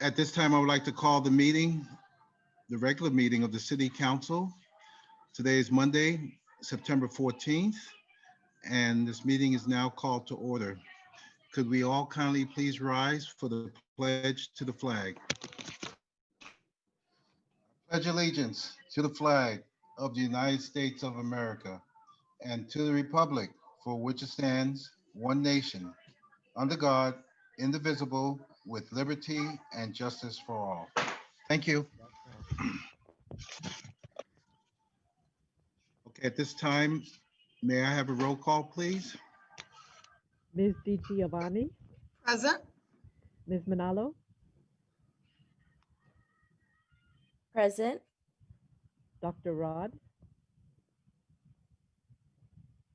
At this time, I would like to call the meeting, the regular meeting of the City Council. Today is Monday, September 14th, and this meeting is now called to order. Could we all kindly please rise for the pledge to the flag? Pledge allegiance to the flag of the United States of America and to the republic for which it stands, one nation, under God, indivisible, with liberty and justice for all. Thank you. Okay, at this time, may I have a roll call, please? Ms. DiGiovanni, Present. Ms. Manalo, Present. Dr. Rod,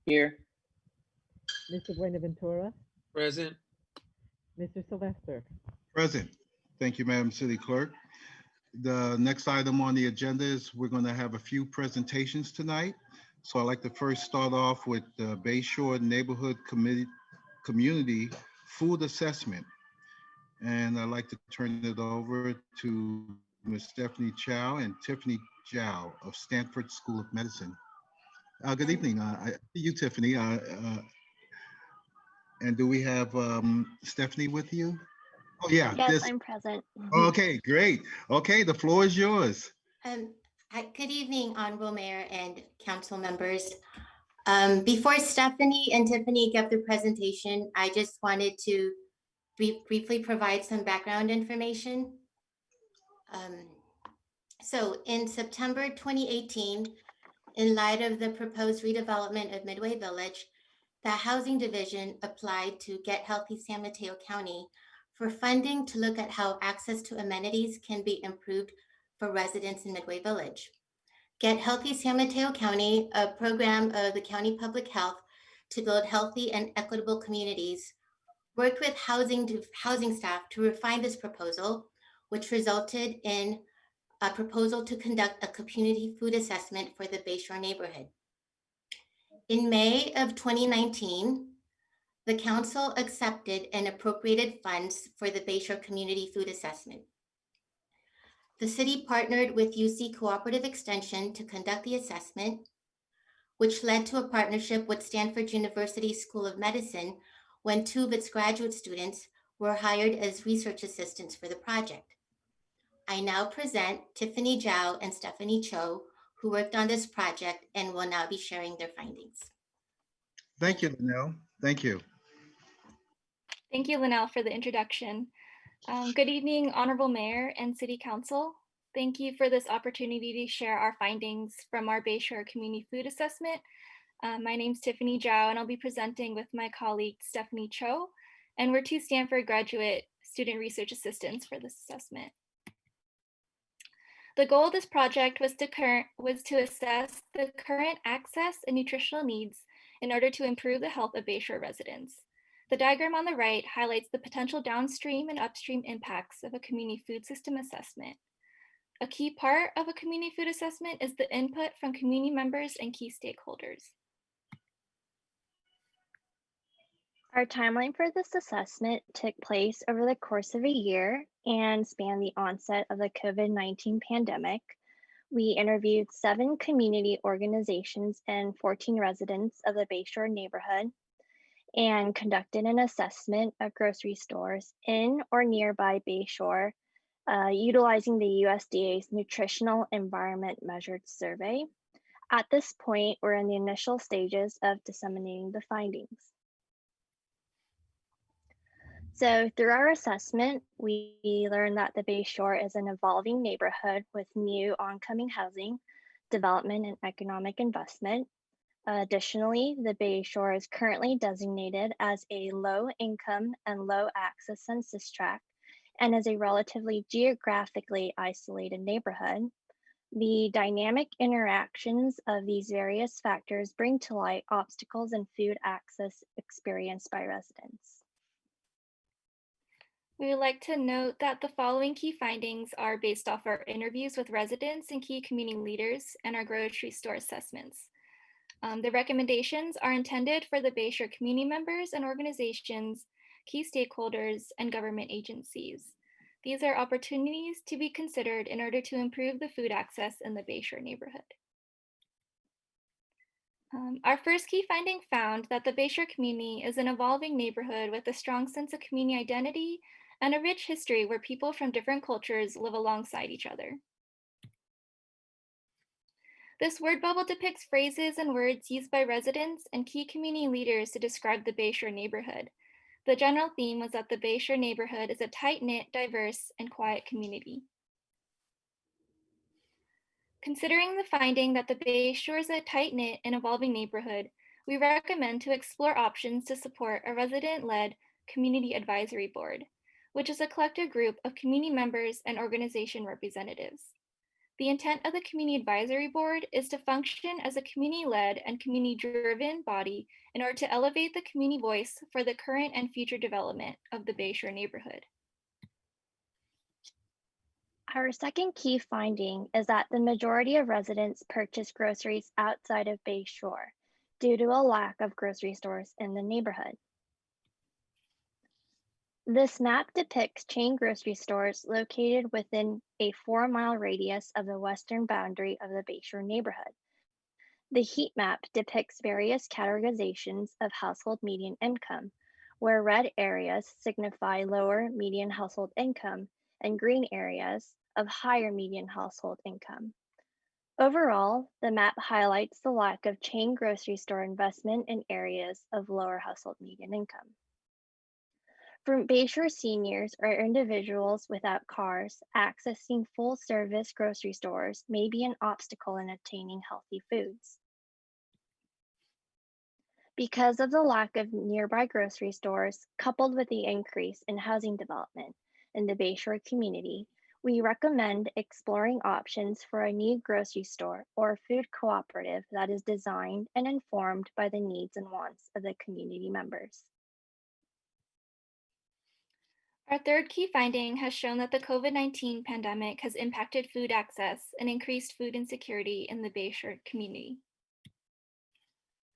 Here. Mr. Buenaventura, Present. Mr. Sylvester. Present. Thank you, Madam City Clerk. The next item on the agenda is we're going to have a few presentations tonight. So I'd like to first start off with the Bayshore Neighborhood Community Food Assessment. And I'd like to turn it over to Ms. Stephanie Chow and Tiffany Zhao of Stanford School of Medicine. Good evening. I see you, Tiffany. And do we have Stephanie with you? Oh, yeah. Yes, I'm present. Okay, great. Okay, the floor is yours. Good evening, Honorable Mayor and Council members. Before Stephanie and Tiffany give the presentation, I just wanted to briefly provide some background information. So in September 2018, in light of the proposed redevelopment of Midway Village, the Housing Division applied to Get Healthy San Mateo County for funding to look at how access to amenities can be improved for residents in Midway Village. Get Healthy San Mateo County, a program of the County Public Health to build healthy and equitable communities, worked with housing staff to refine this proposal, which resulted in a proposal to conduct a community food assessment for the Bayshore neighborhood. In May of 2019, the council accepted and appropriated funds for the Bayshore Community Food Assessment. The city partnered with UC Cooperative Extension to conduct the assessment, which led to a partnership with Stanford University School of Medicine when 2 of its graduate students were hired as research assistants for the project. I now present Tiffany Zhao and Stephanie Cho, who worked on this project and will now be sharing their findings. Thank you, Linnell. Thank you. Thank you, Linnell, for the introduction. Good evening, Honorable Mayor and City Council. Thank you for this opportunity to share our findings from our Bayshore Community Food Assessment. My name's Tiffany Zhao, and I'll be presenting with my colleague, Stephanie Cho, and we're 2 Stanford graduate student research assistants for this assessment. The goal of this project was to assess the current access and nutritional needs in order to improve the health of Bayshore residents. The diagram on the right highlights the potential downstream and upstream impacts of a community food system assessment. A key part of a community food assessment is the input from community members and key stakeholders. Our timeline for this assessment took place over the course of a year and spanned the onset of the COVID-19 pandemic. We interviewed 7 community organizations and 14 residents of the Bayshore neighborhood and conducted an assessment of grocery stores in or nearby Bayshore utilizing the USDA's Nutritional Environment Measured Survey. At this point, we're in the initial stages of disseminating the findings. So through our assessment, we learned that the Bayshore is an evolving neighborhood with new oncoming housing, development, and economic investment. Additionally, the Bayshore is currently designated as a low income and low access census tract and is a relatively geographically isolated neighborhood. The dynamic interactions of these various factors bring to light obstacles in food access experienced by residents. We would like to note that the following key findings are based off our interviews with residents and key community leaders and our grocery store assessments. The recommendations are intended for the Bayshore community members and organizations, key stakeholders, and government agencies. These are opportunities to be considered in order to improve the food access in the Bayshore neighborhood. Our first key finding found that the Bayshore community is an evolving neighborhood with a strong sense of community identity and a rich history where people from different cultures live alongside each other. This word bubble depicts phrases and words used by residents and key community leaders to describe the Bayshore neighborhood. The general theme was that the Bayshore neighborhood is a tight-knit, diverse, and quiet community. Considering the finding that the Bayshore is a tight-knit and evolving neighborhood, we recommend to explore options to support a resident-led community advisory board, which is a collective group of community members and organization representatives. The intent of the Community Advisory Board is to function as a community-led and community-driven body in order to elevate the community voice for the current and future development of the Bayshore neighborhood. Our second key finding is that the majority of residents purchase groceries outside of Bayshore due to a lack of grocery stores in the neighborhood. This map depicts chain grocery stores located within a 4-mile radius of the western boundary of the Bayshore neighborhood. The heat map depicts various categorizations of household median income, where red areas signify lower median household income and green areas of higher median household income. Overall, the map highlights the lack of chain grocery store investment in areas of lower household median income. For Bayshore seniors or individuals without cars, accessing full-service grocery stores may be an obstacle in obtaining healthy foods. Because of the lack of nearby grocery stores, coupled with the increase in housing development in the Bayshore community, we recommend exploring options for a new grocery store or food cooperative that is designed and informed by the needs and wants of the community members. Our third key finding has shown that the COVID-19 pandemic has impacted food access and increased food insecurity in the Bayshore community.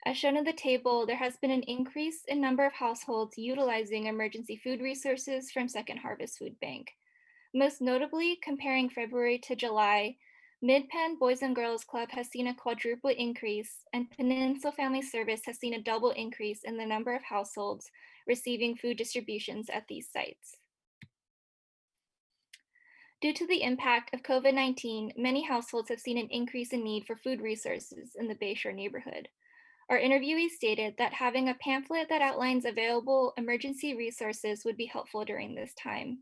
As shown in the table, there has been an increase in number of households utilizing emergency food resources from Second Harvest Food Bank. Most notably, comparing February to July, Mid-Penn Boys and Girls Club has seen a quadruple increase, and Peninsula Family Service has seen a double increase in the number of households receiving food distributions at these sites. Due to the impact of COVID-19, many households have seen an increase in need for food resources in the Bayshore neighborhood. Our interviewee stated that having a pamphlet that outlines available emergency resources would be helpful during this time.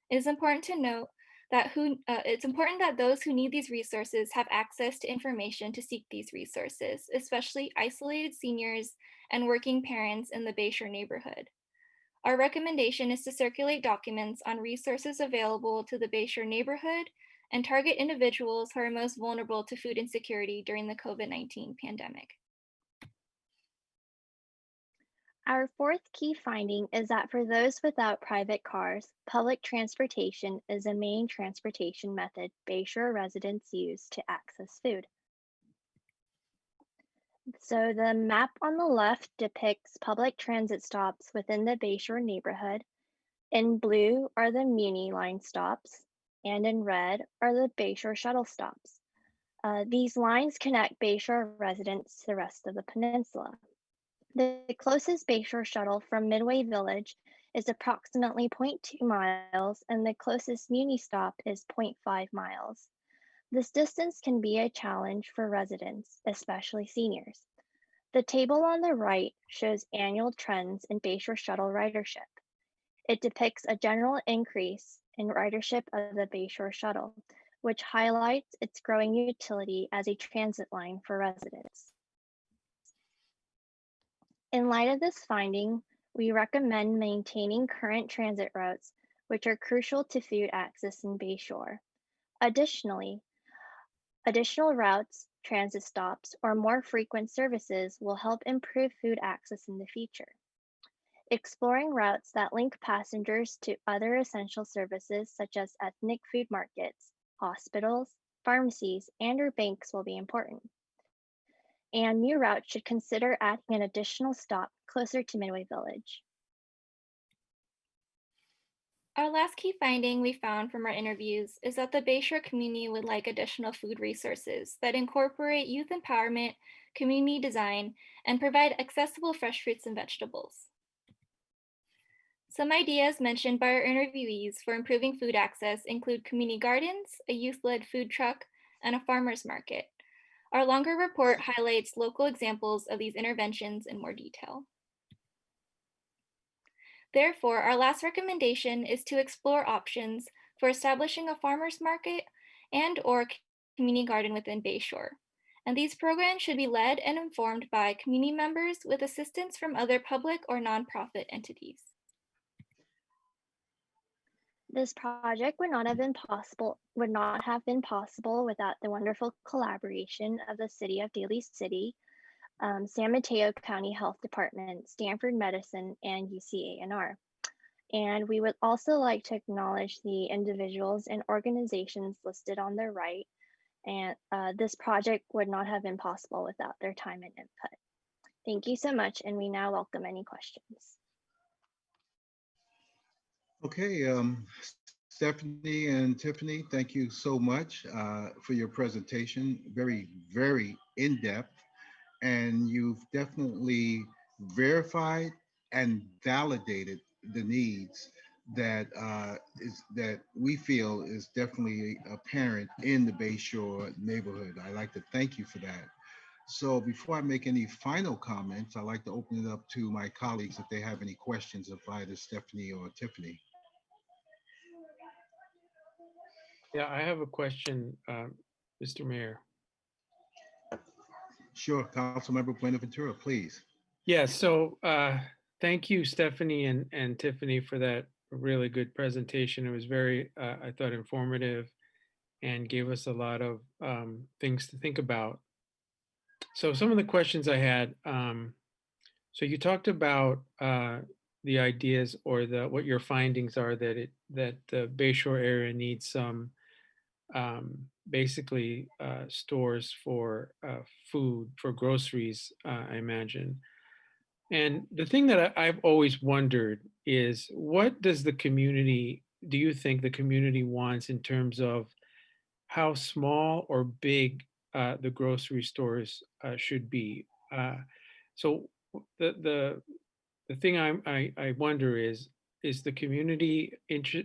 It is important to note that it's important that those who need these resources have access to information to seek these resources, especially isolated seniors and working parents in the Bayshore neighborhood. Our recommendation is to circulate documents on resources available to the Bayshore neighborhood and target individuals who are most vulnerable to food insecurity during the COVID-19 pandemic. Our fourth key finding is that for those without private cars, public transportation is a main transportation method Bayshore residents use to access food. So the map on the left depicts public transit stops within the Bayshore neighborhood. In blue are the Muni line stops, and in red are the Bayshore shuttle stops. These lines connect Bayshore residents to the rest of the peninsula. The closest Bayshore shuttle from Midway Village is approximately 0.2 miles, and the closest Muni stop is 0.5 miles. This distance can be a challenge for residents, especially seniors. The table on the right shows annual trends in Bayshore shuttle ridership. It depicts a general increase in ridership of the Bayshore shuttle, which highlights its growing utility as a transit line for residents. In light of this finding, we recommend maintaining current transit routes, which are crucial to food access in Bayshore. Additionally, additional routes, transit stops, or more frequent services will help improve food access in the future. Exploring routes that link passengers to other essential services such as ethnic food markets, hospitals, pharmacies, and/or banks will be important. And new routes should consider adding an additional stop closer to Midway Village. Our last key finding we found from our interviews is that the Bayshore community would like additional food resources that incorporate youth empowerment, community design, and provide accessible fresh fruits and vegetables. Some ideas mentioned by our interviewees for improving food access include community gardens, a youth-led food truck, and a farmer's market. Our longer report highlights local examples of these interventions in more detail. Therefore, our last recommendation is to explore options for establishing a farmer's market and/or community garden within Bayshore. And these programs should be led and informed by community members with assistance from other public or nonprofit entities. This project would not have been possible without the wonderful collaboration of the City of Daly City, San Mateo County Health Department, Stanford Medicine, and UCANR. And we would also like to acknowledge the individuals and organizations listed on the right. And this project would not have been possible without their time and input. Thank you so much, and we now welcome any questions. Okay, Stephanie and Tiffany, thank you so much for your presentation. Very, very in-depth, and you've definitely verified and validated the needs that that we feel is definitely apparent in the Bayshore neighborhood. I'd like to thank you for that. So before I make any final comments, I'd like to open it up to my colleagues if they have any questions of either Stephanie or Tiffany. Yeah, I have a question, Mr. Mayor. Sure, Councilmember Buenaventura, please. Yeah, so thank you, Stephanie and Tiffany, for that really good presentation. It was very, I thought, informative and gave us a lot of things to think about. So some of the questions I had, so you talked about the ideas or what your findings are that the Bayshore area needs some basically stores for food, for groceries, I imagine. And the thing that I've always wondered is, what does the community, do you think the community wants in terms of how small or big the grocery stores should be? So the thing I wonder is the community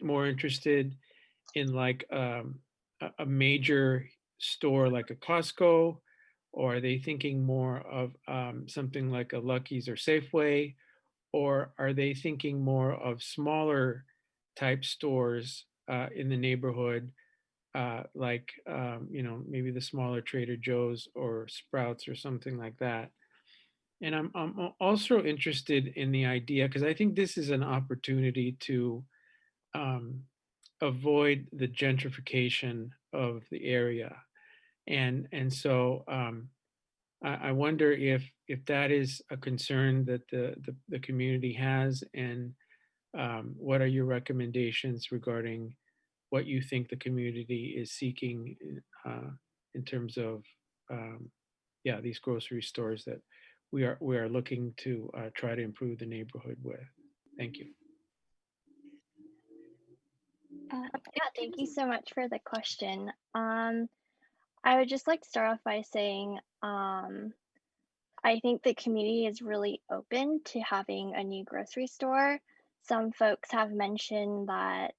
more interested in like a major store like a Costco, or are they thinking more of something like a Lucky's or Safeway, or are they thinking more of smaller type stores in the neighborhood, like you know, maybe the smaller Trader Joe's or Sprouts or something like that? And I'm also interested in the idea, because I think this is an opportunity to avoid the gentrification of the area. And so I wonder if that is a concern that the community has, and what are your recommendations regarding what you think the community is seeking in terms of yeah, these grocery stores that we are looking to try to improve the neighborhood with. Thank you. Yeah, thank you so much for the question. I would just like to start off by saying I think the community is really open to having a new grocery store. Some folks have mentioned that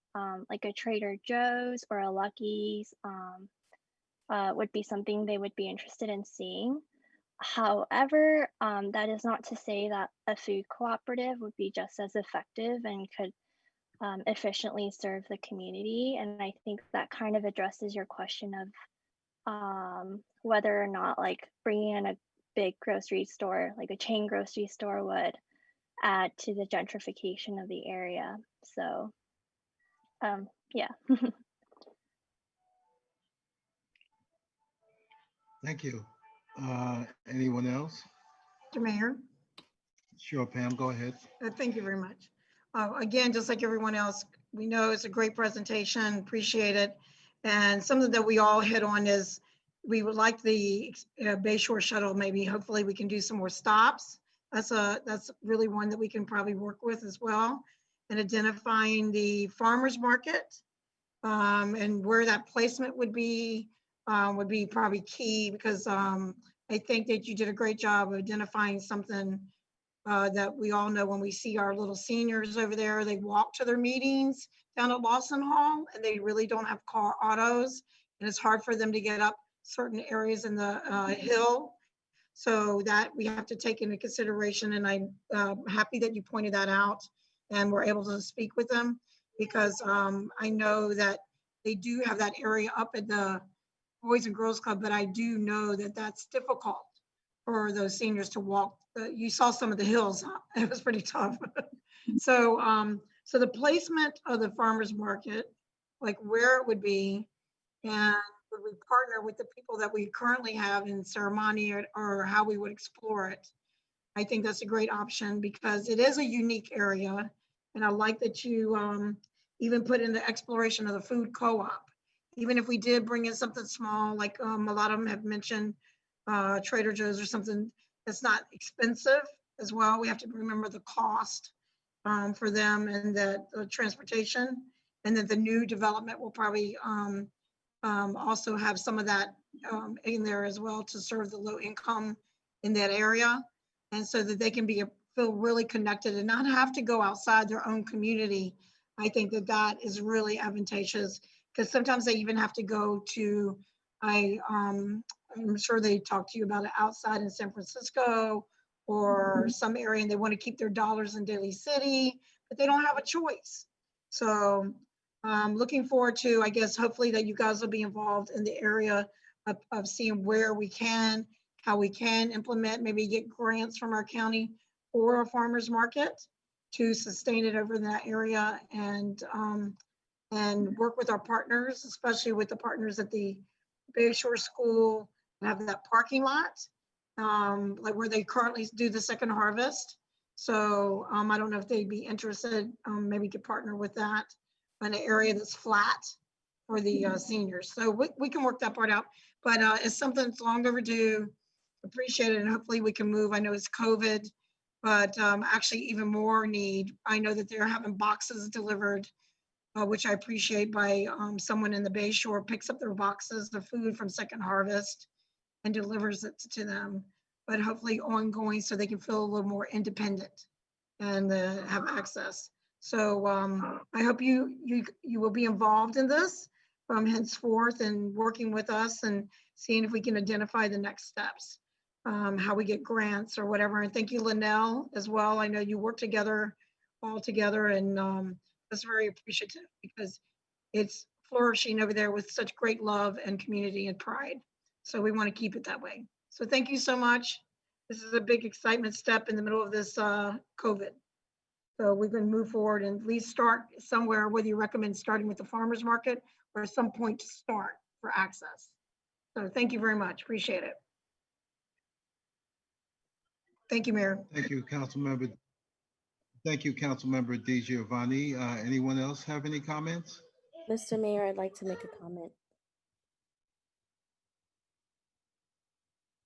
like a Trader Joe's or a Lucky's would be something they would be interested in seeing. However, that is not to say that a food cooperative would be just as effective and could efficiently serve the community. And I think that kind of addresses your question of whether or not like bringing in a big grocery store, like a chain grocery store, would add to the gentrification of the area. So yeah. Thank you. Anyone else? Mr. Mayor. Sure, Pam, go ahead. Thank you very much. Again, just like everyone else, we know it's a great presentation, appreciate it. And something that we all hit on is we would like the Bayshore Shuttle, maybe hopefully we can do some more stops. That's really one that we can probably work with as well. and identifying the farmer's market, and where that placement would be probably key, because I think that you did a great job of identifying something that we all know. When we see our little seniors over there, they walk to their meetings down at Lawson Hall, and they really don't have autos, and it's hard for them to get up certain areas in the hill. So that we have to take into consideration, and I'm happy that you pointed that out and we're able to speak with them, because I know that they do have that area up at the Boys and Girls Club, but I do know that that's difficult for those seniors to walk. You saw some of the hills, huh? It was pretty tough. So, so the placement of the farmer's market, like where it would be, and would we partner with the people that we currently have in ceremony, or how we would explore it? I think that's a great option, because it is a unique area. And I like that you even put in the exploration of the food co-op. Even if we did bring in something small, like a lot of them have mentioned Trader Joe's or something that's not expensive as well. We have to remember the cost for them, and that the transportation, and that the new development will probably also have some of that in there as well, to serve the low income in that area. And so that they can feel really connected and not have to go outside their own community. I think that that is really advantageous, because sometimes they even have to go to, I'm sure they talk to you about it, outside in San Francisco or some area, and they want to keep their dollars in Daly City, but they don't have a choice. So looking forward to, I guess, hopefully that you guys will be involved in the area of seeing where we can, how we can implement, maybe get grants from our county or a farmer's market to sustain it over in that area, and work with our partners, especially with the partners at the Bayshore School, and have that parking lot, like where they currently do the second harvest. So I don't know if they'd be interested, maybe to partner with that in an area that's flat for the seniors. So we can work that part out, but it's something that's long overdue. Appreciate it, and hopefully we can move. I know it's COVID, but actually even more need. I know that they're having boxes delivered, which I appreciate, by someone in the Bayshore picks up their boxes, the food from Second Harvest, and delivers it to them. But hopefully ongoing, so they can feel a little more independent and have access. So I hope you will be involved in this from henceforth, and working with us and seeing if we can identify the next steps, how we get grants or whatever. And thank you, Linnell, as well. I know you work together, all together, and that's very appreciative, because it's flourishing over there with such great love and community and pride. So we want to keep it that way. So thank you so much. This is a big excitement step in the middle of this COVID. So we can move forward and at least start somewhere, whether you recommend starting with the farmer's market or some point to start for access. So thank you very much. Appreciate it. Thank you, Mayor. Thank you, Councilmember. Thank you, Councilmember DiGiovanni. Anyone else have any comments? Mr. Mayor, I'd like to make a comment.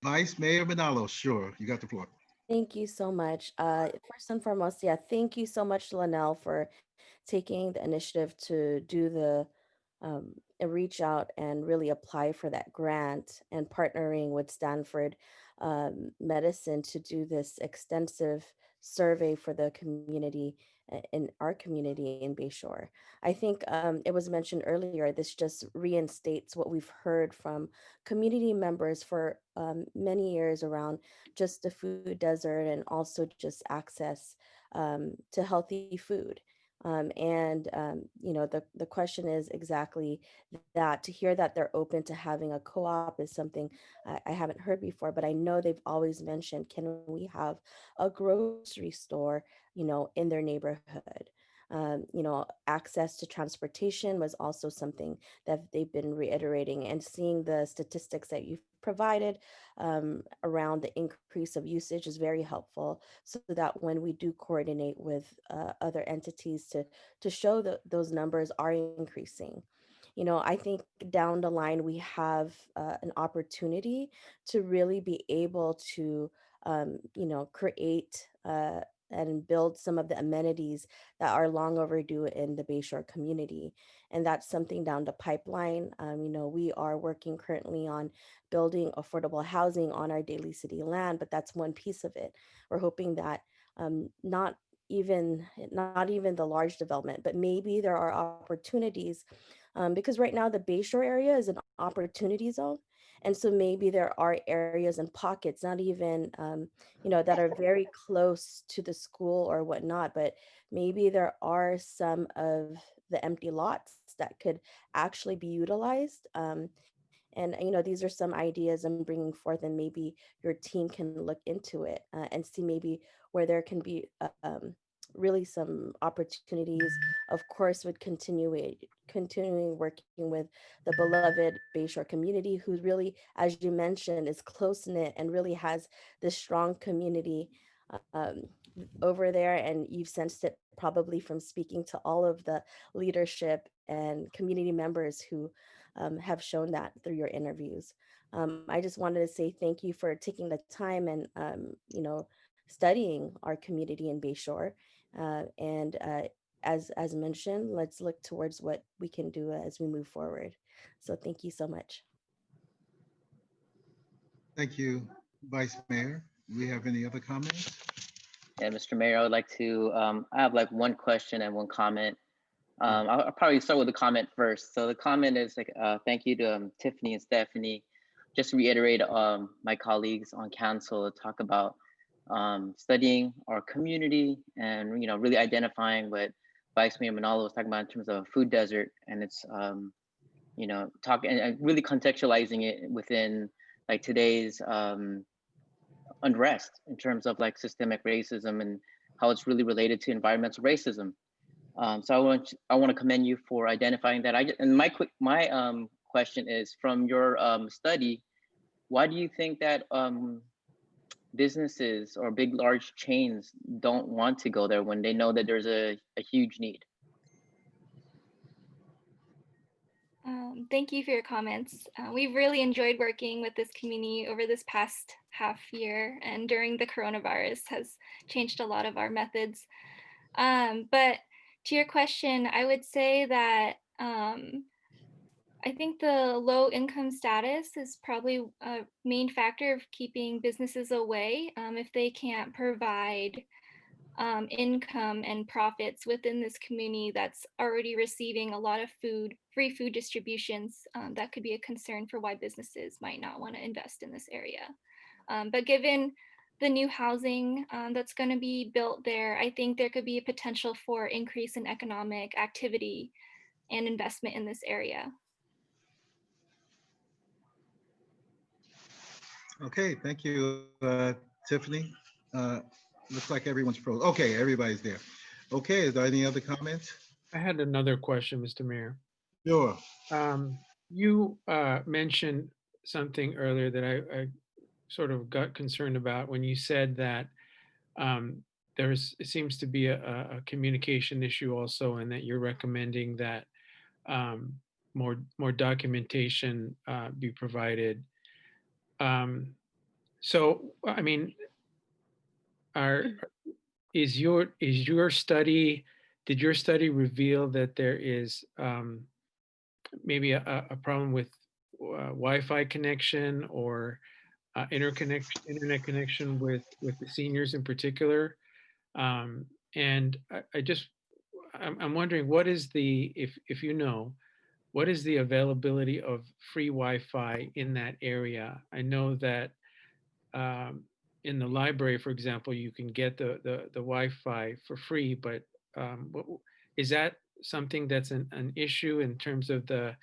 Vice Mayor Manalo, sure, you got the floor. Thank you so much. First and foremost, yeah, thank you so much, Linnell, for taking the initiative to do the reach out and really apply for that grant, and partnering with Stanford Medicine to do this extensive survey for the community, in our community in Bayshore. I think it was mentioned earlier, this just reinstates what we've heard from community members for many years around just the food desert, and also just access to healthy food. You know, the question is exactly that. To hear that they're open to having a co-op is something I haven't heard before, but I know they've always mentioned, can we have a grocery store, you know, in their neighborhood? You know, access to transportation was also something that they've been reiterating, and seeing the statistics that you've provided around the increase of usage is very helpful, so that when we do coordinate with other entities to show that those numbers are increasing. You know, I think down the line we have an opportunity to really be able to, you know, create and build some of the amenities that are long overdue in the Bayshore community. And that's something down the pipeline. We are working currently on building affordable housing on our Daly City land, but that's one piece of it. We're hoping that not even the large development, but maybe there are opportunities, because right now the Bayshore area is an opportunity zone. And so maybe there are areas and pockets, not even, that are very close to the school or whatnot, but maybe there are some of the empty lots that could actually be utilized. And these are some ideas I'm bringing forth, and maybe your team can look into it, and see maybe where there can be really some opportunities. Of course, with continuing working with the beloved Bayshore community, who really, as you mentioned, is close knit and really has this strong community um, over there. And you've sensed it probably from speaking to all of the leadership and community members who have shown that through your interviews. I just wanted to say thank you for taking the time and studying our community in Bayshore. And as mentioned, let's look towards what we can do as we move forward. So thank you so much. Thank you, Vice Mayor. Do we have any other comments? Yeah, Mr. Mayor, I would like to, I have like one question and one comment. I'll probably start with the comment first. So the comment is like, thank you to Tiffany and Stephanie. Just to reiterate, my colleagues on council talk about studying our community and really identifying what Vice Mayor Manalo was talking about in terms of a food desert, and it's talking and really contextualizing it within like today's unrest in terms of like systemic racism and how it's really related to environmental racism. So I want to commend you for identifying that. And my question is, from your study, why do you think that businesses or big large chains don't want to go there when they know that there's a huge need? Thank you for your comments. We've really enjoyed working with this community over this past half year, and during the coronavirus has changed a lot of our methods. But to your question, I would say that I think the low income status is probably a main factor of keeping businesses away if they can't provide income and profits within this community that's already receiving a lot of free food distributions. That could be a concern for why businesses might not want to invest in this area. But given the new housing that's going to be built there, I think there could be a potential for increase in economic activity and investment in this area. Okay, thank you, Tiffany. Looks like everyone's pro. Okay, everybody's there. Okay, is there any other comments? I had another question, Mr. Mayor. Sure. You mentioned something earlier that I sort of got concerned about when you said that it seems to be a communication issue also, and that you're recommending that more documentation be provided. So, I mean, did your study reveal that there is maybe a problem with Wi-Fi connection or internet connection with the seniors in particular? And I'm wondering, what is if you know, what is the availability of free Wi-Fi in that area? I know that in the library, for example, you can get the Wi-Fi for free, but is that something that's an issue in terms of the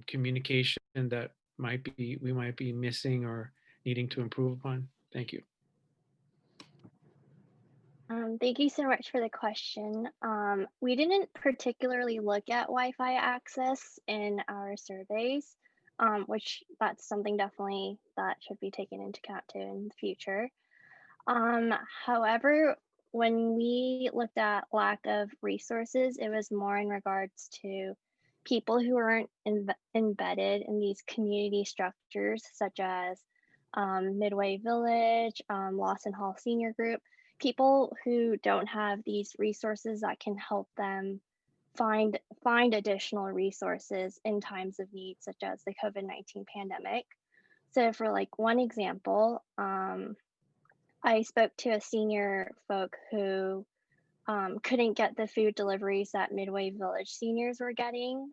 communication that we might be missing or needing to improve upon? Thank you. Thank you so much for the question. We didn't particularly look at Wi-Fi access in our surveys, which that's something definitely that should be taken into account too in the future. However, when we looked at lack of resources, it was more in regards to people who aren't embedded in these community structures, such as Midway Village, Lawson Hall Senior Group. people who don't have these resources that can help them find additional resources in times of need, such as the COVID-19 pandemic. So for like one example, I spoke to a senior folk who couldn't get the food deliveries that Midway Village seniors were getting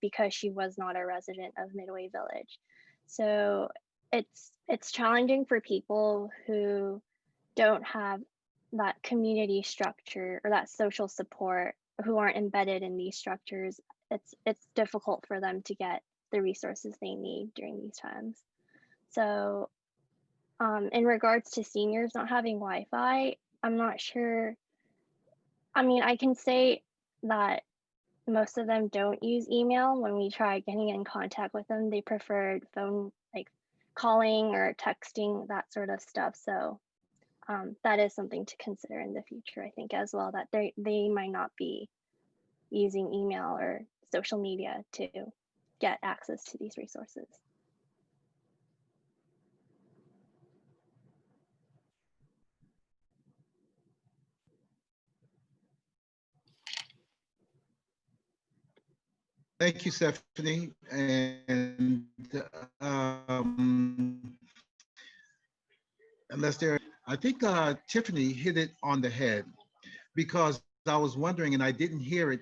because she was not a resident of Midway Village. So it's challenging for people who don't have that community structure or that social support, who aren't embedded in these structures. It's difficult for them to get the resources they need during these times. So in regards to seniors not having Wi-Fi, I'm not sure. I mean, I can say that most of them don't use email. When we try getting in contact with them, they preferred phone, like calling or texting, that sort of stuff. So that is something to consider in the future, I think, as well, that they might not be using email or social media to get access to these resources. Thank you, Stephanie. And unless there, I think Tiffany hit it on the head, because I was wondering, and I didn't hear it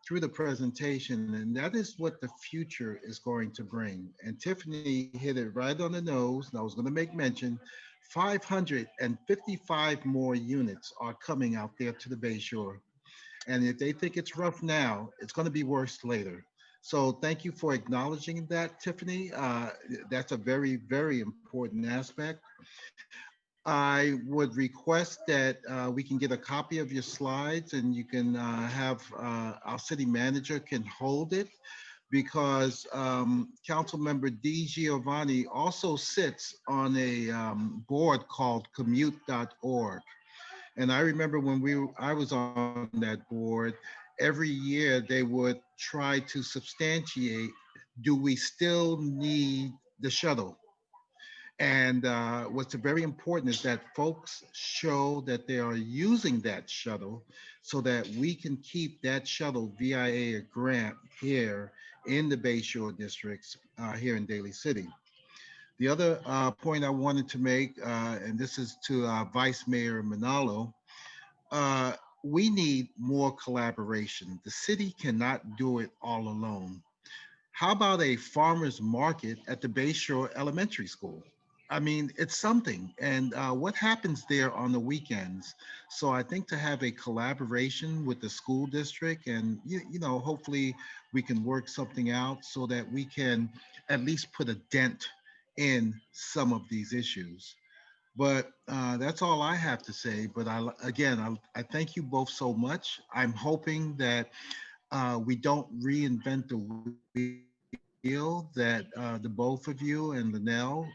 through the presentation, and that is what the future is going to bring. And Tiffany hit it right on the nose. And I was going to make mention, 555 more units are coming out there to the Bayshore. And if they think it's rough now, it's going to be worse later. So thank you for acknowledging that, Tiffany. That's a very, very important aspect. I would request that we can get a copy of your slides, and you can have our city manager can hold it, because Council Member D. Giovanni also sits on a board called commute.org. And I remember when I was on that board, every year they would try to substantiate, do we still need the shuttle? And what's very important is that folks show that they are using that shuttle, so that we can keep that shuttle via a grant here in the Bayshore districts here in Daly City. The other point I wanted to make, and this is to Vice Mayor Manalo, we need more collaboration. The city cannot do it all alone. How about a farmer's market at the Bayshore Elementary School? I mean, it's something. And what happens there on the weekends? So I think to have a collaboration with the school district, and you know, hopefully we can work something out so that we can at least put a dent in some of these issues. But that's all I have to say. But I thank you both so much. I'm hoping that we don't reinvent the wheel, that the both of you and Linnell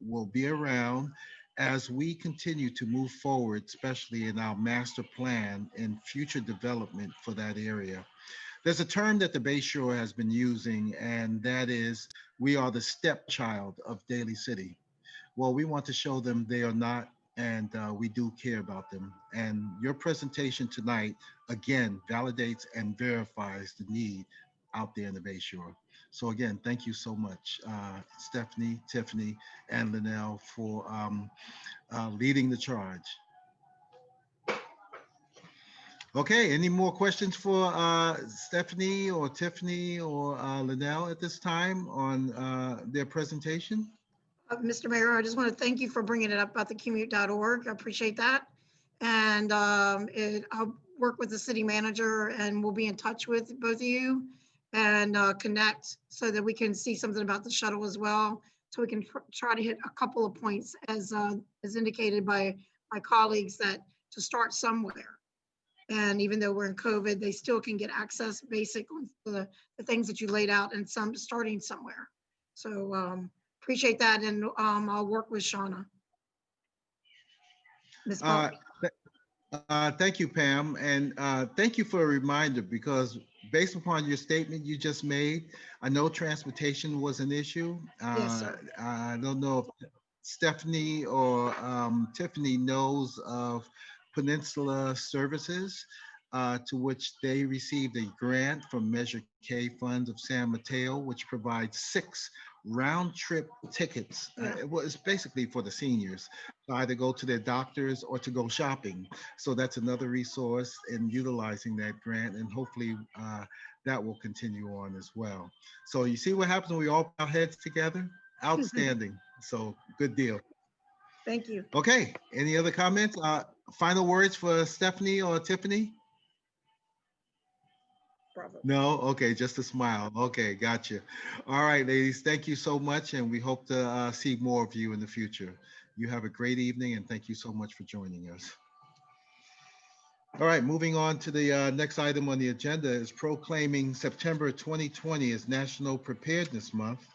will be around as we continue to move forward, especially in our master plan and future development for that area. There's a term that the Bayshore has been using, and that is, we are the stepchild of Daly City. Well, we want to show them they are not, and we do care about them. And your presentation tonight, again, validates and verifies the need out there in the Bayshore. So again, thank you so much, Stephanie, Tiffany, and Linnell, for leading the charge. Okay, any more questions for Stephanie or Tiffany or Linnell at this time on their presentation? Mr. Mayor, I just want to thank you for bringing it up about the commute.org. I appreciate that. And I'll work with the city manager, and we'll be in touch with both of you and connect so that we can see something about the shuttle as well. So we can try to hit a couple of points as indicated by my colleagues, that to start somewhere. And even though we're in COVID, they still can get access basically to the things that you laid out, and some starting somewhere. So appreciate that, and I'll work with Shauna. Thank you, Pam, and thank you for a reminder, because based upon your statement you just made, I know transportation was an issue. Yes, sir. I don't know Stephanie or Tiffany knows of Peninsula Services, to which they received a grant from Measure K funds of San Mateo, which provides 6 round trip tickets. Well, it's basically for the seniors to either go to their doctors or to go shopping. So that's another resource in utilizing that grant, and hopefully that will continue on as well. So you see what happens when we all put our heads together? Outstanding. So good deal. Thank you. Okay, any other comments? Final words for Stephanie or Tiffany? Bravo. No? Okay, just a smile. Okay, gotcha. All right, ladies, thank you so much, and we hope to see more of you in the future. You have a great evening, and thank you so much for joining us. All right, moving on to the next item on the agenda is proclaiming September 2020 as National Preparedness Month.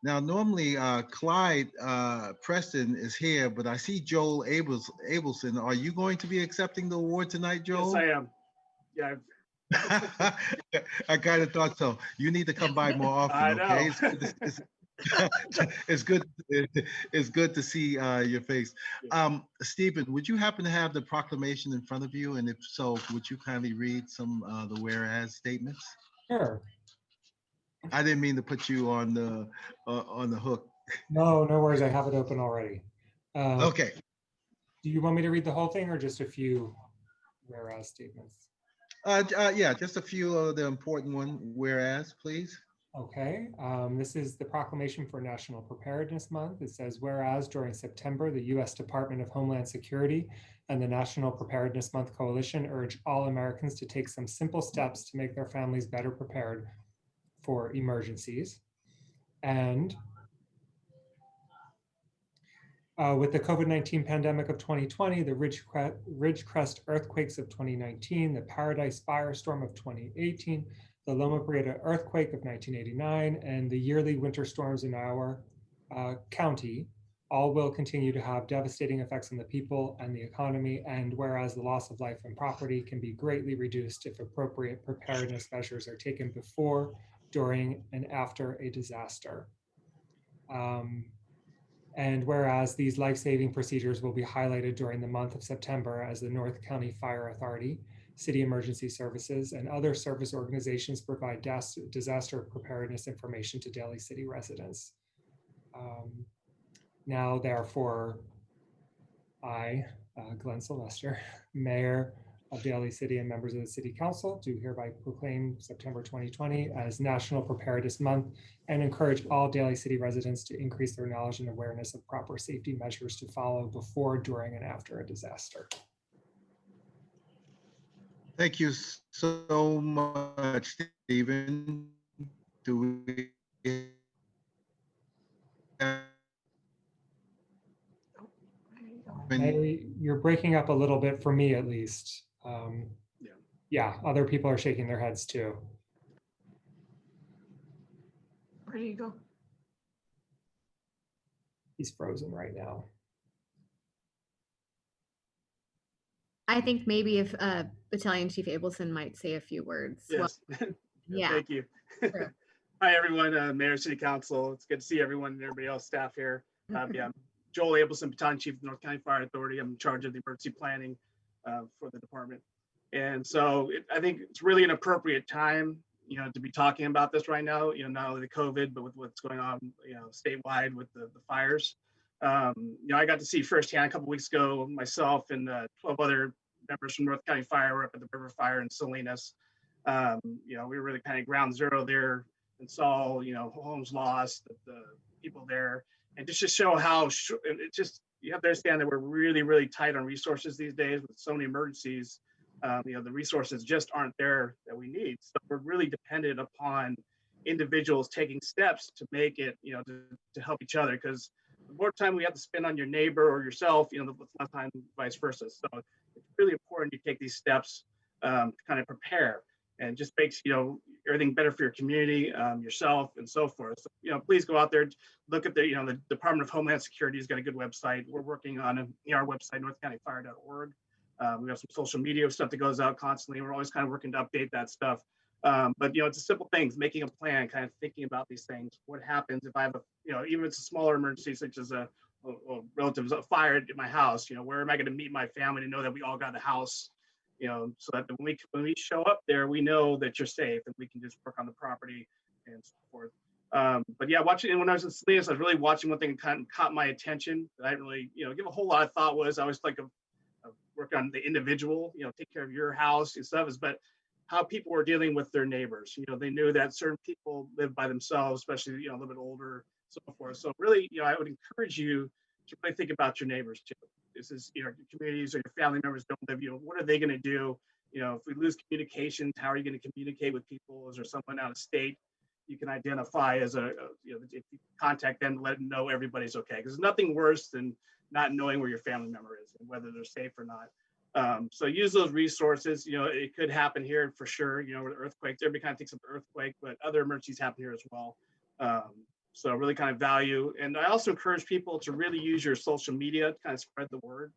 Now, normally Clyde Preston is here, but I see Joel Abelson. Are you going to be accepting the award tonight, Joel? Yes, I am. Yeah. I kind of thought so. You need to come by more often, I know. okay? It's good. It's good to see your face. Stephen, would you happen to have the proclamation in front of you? And if so, would you kindly read some the whereas statements? Sure. I didn't mean to put you on the hook. No, no worries. I have it open already. Okay. Do you want me to read the whole thing or just a few whereas statements? Yeah, just a few of the important one. Whereas, please. Okay. This is the proclamation for National Preparedness Month. It says, whereas during September, the U.S. Department of Homeland Security and the National Preparedness Month Coalition urge all Americans to take some simple steps to make their families better prepared for emergencies. And with the COVID-19 pandemic of 2020, the Ridgecrest earthquakes of 2019, the Paradise firestorm of 2018, the Loma Prieta earthquake of 1989, and the yearly winter storms in our county, all will continue to have devastating effects on the people and the economy. And whereas the loss of life and property can be greatly reduced if appropriate preparedness measures are taken before, during, and after a disaster. And whereas these life-saving procedures will be highlighted during the month of September as the North County Fire Authority, City Emergency Services, and other service organizations provide disaster preparedness information to Daly City residents. Now, therefore, I, Glenn Sylvester, Mayor of Daly City and members of the City Council, do hereby proclaim September 2020 as National Preparedness Month and encourage all Daly City residents to increase their knowledge and awareness of proper safety measures to follow before, during, and after a disaster. Thank you so much, Stephen. Do we have Hey, you're breaking up a little bit for me, at least. Yeah, other people are shaking their heads too. Where do you go? He's frozen right now. I think maybe if Battalion Chief Abelson might say a few words. Yes. Well, yeah. Thank you. Sure. Hi, everyone. Mayor, City Council. It's good to see everyone and everybody else, staff here. Yeah, Joel Abelson, Battalion Chief of the North County Fire Authority. I'm in charge of the emergency planning for the department. And so I think it's really an appropriate time, to be talking about this right now, not only the COVID, but with what's going on, statewide with the fires. I got to see firsthand a couple weeks ago, myself and 12 other members from North County Fire were up at the river fire in Salinas. We were really kind of ground zero there and saw, homes lost, the people there, and just to show how you have to understand that we're really, really tight on resources these days with so many emergencies. The resources just aren't there that we need. So we're really dependent upon individuals taking steps to make it, to help each other, because the more time we have to spend on your neighbor or yourself, the less time vice versa. So it's really important you take these steps to kind of prepare, and just makes, everything better for your community, yourself, and so forth. So, please go out there, look at the Department of Homeland Security has got a good website. We're working on our website, northcountyfire.org. We have some social media stuff that goes out constantly. We're always kind of working to update that stuff. But it's a simple things, making a plan, kind of thinking about these things. What happens if I have even if it's a smaller emergency, such as a relatives fired at my house, where am I going to meet my family to know that we all got the house, so that when we show up there, we know that you're safe and we can just work on the property and so forth. But yeah, watching, and when I was in Salinas, I was really watching one thing that kind of caught my attention that I didn't really, give a whole lot of thought was, I was like, work on the individual, take care of your house and stuff, but how people were dealing with their neighbors. They knew that certain people live by themselves, especially, a little bit older, so forth. So really, I would encourage you to really think about your neighbors too. This is, your communities or your family members don't live, what are they going to do? If we lose communications, how are you going to communicate with people? Is there someone out of state you can identify as if you contact them, let them know everybody's okay? Because there's nothing worse than not knowing where your family member is and whether they're safe or not. So use those resources. It could happen here for sure. With earthquakes, everybody kind of thinks of earthquake, but other emergencies happen here as well. So really kind of value. And I also encourage people to really use your social media to kind of spread the word.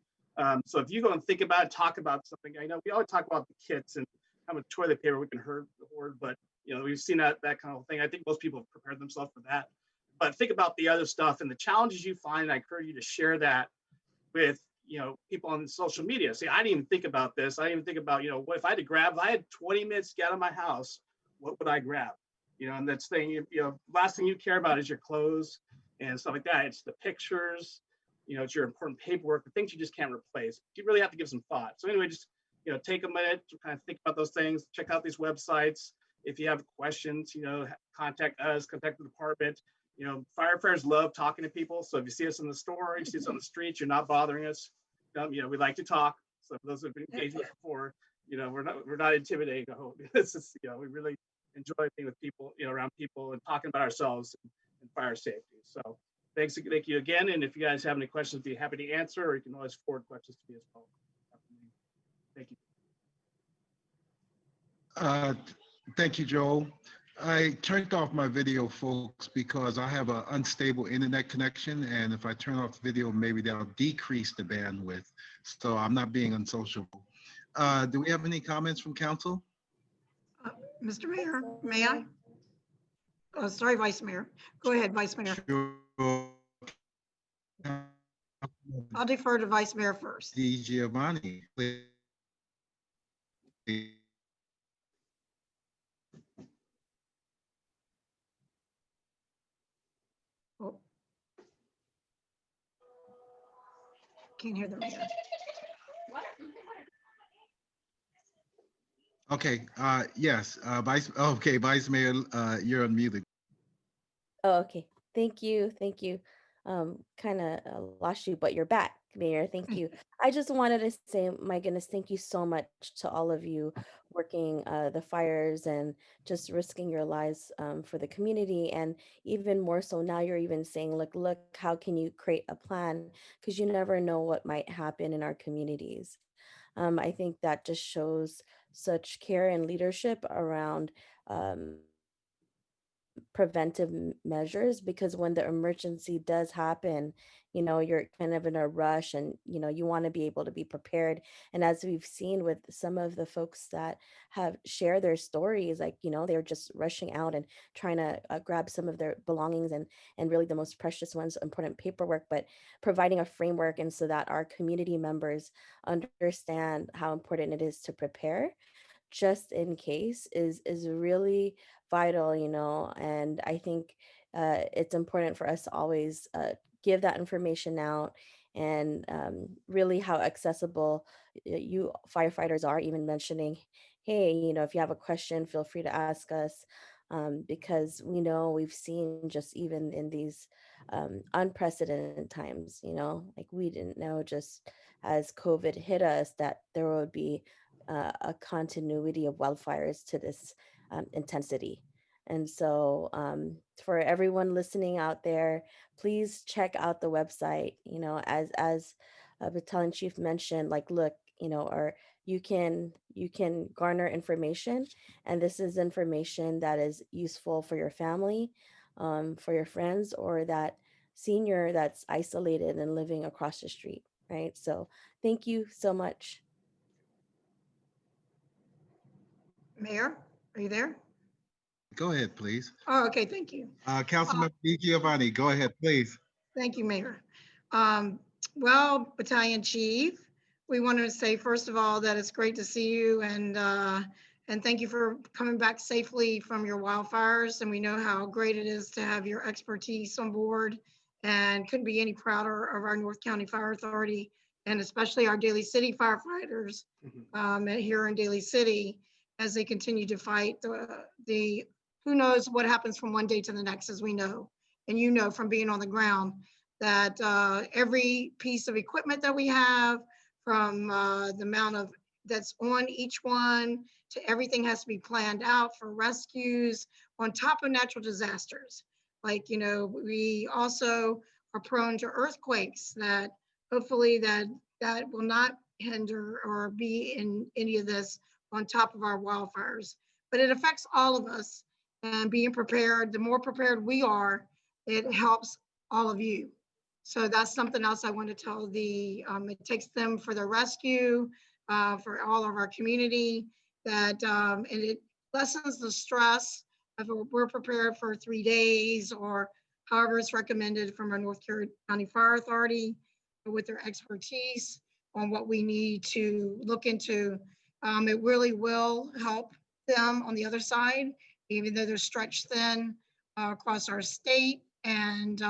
So if you go and think about it, talk about something, I know we always talk about the kits and how much toilet paper we can hoard, but we've seen that kind of thing. I think most people have prepared themselves for that. But think about the other stuff and the challenges you find. And I encourage you to share that with people on social media. See, I didn't even think about this. I didn't even think about, what if I had 20 minutes to get out of my house, what would I grab? And that's thing, last thing you care about is your clothes and stuff like that. It's the pictures, it's your important paperwork, the things you just can't replace. You really have to give some thought. So anyway, just, take a minute to kind of think about those things, check out these websites. If you have questions, contact us, contact the department. Firefighters love talking to people. So if you see us in the store, you see us on the streets, you're not bothering us. We like to talk. So for those who have been engaged with before, we're not intimidating. It's just, we really enjoy being with people, around people and talking about ourselves and fire safety. So thank you again. And if you guys have any questions, be happy to answer, or you can always forward questions to me as well. Thank you. Thank you, Joel. I turned off my video, folks, because I have an unstable internet connection. And if I turn off the video, maybe that'll decrease the bandwidth. So I'm not being unsociable. Do we have any comments from council? Mr. Mayor, may I? Oh, sorry, Vice Mayor. Go ahead, Vice Mayor. Sure. I'll defer to Vice Mayor first. D. Giovanni. Oh. Can't hear the mayor. Okay, yes, Vice Mayor, you're unmuted. Oh, okay. Thank you. Thank you. Kind of lost you, but you're back, Mayor. Thank you. I just wanted to say, my goodness, thank you so much to all of you working the fires and just risking your lives for the community. And even more so now you're even saying, look, how can you create a plan? Because you never know what might happen in our communities. I think that just shows such care and leadership around preventive measures, because when the emergency does happen, you're kind of in a rush and, you want to be able to be prepared. And as we've seen with some of the folks that have shared their stories, they're just rushing out and trying to grab some of their belongings and really the most precious ones, important paperwork, but providing a framework and so that our community members understand how important it is to prepare just in case is really vital, and I think it's important for us to always give that information out, and really how accessible you firefighters are, even mentioning, hey, if you have a question, feel free to ask us, because we know we've seen just even in these unprecedented times, we didn't know just as COVID hit us that there would be a continuity of wildfires to this intensity. And so for everyone listening out there, please check out the website, as Battalion Chief mentioned, look, or you can garner information, and this is information that is useful for your family, for your friends, or that senior that's isolated and living across the street, right? So thank you so much. Mayor, are you there? Go ahead, please. Oh, okay, thank you. Councilmember Di Giovanni, go ahead, please. Thank you, Mayor. Well, Battalion Chief, we want to say, first of all, that it's great to see you and thank you for coming back safely from your wildfires. And we know how great it is to have your expertise on board and couldn't be any prouder of our North County Fire Authority and especially our Daly City firefighters here in Daly City as they continue to fight the who knows what happens from one day to the next, as we know. And you know from being on the ground that every piece of equipment that we have, from the amount of that's on each one to everything has to be planned out for rescues on top of natural disasters. Like, you know, we also are prone to earthquakes that hopefully that will not hinder or be in any of this on top of our wildfires. But it affects all of us, and being prepared, the more prepared we are, it helps all of you. So that's something else I want to tell it takes them for the rescue, for all of our community, that, and it lessens the stress if we're prepared for 3 days or however it's recommended from our North County Fire Authority with their expertise on what we need to look into. It really will help them on the other side, even though they're stretched thin across our state and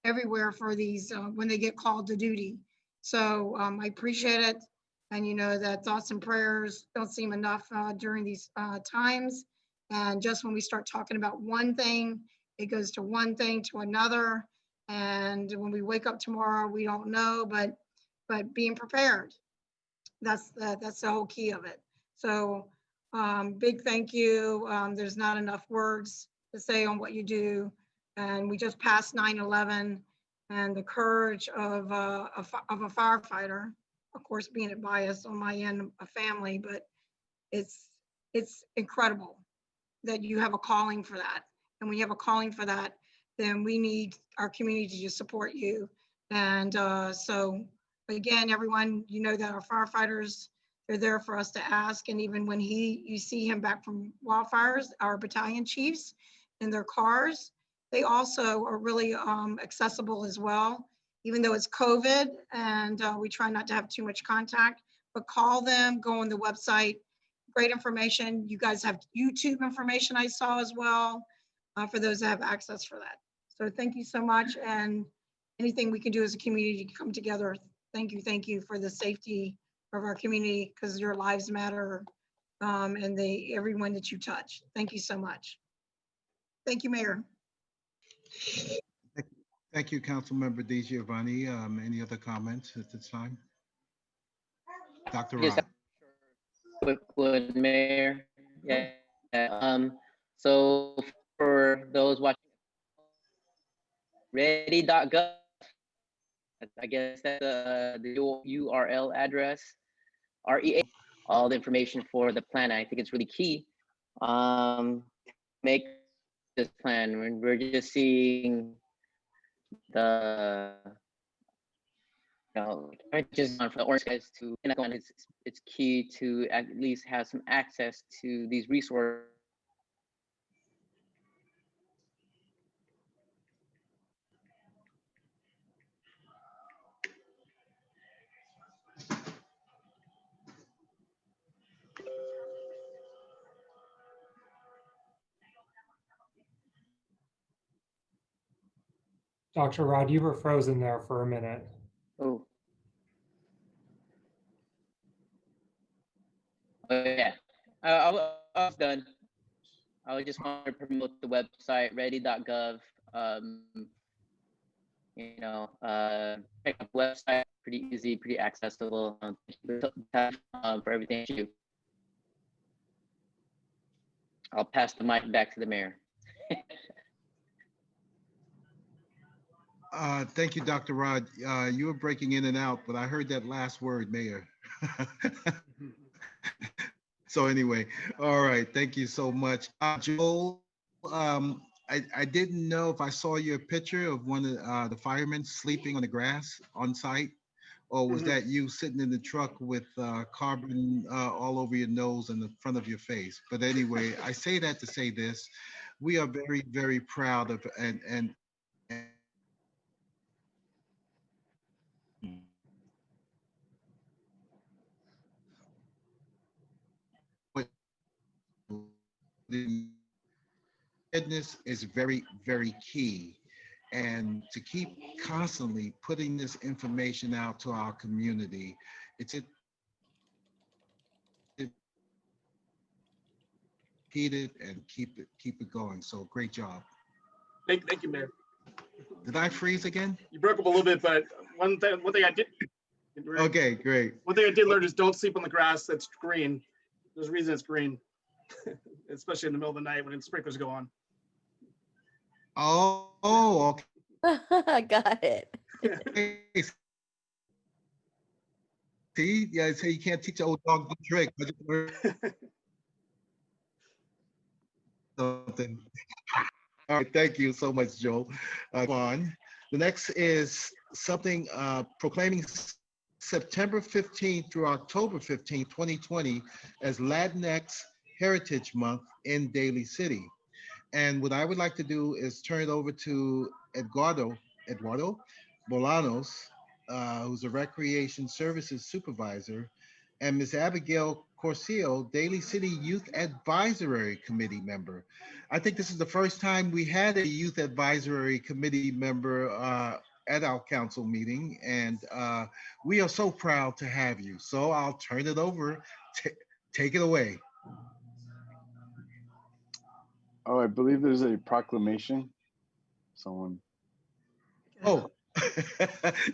everywhere for these when they get called to duty. So I appreciate it. And you know that thoughts and prayers don't seem enough during these times. And just when we start talking about one thing, it goes to one thing to another. And when we wake up tomorrow, we don't know, but being prepared, that's the whole key of it. So big thank you. There's not enough words to say on what you do. And we just passed 9/11, and the courage of a firefighter, of course, being biased on my end, a family, but it's incredible that you have a calling for that. And when you have a calling for that, then we need our community to support you. And so again, everyone, you know that our firefighters, they're there for us to ask. And even when you see him back from wildfires, our battalion chiefs in their cars, they also are really accessible as well, even though it's COVID and we try not to have too much contact, but call them, go on the website, great information. You guys have YouTube information I saw as well for those that have access for that. So thank you so much. And anything we can do as a community to come together, thank you for the safety of our community, because your lives matter and everyone that you touch. Thank you so much. Thank you, Mayor. Thank you, Councilmember DiGiovanni. Any other comments at this time? Dr. Rod. Quick one, Mayor. Yeah. So for those watching, ready.gov, I guess that's the URL address, REA, all the information for the plan. I think it's really key. Make this plan when we're just seeing the just for the orange guys to it's key to at least have some access to these resources. Dr. Rod, you were frozen there for a minute. Oh. Yeah, I was done. I just want to promote the website ready.gov. Check out the website, pretty easy, pretty accessible. For everything you do. I'll pass the mic back to the mayor. Thank you, Dr. Rod. You were breaking in and out, but I heard that last word, mayor. So anyway, all right, thank you so much. Joel, I didn't know if I saw your picture of one of the firemen sleeping on the grass on site, or was that you sitting in the truck with carbon all over your nose and the front of your face? But anyway, I say that to say this: we are very, very proud of and preparedness is very, very key. And to keep constantly putting this information out to our community, it's repeat it and keep it going. So great job. Thank you, Mayor. Did I freeze again? You broke up a little bit, but one thing I did. Okay, great. One thing I did learn is don't sleep on the grass that's green. There's a reason it's green, especially in the middle of the night when the sprinklers go on. Oh, I got it. okay. See, yeah, so you can't teach an old dog the trick. I just learned something. All right, thank you so much, Joel. On. The next is something proclaiming September 15th through October 15th, 2020 as Latinx Heritage Month in Daly City. And what I would like to do is turn it over to Eduardo Bolanos, who's a Recreation Services Supervisor, and Ms. Abigail Corcio, Daly City Youth Advisory Committee member. I think this is the first time we had a Youth Advisory Committee member at our council meeting, and we are so proud to have you. So I'll turn it over. Take it away. Oh, I believe there's a proclamation. Someone. Oh,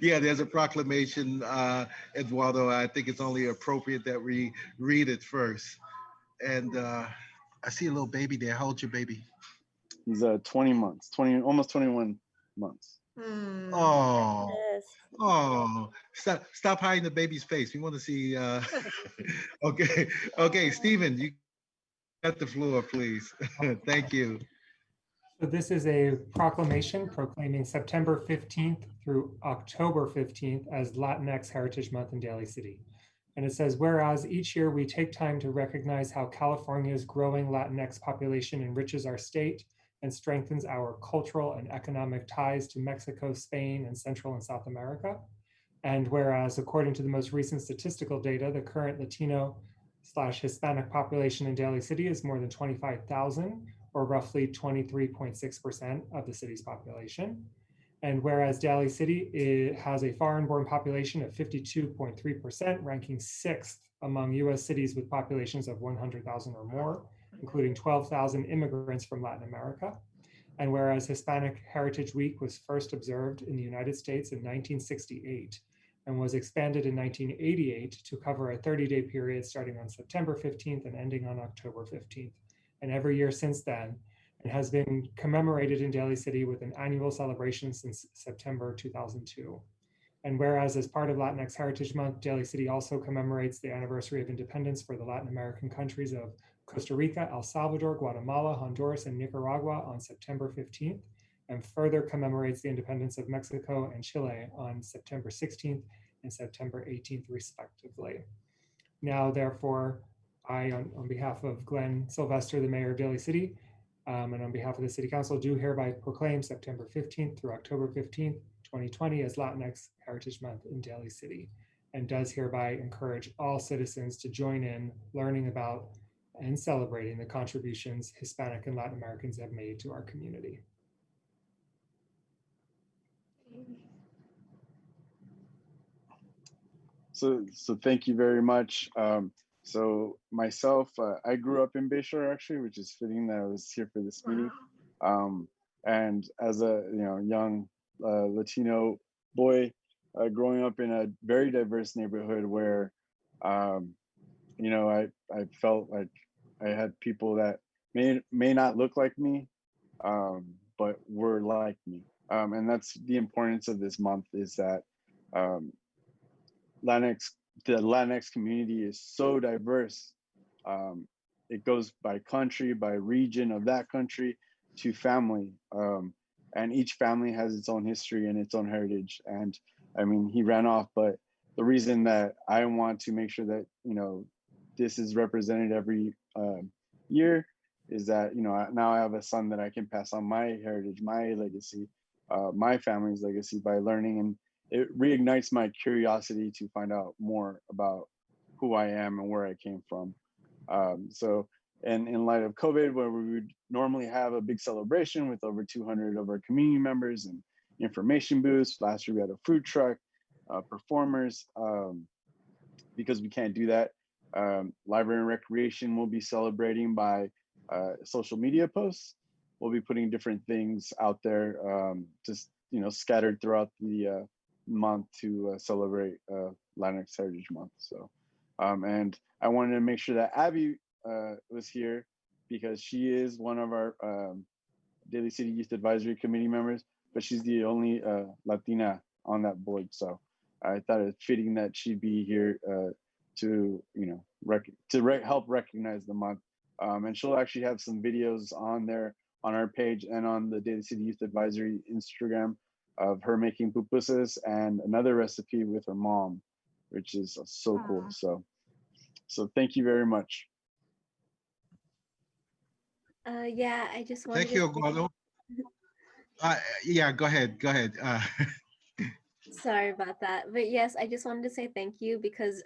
yeah, there's a proclamation, Eduardo. I think it's only appropriate that we read it first. And I see a little baby there. How old's your baby? He's 20 months, almost 21 months. Oh, Yes. oh, stop hiding the baby's face. We want to see. Okay, Stephen, you got the floor, please. Thank you. So this is a proclamation proclaiming September 15th through October 15th as Latinx Heritage Month in Daly City. And it says, whereas each year we take time to recognize how California's growing Latinx population enriches our state and strengthens our cultural and economic ties to Mexico, Spain, and Central and South America. And whereas according to the most recent statistical data, the current Latino/Hispanic population in Daly City is more than 25,000, or roughly 23.6% of the city's population. And whereas Daly City has a foreign-born population of 52.3%, ranking 6th among US cities with populations of 100,000 or more, including 12,000 immigrants from Latin America. And whereas Hispanic Heritage Week was first observed in the United States in 1968 and was expanded in 1988 to cover a 30-day period starting on September 15th and ending on October 15th. And every year since then, it has been commemorated in Daly City with an annual celebration since September 2002. And whereas as part of Latinx Heritage Month, Daly City also commemorates the anniversary of independence for the Latin American countries of Costa Rica, El Salvador, Guatemala, Honduras, and Nicaragua on September 15th, and further commemorates the independence of Mexico and Chile on September 16th and September 18th, respectively. Now, therefore, I, on behalf of Glenn Sylvester, the mayor of Daly City, and on behalf of the City Council, do hereby proclaim September 15th through October 15th, 2020 as Latinx Heritage Month in Daly City, and does hereby encourage all citizens to join in learning about and celebrating the contributions Hispanic and Latin Americans have made to our community. So thank you very much. So myself, I grew up in Bayshore actually, which is fitting that I was here for this meeting. And as a young Latino boy, growing up in a very diverse neighborhood where I felt like I had people that may not look like me, but were like me. And that's the importance of this month, is that the Latinx community is so diverse. It goes by country, by region of that country, to family. And each family has its own history and its own heritage. And I mean, he ran off, but the reason that I want to make sure that, this is represented every year is that, now I have a son that I can pass on my heritage, my legacy, my family's legacy by learning, and it reignites my curiosity to find out more about who I am and where I came from. So And in light of COVID, where we would normally have a big celebration with over 200 of our community members and information booths, last year we had a food truck, performers, because we can't do that. Library and Recreation will be celebrating by social media posts. We'll be putting different things out there, just scattered throughout the month to celebrate Latinx Heritage Month. So, and I wanted to make sure that Abby was here because she is one of our Daly City Youth Advisory Committee members, but she's the only Latina on that board. So I thought it fitting that she'd be here to help recognize the month. And she'll actually have some videos on there on our page and on the Daly City Youth Advisory Instagram of her making pupusas and another recipe with her mom, which is so cool. So thank you very much. Yeah, I just wanted Thank you, Eduardo. Yeah, go ahead. Sorry about that. But yes, I just wanted to say thank you because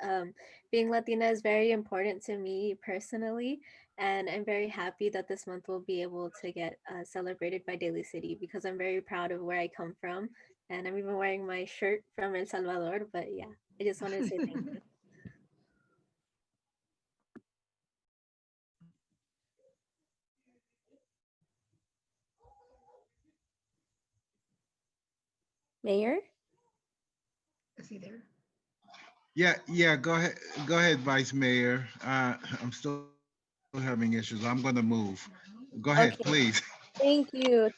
being Latina is very important to me personally. And I'm very happy that this month will be able to get celebrated by Daly City because I'm very proud of where I come from. And I'm even wearing my shirt from El Salvador. But yeah, I just wanted to say thank you. Mayor? Is he there? Yeah, go ahead, Vice Mayor. I'm still having issues. I'm gonna move. Go ahead, Okay. please. Thank you,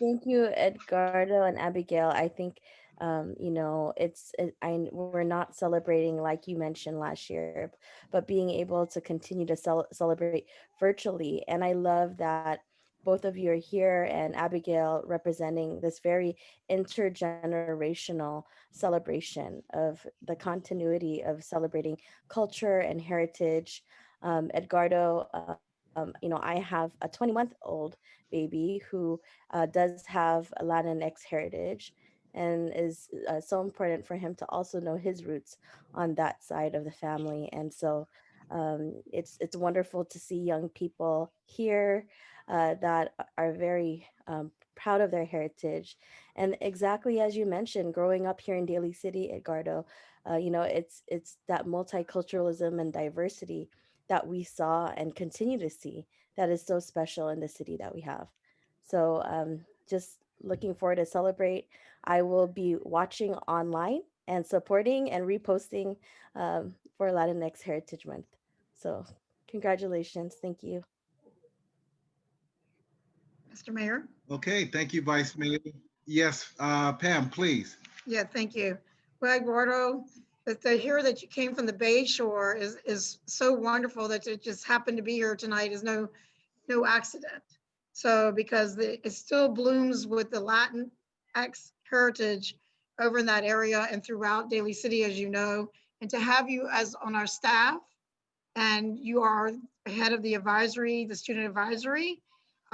Edgardo and Abigail. I think we're not celebrating like you mentioned last year, but being able to continue to celebrate virtually. And I love that both of you are here and Abigail representing this very intergenerational celebration of the continuity of celebrating culture and heritage. Edgardo, I have a 20-month-old baby who does have a Latinx heritage, and is so important for him to also know his roots on that side of the family. And so it's wonderful to see young people here that are very proud of their heritage. And exactly as you mentioned, growing up here in Daly City, Edgardo, it's that multiculturalism and diversity that we saw and continue to see that is so special in the city that we have. So just looking forward to celebrate. I will be watching online and supporting and reposting for Latinx Heritage Month. So congratulations. Thank you. Mr. Mayor? Okay, thank you, Vice Mayor. Yes, Pam, please. Yeah, thank you. Well, Eduardo, to hear that you came from the Bayshore is so wonderful that it just happened to be here tonight is no accident. So because it still blooms with the Latinx heritage over in that area and throughout Daly City, as you know, and to have you as on our staff, and you are head of the advisory, the student advisory.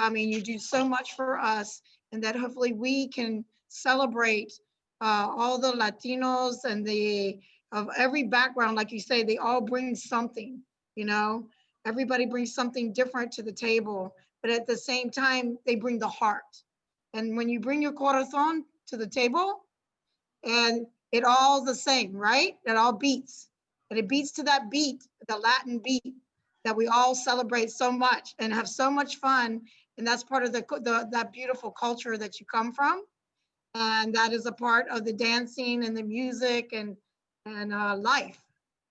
I mean, you do so much for us, and that hopefully we can celebrate all the Latinos and of every background. Like you say, they all bring something, everybody brings something different to the table, but at the same time, they bring the heart. And when you bring your corazón to the table, and it all the same, right? It all beats. And it beats to that beat, the Latin beat that we all celebrate so much and have so much fun. And that's part of that beautiful culture that you come from. And that is a part of the dancing and the music and life,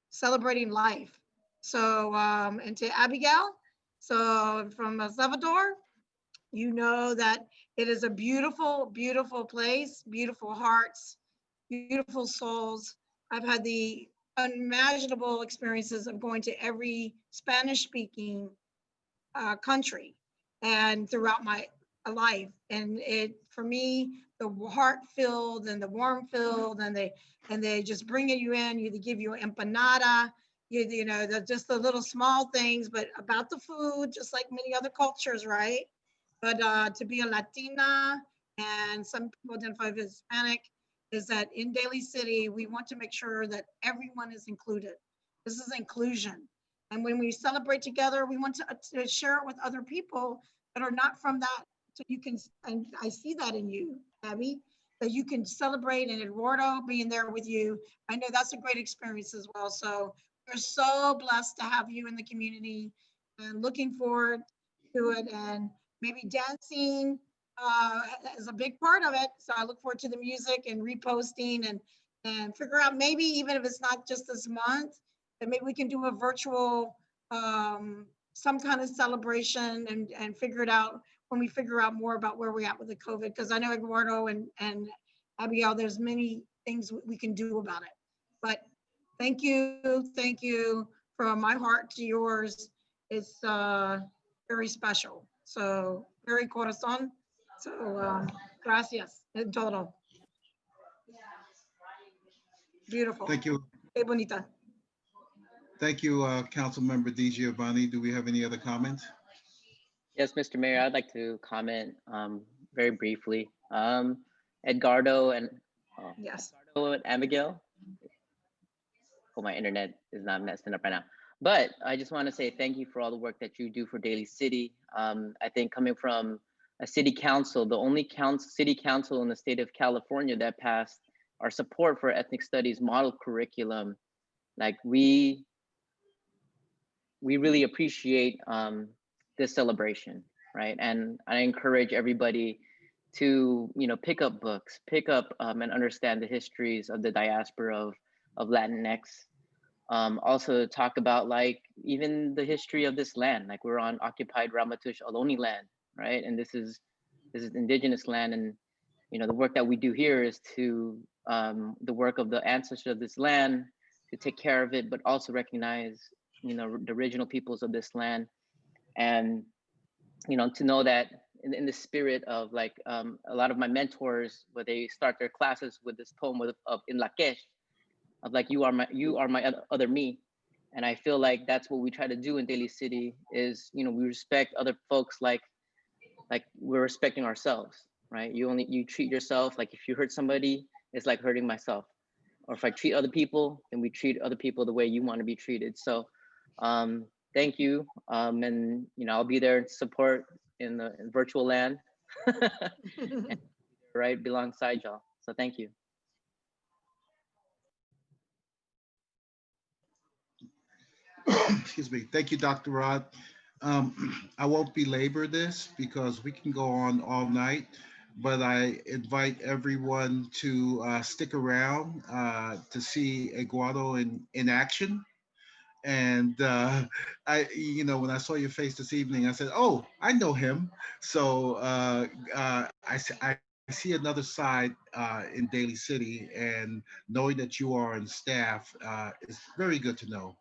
celebrating life. So, and to Abigail, so from El Salvador, you know that it is a beautiful, beautiful place, beautiful hearts, beautiful souls. I've had the unimaginable experiences of going to every Spanish speaking country and throughout my life. And for me, the heart filled and the warm filled, and they just bring you in, they give you empanada, just the little small things, but about the food, just like many other cultures, right? But to be a Latina, and some people identify as Hispanic, is that in Daly City, we want to make sure that everyone is included. This is inclusion. And when we celebrate together, we want to share it with other people that are not from that. So you can, and I see that in you, Abby, that you can celebrate, and Eduardo being there with you. I know that's a great experience as well. So we're so blessed to have you in the community and looking forward to it. And maybe dancing is a big part of it. So I look forward to the music and reposting and figure out, maybe even if it's not just this month, that maybe we can do a virtual, some kind of celebration and figure it out when we figure out more about where we're at with the COVID. Because I know Eduardo and Abigail, there's many things we can do about it. But thank you from my heart to yours. It's very special. So very corazón. So gracias en todo. Beautiful. Thank you. Qué bonita. Thank you, Councilmember DiGiovanni. Do we have any other comments? Yes, Mr. Mayor, I'd like to comment very briefly. Edgardo and yes, Edgardo and Abigail. Oh, my internet is not messing up right now. But I just want to say thank you for all the work that you do for Daly City. I think coming from a city council, the only city council in the state of California that passed our support for ethnic studies model curriculum, like we really appreciate this celebration, right? And I encourage everybody to, pick up books, pick up and understand the histories of the diaspora of Latinx. Also talk about like even the history of this land, like we're on occupied Ramaytush Ohlone land, right? And this is indigenous land, and the work that we do here is to the work of the ancestors of this land, to take care of it, but also recognize the original peoples of this land, and to know that in the spirit of like a lot of my mentors, where they start their classes with this poem of in Lakesh, of like you are my other me. And I feel like that's what we try to do in Daly City is we respect other folks like we're respecting ourselves, right? You treat yourself like, if you hurt somebody, it's like hurting myself. Or if I treat other people, then we treat other people the way you want to be treated. So thank you. And I'll be there to support in virtual land, right alongside y'all. So thank you. Excuse me. Thank you, Dr. Rod. I won't belabor this because we can go on all night, but I invite everyone to stick around to see Eduardo in action. And when I saw your face this evening, I said, "Oh, I know him." So I see another side in Daly City, and knowing that you are on staff is very good to know.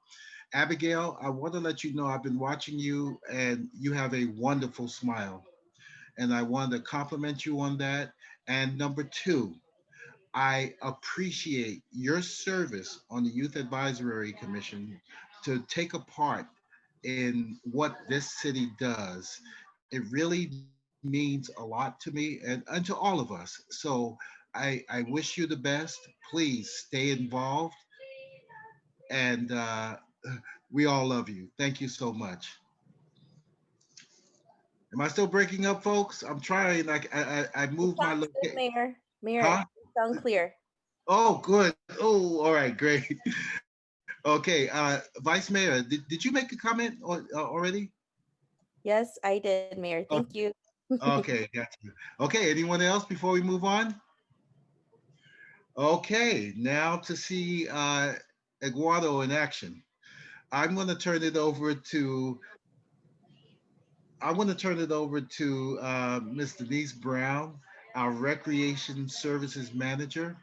Abigail, I want to let you know I've been watching you, and you have a wonderful smile, and I want to compliment you on that. And number two, I appreciate your service on the Youth Advisory Commission to take a part in what this city does. It really means a lot to me and to all of us. So I wish you the best. Please stay involved. And we all love you. Thank you so much. Am I still breaking up, folks? I'm trying. I moved my location. Mayor, Huh? you sound clear. Oh, good. Oh, all right, great. Okay, Vice Mayor, did you make a comment already? Yes, I did, Mayor. Thank you. Okay, got you. Okay, anyone else before we move on? Okay, now to see Eduardo in action. I'm going to turn it over to Ms. Denise Brown, our Recreation Services Manager.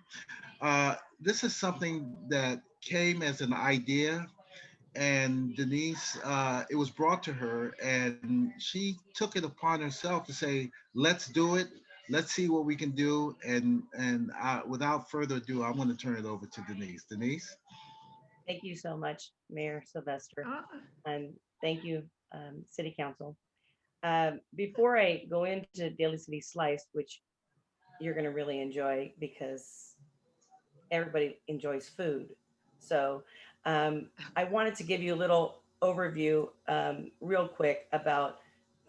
This is something that came as an idea, and Denise, it was brought to her, and she took it upon herself to say, let's do it. Let's see what we can do. And without further ado, I'm going to turn it over to Denise. Denise? Thank you so much, Mayor Sylvester. And thank you, City Council. Before I go into Daly City Sliced, which you're going to really enjoy because everybody enjoys food. So I wanted to give you a little overview real quick about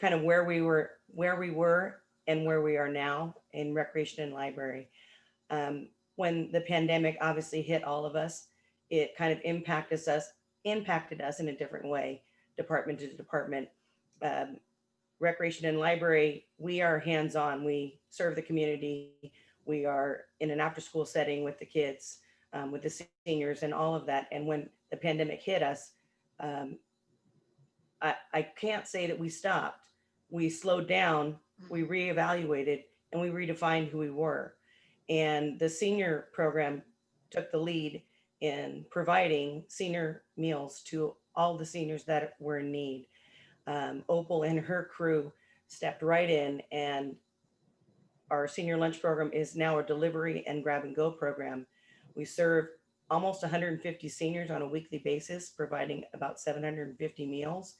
kind of where we were and where we are now in recreation and library. When the pandemic obviously hit all of us, it kind of impacted us in a different way, department to department. Recreation and library, we are hands-on. We serve the community. We are in an after-school setting with the kids, with the seniors and all of that. And when the pandemic hit us, I can't say that we stopped. We slowed down, we reevaluated, and we redefined who we were. And the senior program took the lead in providing senior meals to all the seniors that were in need. Opal and her crew stepped right in, and our senior lunch program is now a delivery and grab and go program. We serve almost 150 seniors on a weekly basis, providing about 750 meals.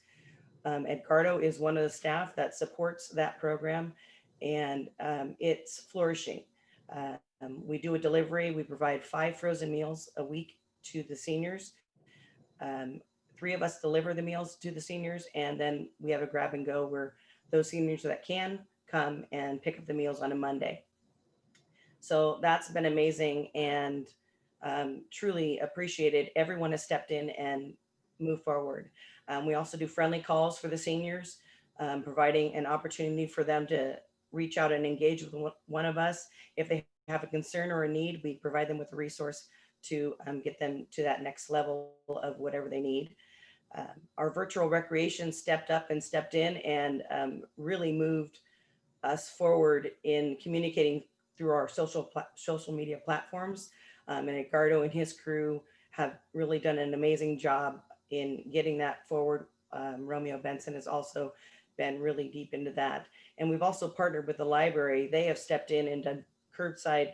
Edgardo is one of the staff that supports that program, and it's flourishing. We do a delivery. We provide 5 frozen meals a week to the seniors. 3 of us deliver the meals to the seniors, and then we have a grab and go where those seniors that can come and pick up the meals on a Monday. So that's been amazing and truly appreciated. Everyone has stepped in and moved forward. We also do friendly calls for the seniors, providing an opportunity for them to reach out and engage with one of us. If they have a concern or a need, we provide them with a resource to get them to that next level of whatever they need. Our virtual recreation stepped up and stepped in and really moved us forward in communicating through our social media platforms. And Edgardo and his crew have really done an amazing job in getting that forward. Romeo Benson has also been really deep into that. And we've also partnered with the library. They have stepped in and done curbside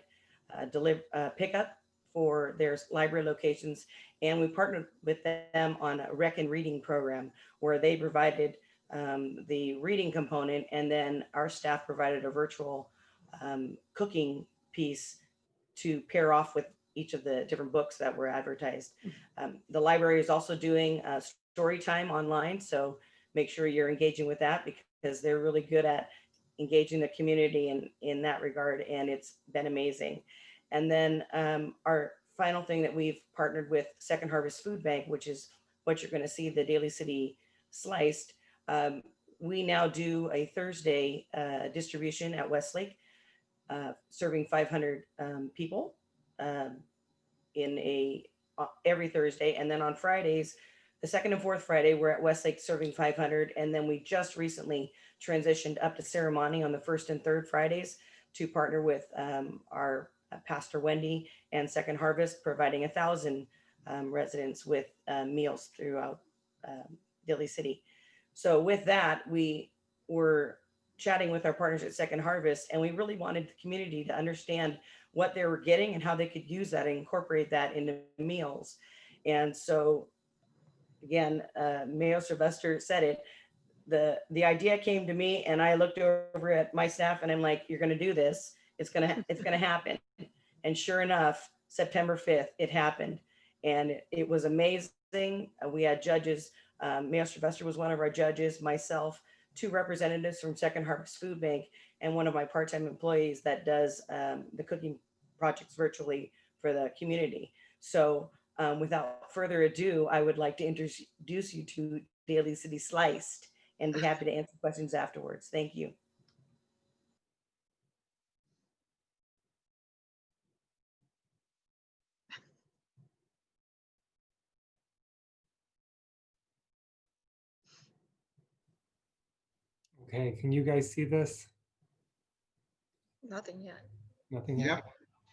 pickup for their library locations. And we partnered with them on a rec and reading program where they provided the reading component, and then our staff provided a virtual cooking piece to pair off with each of the different books that were advertised. The library is also doing story time online, so make sure you're engaging with that because they're really good at engaging the community in that regard, and it's been amazing. And then our final thing that we've partnered with Second Harvest Food Bank, which is what you're going to see, the Daly City Sliced. We now do a Thursday distribution at Westlake, serving 500 people every Thursday. And then on Fridays, the second and fourth Friday, we're at Westlake serving 500. And then we just recently transitioned up to Ceremony on the first and third Fridays to partner with our Pastor Wendy and Second Harvest, providing 1,000 residents with meals throughout Daly City. So with that, we were chatting with our partners at Second Harvest, and we really wanted the community to understand what they were getting and how they could use that and incorporate that into meals. And so again, Mayo Sylvester said it, the idea came to me, and I looked over at my staff and I'm like, you're going to do this. It's going to happen. And sure enough, September 5th, it happened. And it was amazing. We had judges. Mayor Sylvester was one of our judges, myself, 2 representatives from Second Harvest Food Bank, and one of my part-time employees that does the cooking projects virtually for the community. So without further ado, I would like to introduce you to Daly City Sliced, and be happy to answer questions afterwards. Thank you. Okay, can you guys see this? Nothing yet. Nothing yet?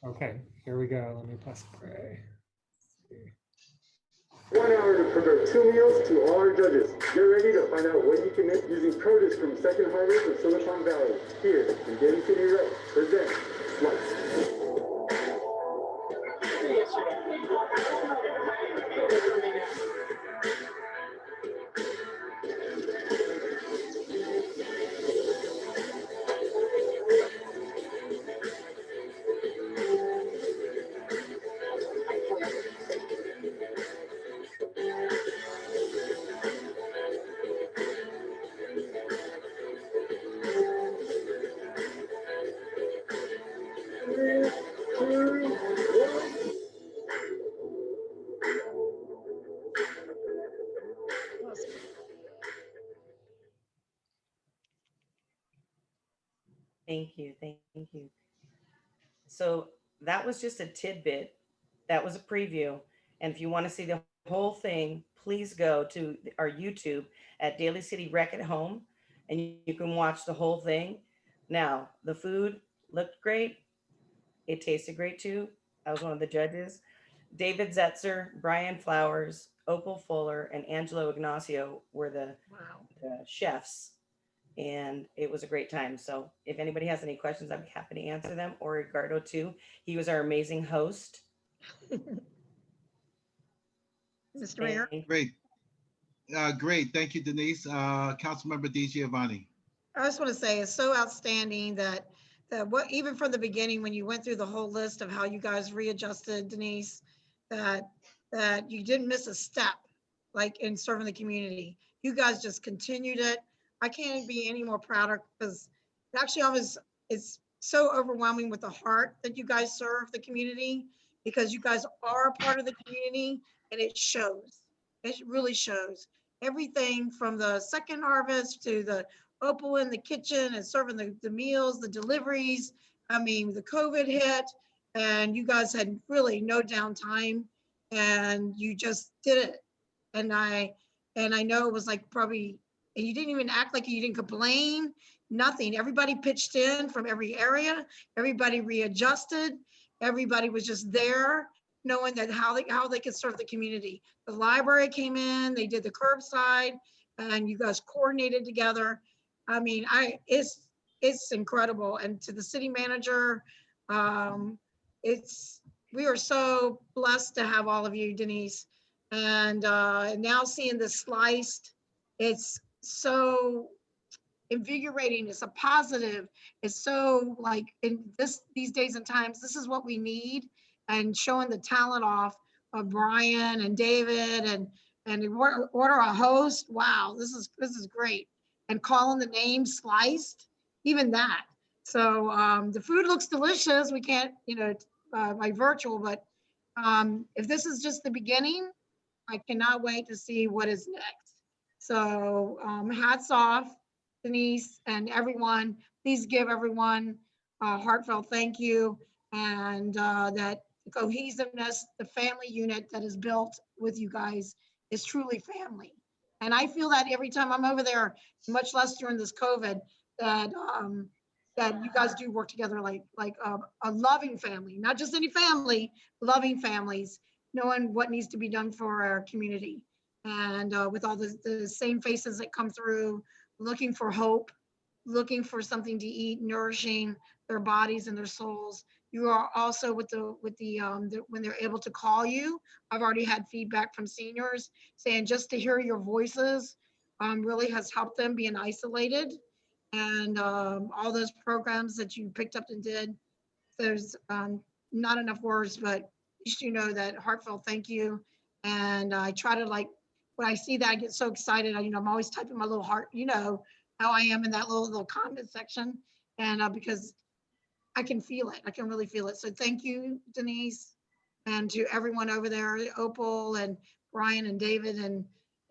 Okay, here we go. Let me press play. 1 hour to prepare 2 meals to all our judges. Get ready to find out what you can make using produce from Second Harvest and Silicon Valley. Here in Daly City Rec, present Slice. Thank you. Thank you. So that was just a tidbit. That was a preview. And if you want to see the whole thing, please go to our YouTube at Daly City Rec at Home and you can watch the whole thing. Now, the food looked great. It tasted great too. I was one of the judges. David Zetzer, Brian Flowers, Opal Fuller, and Angelo Ignacio were the chefs. And it was a great time. So if anybody has any questions, I'd be happy to answer them. Or Ricardo too. He was our amazing host. Mr. Mayor. Great. Great. Thank you, Denise. Councilmember DiGiovanni. I just want to say it's so outstanding that what even from the beginning when you went through the whole list of how you guys readjusted, Denise, that you didn't miss a step like in serving the community. You guys just continued it. I can't be any more prouder because actually it's so overwhelming with the heart that you guys serve the community because you guys are a part of the community and it shows. It really shows. Everything from the second harvest to the Opal in the kitchen and serving the meals, the deliveries. I mean, the COVID hit and you guys had really no downtime and you just did it. And I know it was like probably, and you didn't even act like you didn't complain, nothing. Everybody pitched in from every area. Everybody readjusted. Everybody was just there knowing that how they could serve the community. The library came in, they did the curbside and you guys coordinated together. I mean, it's incredible. And to the city manager, we are so blessed to have all of you, Denise. And now seeing this sliced, it's so invigorating. It's a positive. It's so like in these days and times, this is what we need. And showing the talent off of Brian and David and order a host. Wow, this is great. And calling the name sliced, even that. So the food looks delicious. We can't, by virtual, but if this is just the beginning, I cannot wait to see what is next. So hats off, Denise and everyone. Please give everyone a heartfelt thank you and that cohesiveness, the family unit that is built with you guys is truly family. And I feel that every time I'm over there, much less during this COVID, that you guys do work together like a loving family, not just any family, loving families, knowing what needs to be done for our community. And with all the same faces that come through, looking for hope, looking for something to eat, nourishing their bodies and their souls. You are also with the when they're able to call you. I've already had feedback from seniors saying just to hear your voices really has helped them being isolated. And all those programs that you picked up and did, there's not enough words, but you know that heartfelt thank you. And I try to when I see that, I get so excited. I'm always typing my little heart, how I am in that little comment section. And because I can feel it. I can really feel it. So thank you, Denise, and to everyone over there, Opal and Brian and David and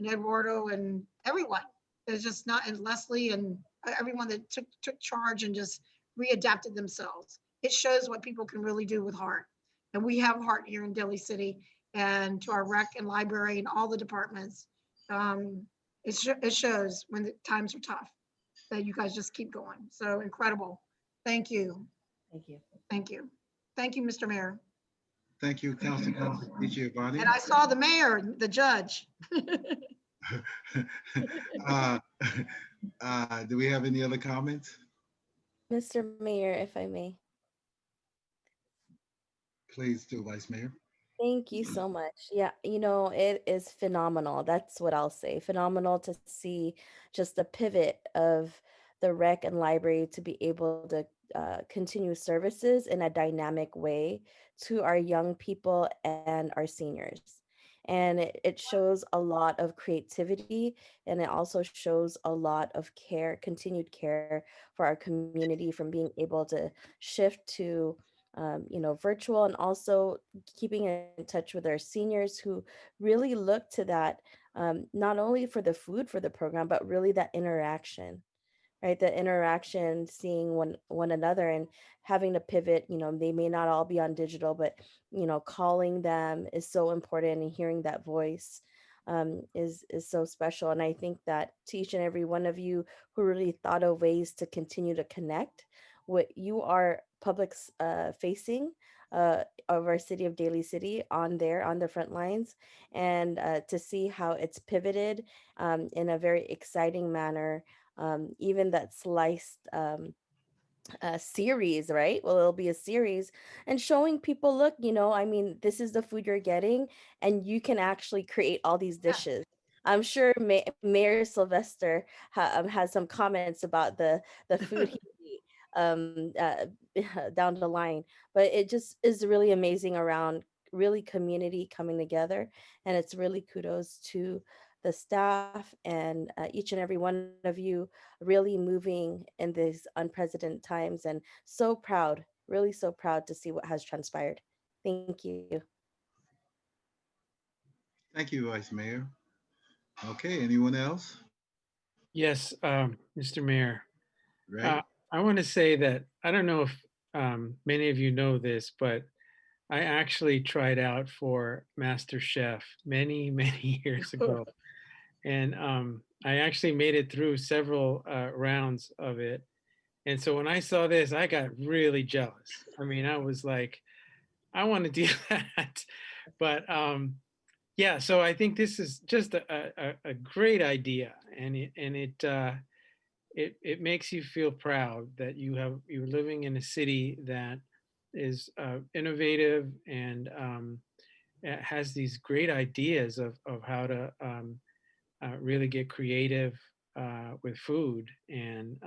Eduardo and everyone. There's just not, and Leslie and everyone that took charge and just readapted themselves. It shows what people can really do with heart. And we have heart here in Daly City and to our rec and library and all the departments. It shows when the times are tough that you guys just keep going. So incredible. Thank you. Thank you. Thank you. Thank you, Mr. Mayor. Thank you, Councilmember DiGiovanni. And I saw the mayor, the judge. Do we have any other comments? Mr. Mayor, if I may. Please do, Vice Mayor. Thank you so much. Yeah, it is phenomenal. That's what I'll say. Phenomenal to see just the pivot of the rec and library to be able to continue services in a dynamic way to our young people and our seniors. And it shows a lot of creativity, and it also shows a lot of care, continued care for our community, from being able to shift to virtual, and also keeping in touch with our seniors who really look to that, not only for the food for the program, but really that interaction right? The interaction, seeing one another and having to pivot, they may not all be on digital, but calling them is so important, and hearing that voice is so special. And I think that to each and every one of you who really thought of ways to continue to connect, what you are public facing of our city of Daly City on the front lines, and to see how it's pivoted in a very exciting manner. Even that sliced series, right? Well, it'll be a series, and showing people, look, I mean, this is the food you're getting, and you can actually create all these dishes. I'm sure Mayor Sylvester has some comments about the food he eat, down the line, but it just is really amazing around really community coming together, and it's really kudos to the staff and each and every one of you really moving in these unprecedented times, and so proud, really so proud to see what has transpired. Thank you. Thank you, Vice Mayor. Okay, anyone else? Yes, Mr. Mayor. Right. I want to say that I don't know if many of you know this, but I actually tried out for Master Chef many, many years ago. And I actually made it through several rounds of it. And so when I saw this, I got really jealous. I mean, I was like, I want to do that. But yeah, so I think this is just a great idea, and it makes you feel proud that you're living in a city that is innovative and has these great ideas of how to really get creative with food. And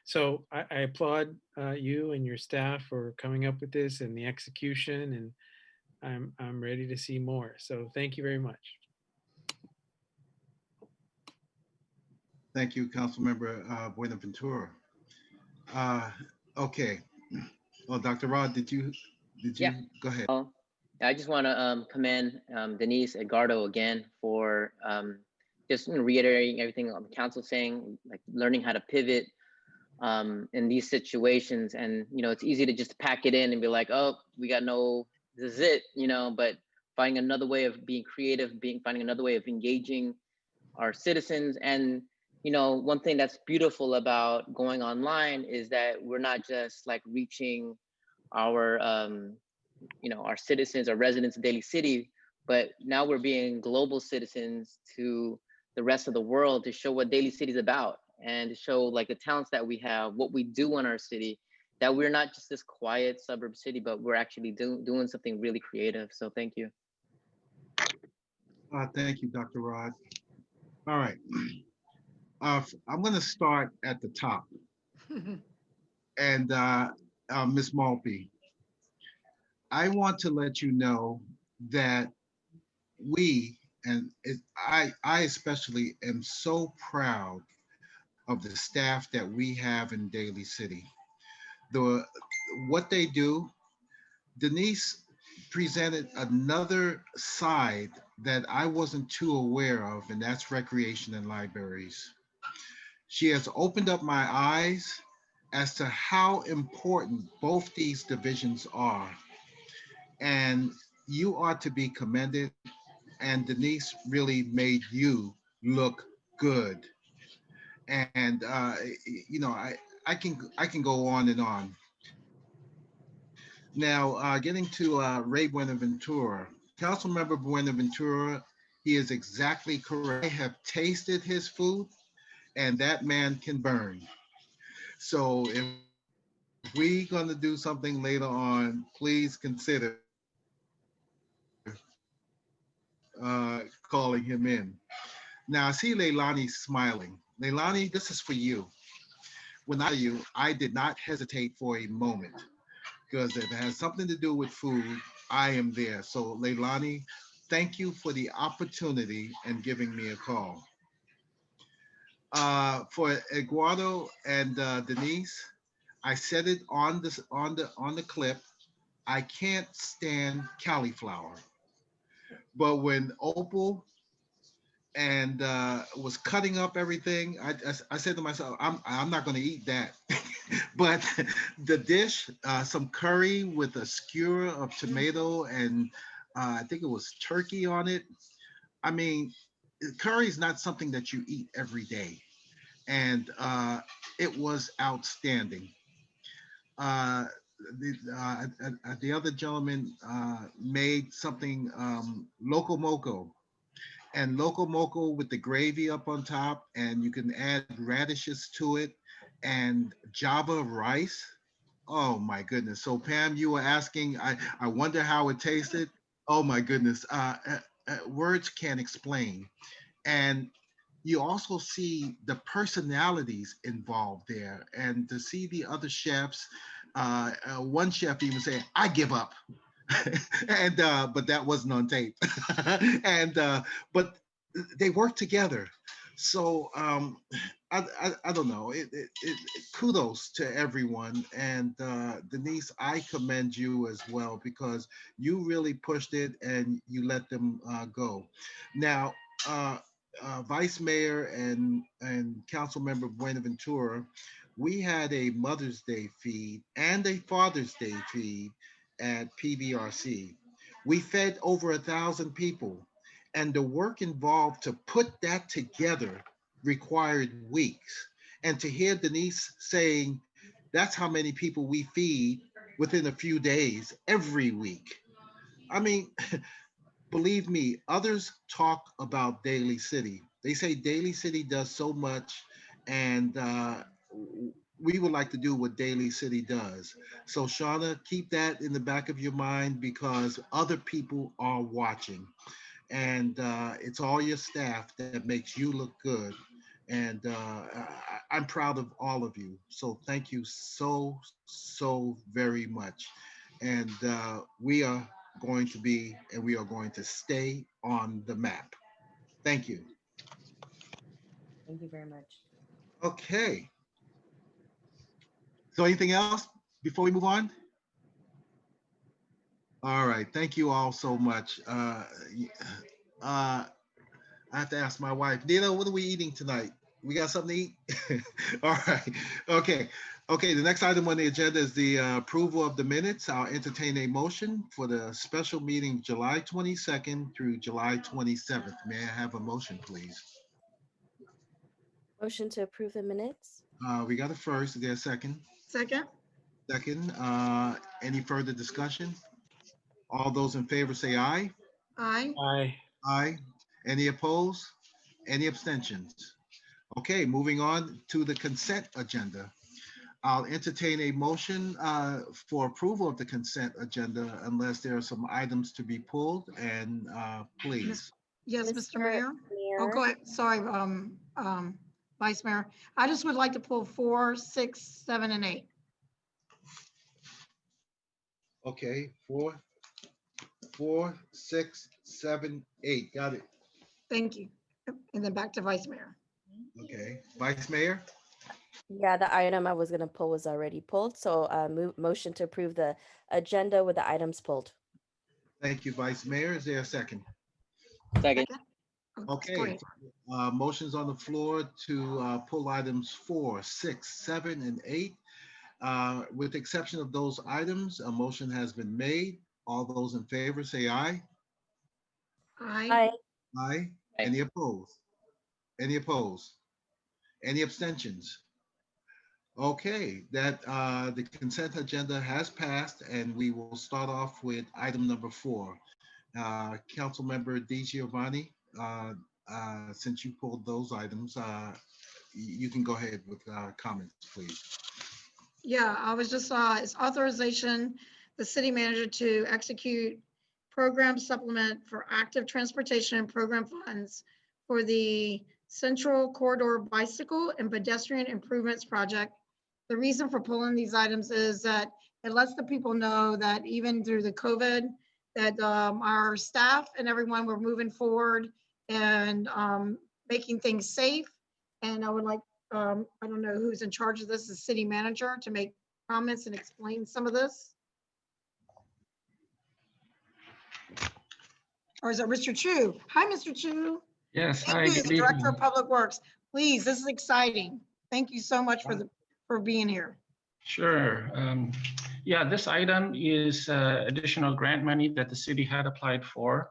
so I applaud you and your staff for coming up with this and the execution, and I'm ready to see more. So thank you very much. Thank you, Councilmember Buenaventura. Okay. Well, Dr. Rod, did you Yeah. go ahead? I just want to commend Denise Edgardo again for just reiterating everything on the council saying, like learning how to pivot in these situations. And, it's easy to just pack it in and be like, oh, we got this is it, but finding another way of being creative, finding another way of engaging our citizens. And, one thing that's beautiful about going online is that we're not just like reaching our our citizens or residents of Daly City, but now we're being global citizens to the rest of the world to show what Daly City is about, and to show like the talents that we have, what we do in our city, that we're not just this quiet suburb city, but we're actually doing something really creative. So thank you. Thank you, Dr. Rod. All right. I'm going to start at the top. And Ms. Maltby, I want to let you know that I especially am so proud of the staff that we have in Daly City. What they do, Denise presented another side that I wasn't too aware of, and that's recreation and libraries. She has opened up my eyes as to how important both these divisions are. And you are to be commended. And Denise really made you look good. And I can go on and on. Now, getting to Ray Buenaventura, Councilmember Buenaventura, he is exactly correct. I have tasted his food, and that man can burn. So if we're going to do something later on, please consider calling him in. Now, I see Leilani smiling. Leilani, this is for you. When I did not hesitate for a moment, because if it has something to do with food, I am there. So Leilani, thank you for the opportunity and giving me a call. For Eduardo and Denise, I said it on the clip. I can't stand cauliflower, but when Opal and was cutting up everything. I said to myself, I'm not going to eat that. But the dish, some curry with a skewer of tomato and I think it was turkey on it. I mean, curry is not something that you eat every day, and it was outstanding. Uh, the other gentleman made something loco moco, and loco moco with the gravy up on top, and you can add radishes to it, and java rice. Oh my goodness! So Pam, you were asking. I wonder how it tasted. Oh my goodness! Words can't explain. And you also see the personalities involved there, and to see the other chefs. One chef even said, "I give up." And but that wasn't on tape. And but they work together. So I don't know. Kudos to everyone, and Denise, I commend you as well because you really pushed it and you let them go. Now, Vice Mayor and Council Member Buenaventura, we had a Mother's Day feed and a Father's Day feed at PVRC. We fed over 1,000 people, and the work involved to put that together required weeks. And to hear Denise saying, that's how many people we feed within a few days every week. I mean, believe me, others talk about Daly City. They say Daly City does so much, and we would like to do what Daly City does. So, Shauna, keep that in the back of your mind because other people are watching, and it's all your staff that makes you look good. And I'm proud of all of you. So, thank you so very much. And we are going to be and we are going to stay on the map. Thank you. Thank you very much. Okay. So anything else before we move on? All right. Thank you all so much. I have to ask my wife, Nina, what are we eating tonight? We got something to eat? All right. Okay. Okay. The next item on the agenda is the approval of the minutes. I'll entertain a motion for the special meeting July 22nd through July 27th. May I have a motion, please? Motion to approve the minutes. We got a first. Is there a second? Second. Second. Any further discussion? All those in favor say aye. Aye. Aye. Aye. Any opposed? Any abstentions? Okay, moving on to the consent agenda. I'll entertain a motion for approval of the consent agenda unless there are some items to be pulled, and please. Yes, Mr. Mayor. Oh, go ahead. Sorry, Vice Mayor. I just would like to pull 4, 6, 7, and 8. Okay, 4, 6, 7, 8. Got it. Thank you. And then back to Vice Mayor. Okay, Vice Mayor. Yeah, the item I was going to pull was already pulled. So motion to approve the agenda with the items pulled. Thank you, Vice Mayor. Is there a second? Second. Okay. Motions on the floor to pull items 4, 6, 7, and 8. With the exception of those items, a motion has been made. All those in favor say aye. Aye. Aye. Any opposed? Any opposed? Any abstentions? Okay, that the consent agenda has passed, and we will start off with item number 4. Councilmember DiGiovanni, since you pulled those items, you can go ahead with comments, please. Yeah, I was just, it's authorization, the city manager to execute program supplement for active transportation and program funds for the Central Corridor Bicycle and Pedestrian Improvements Project. The reason for pulling these items is that it lets the people know that even through the COVID, that our staff and everyone were moving forward and making things safe. And I would like, I don't know who's in charge of this, the city manager, to make comments and explain some of this. Or is it Mr. Chu? Hi, Mr. Chu. Yes, Thank hi, you, good the Director of evening. Public Works. Please, this is exciting. Thank you so much for being here. Sure. Yeah, this item is additional grant money that the city had applied for.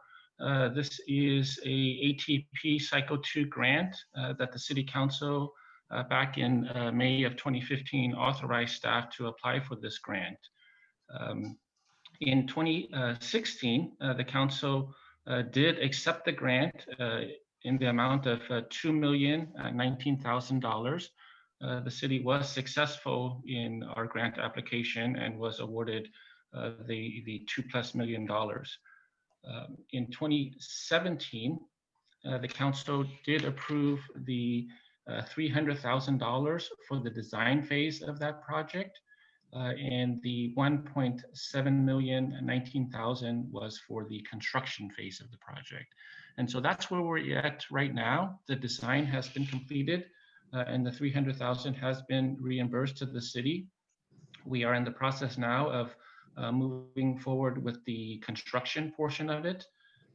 This is a ATP Cycle 2 grant that the City Council back in May of 2015 authorized staff to apply for this grant. In 2016, the council did accept the grant in the amount of $2,019,000. The city was successful in our grant application and was awarded the $2+ million. In 2017, the council did approve the $300,000 for the design phase of that project. And the $1.719,000 was for the construction phase of the project. And so that's where we're at right now. The design has been completed and the $300,000 has been reimbursed to the city. We are in the process now of moving forward with the construction portion of it.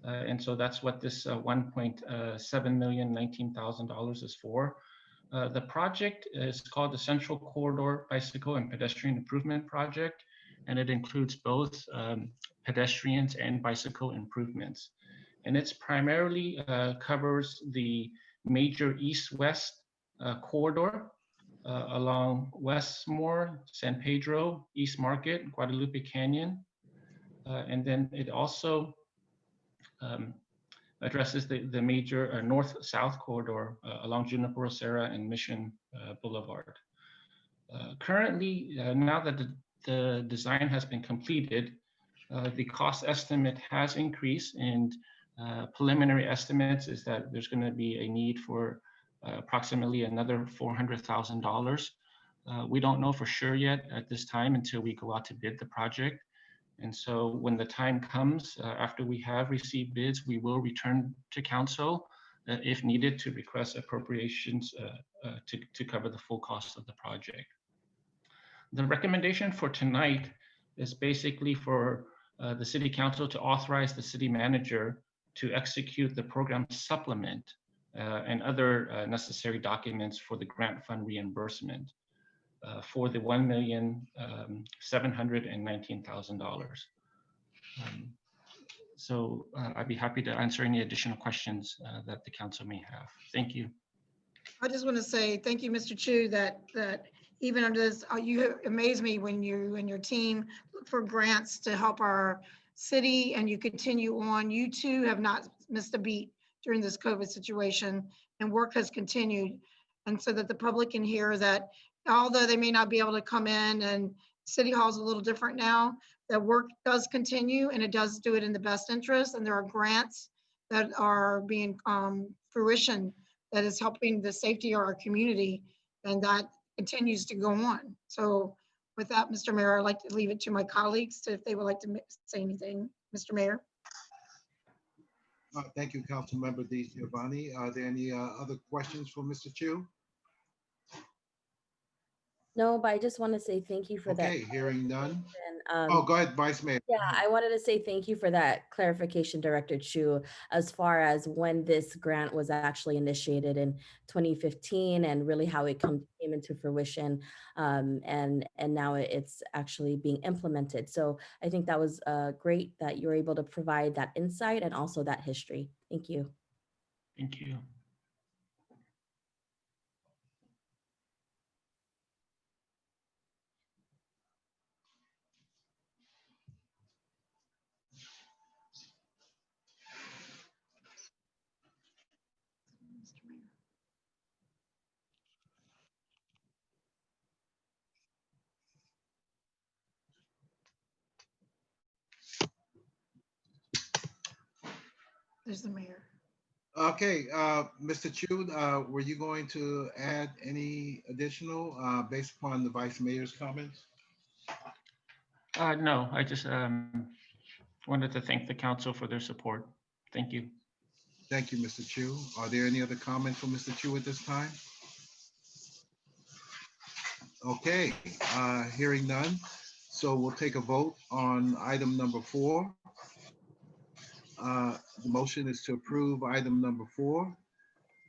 And so that's what this $1.719,000 is for. The project is called the Central Corridor Bicycle and Pedestrian Improvement Project, and it includes both pedestrians and bicycle improvements. And it's primarily covers the major east-west corridor along Westmore, San Pedro, East Market, Guadalupe Canyon. And then it also addresses the major north-south corridor along Juniper Rosera and Mission Boulevard. Currently, now that the design has been completed, the cost estimate has increased, and preliminary estimates is that there's going to be a need for approximately another $400,000. We don't know for sure yet at this time until we go out to bid the project. And so when the time comes, after we have received bids, we will return to council if needed to request appropriations to cover the full cost of the project. The recommendation for tonight is basically for the city council to authorize the city manager to execute the program supplement and other necessary documents for the grant fund reimbursement. For the $1,719,000. So I'd be happy to answer any additional questions that the council may have. Thank you. I just want to say thank you, Mr. Chu, that even under this, you amaze me when you and your team look for grants to help our city and you continue on. You too have not missed a beat during this COVID situation, and work has continued. And so that the public can hear that although they may not be able to come in, and City Hall is a little different now, that work does continue and it does do it in the best interest. And there are grants that are being fruition that is helping the safety of our community, and that continues to go on. So with that, Mr. Mayor, I'd like to leave it to my colleagues if they would like to say anything. Mr. Mayor. Thank you, Councilmember DeGiovanni. Are there any other questions for Mr. Chu? No, but I just want to say thank you for that. Okay, hearing none. And, oh, go ahead, Vice Mayor. Yeah, I wanted to say thank you for that clarification, Director Chu, as far as when this grant was actually initiated in 2015 and really how it came into fruition, and now it's actually being implemented. So I think that was great that you were able to provide that insight and also that history. Thank you. Thank you. There's the mayor. Okay, Mr. Chu, were you going to add any additional based upon the Vice Mayor's comments? No, I just wanted to thank the council for their support. Thank you. Thank you, Mr. Chu. Are there any other comments from Mr. Chu at this time? Okay, hearing none. So we'll take a vote on item number 4. The motion is to approve item number 4.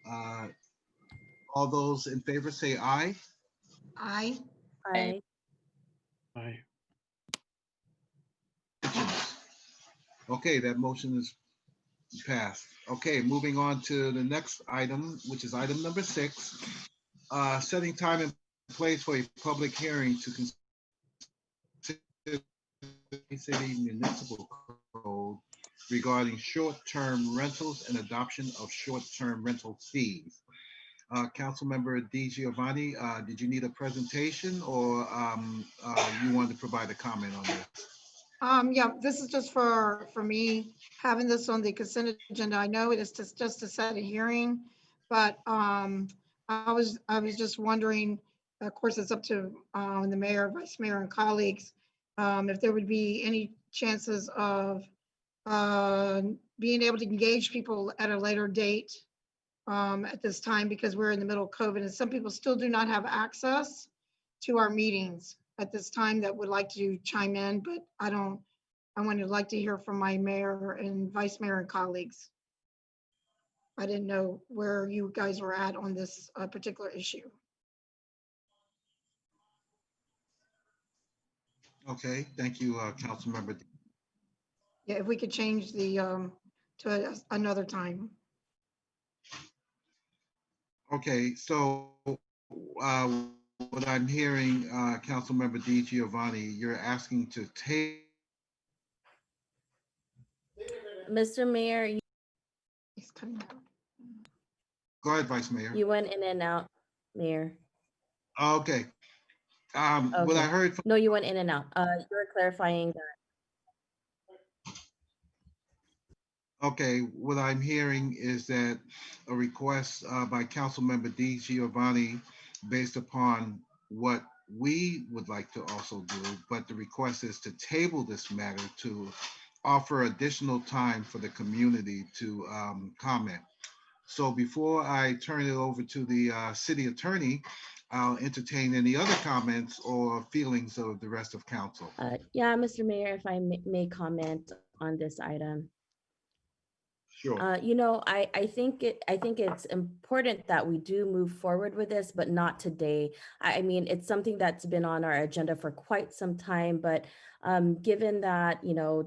Uh, All those in favor say aye. Aye. Aye. Aye. Okay, that motion is passed. Okay, moving on to the next item, which is item number 6. Setting time and place for a public hearing to consider city municipal code regarding short-term rentals and adoption of short-term rental fees. Councilmember Di Giovanni, did you need a presentation or you wanted to provide a comment on this? Yeah, this is just for me, having this on the consent agenda. I know it is just to set a hearing, but I was just wondering, of course, it's up to the mayor, vice mayor, and colleagues, if there would be any chances of being able to engage people at a later date at this time, because we're in the middle of COVID and some people still do not have access to our meetings at this time that would like to chime in, but I would like to hear from my mayor and vice mayor and colleagues. I didn't know where you guys were at on this particular issue. Okay, thank you, Councilmember. Yeah, if we could change the another time. Okay, so what I'm hearing, Councilmember Di Giovanni, you're asking to take. Mr. Mayor, He's coming out. Go ahead, Vice Mayor. you went in and out, Mayor. Okay. What I Okay. heard from No, you went in and out. You were clarifying that. Okay, what I'm hearing is that a request by Councilmember Di Giovanni based upon what we would like to also do, but the request is to table this matter to offer additional time for the community to comment. So before I turn it over to the city attorney, I'll entertain any other comments or feelings of the rest of council. Yeah, Mr. Mayor, if I may comment on this item. Sure. You know, I think it's important that we do move forward with this, but not today. I mean, it's something that's been on our agenda for quite some time, but given that, you know,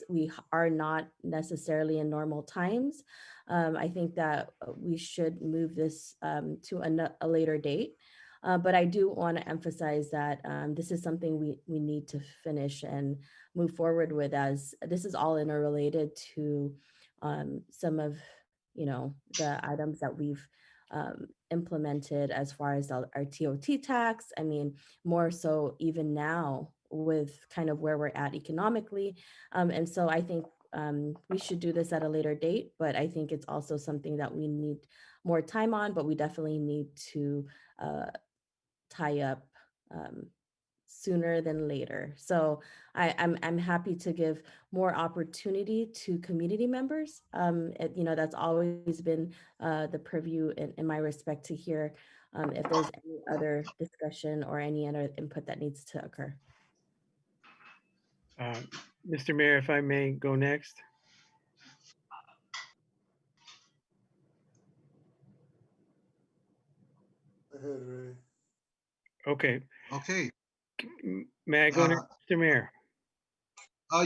we are not necessarily in normal times, I think that we should move this to a later date. But I do want to emphasize that this is something we need to finish and move forward with, as this is all interrelated to some of, you know, the items that we've implemented as far as our TOT tax. I mean, more so even now with kind of where we're at economically. And so I think we should do this at a later date, but I think it's also something that we need more time on, but we definitely need to tie up sooner than later. So I'm happy to give more opportunity to community members. You know, that's always been the purview in my respect, to hear if there's any other discussion or any other input that needs to occur. Mr. Mayor, if I may go next. Okay. Okay. May I go next, Mr. Mayor?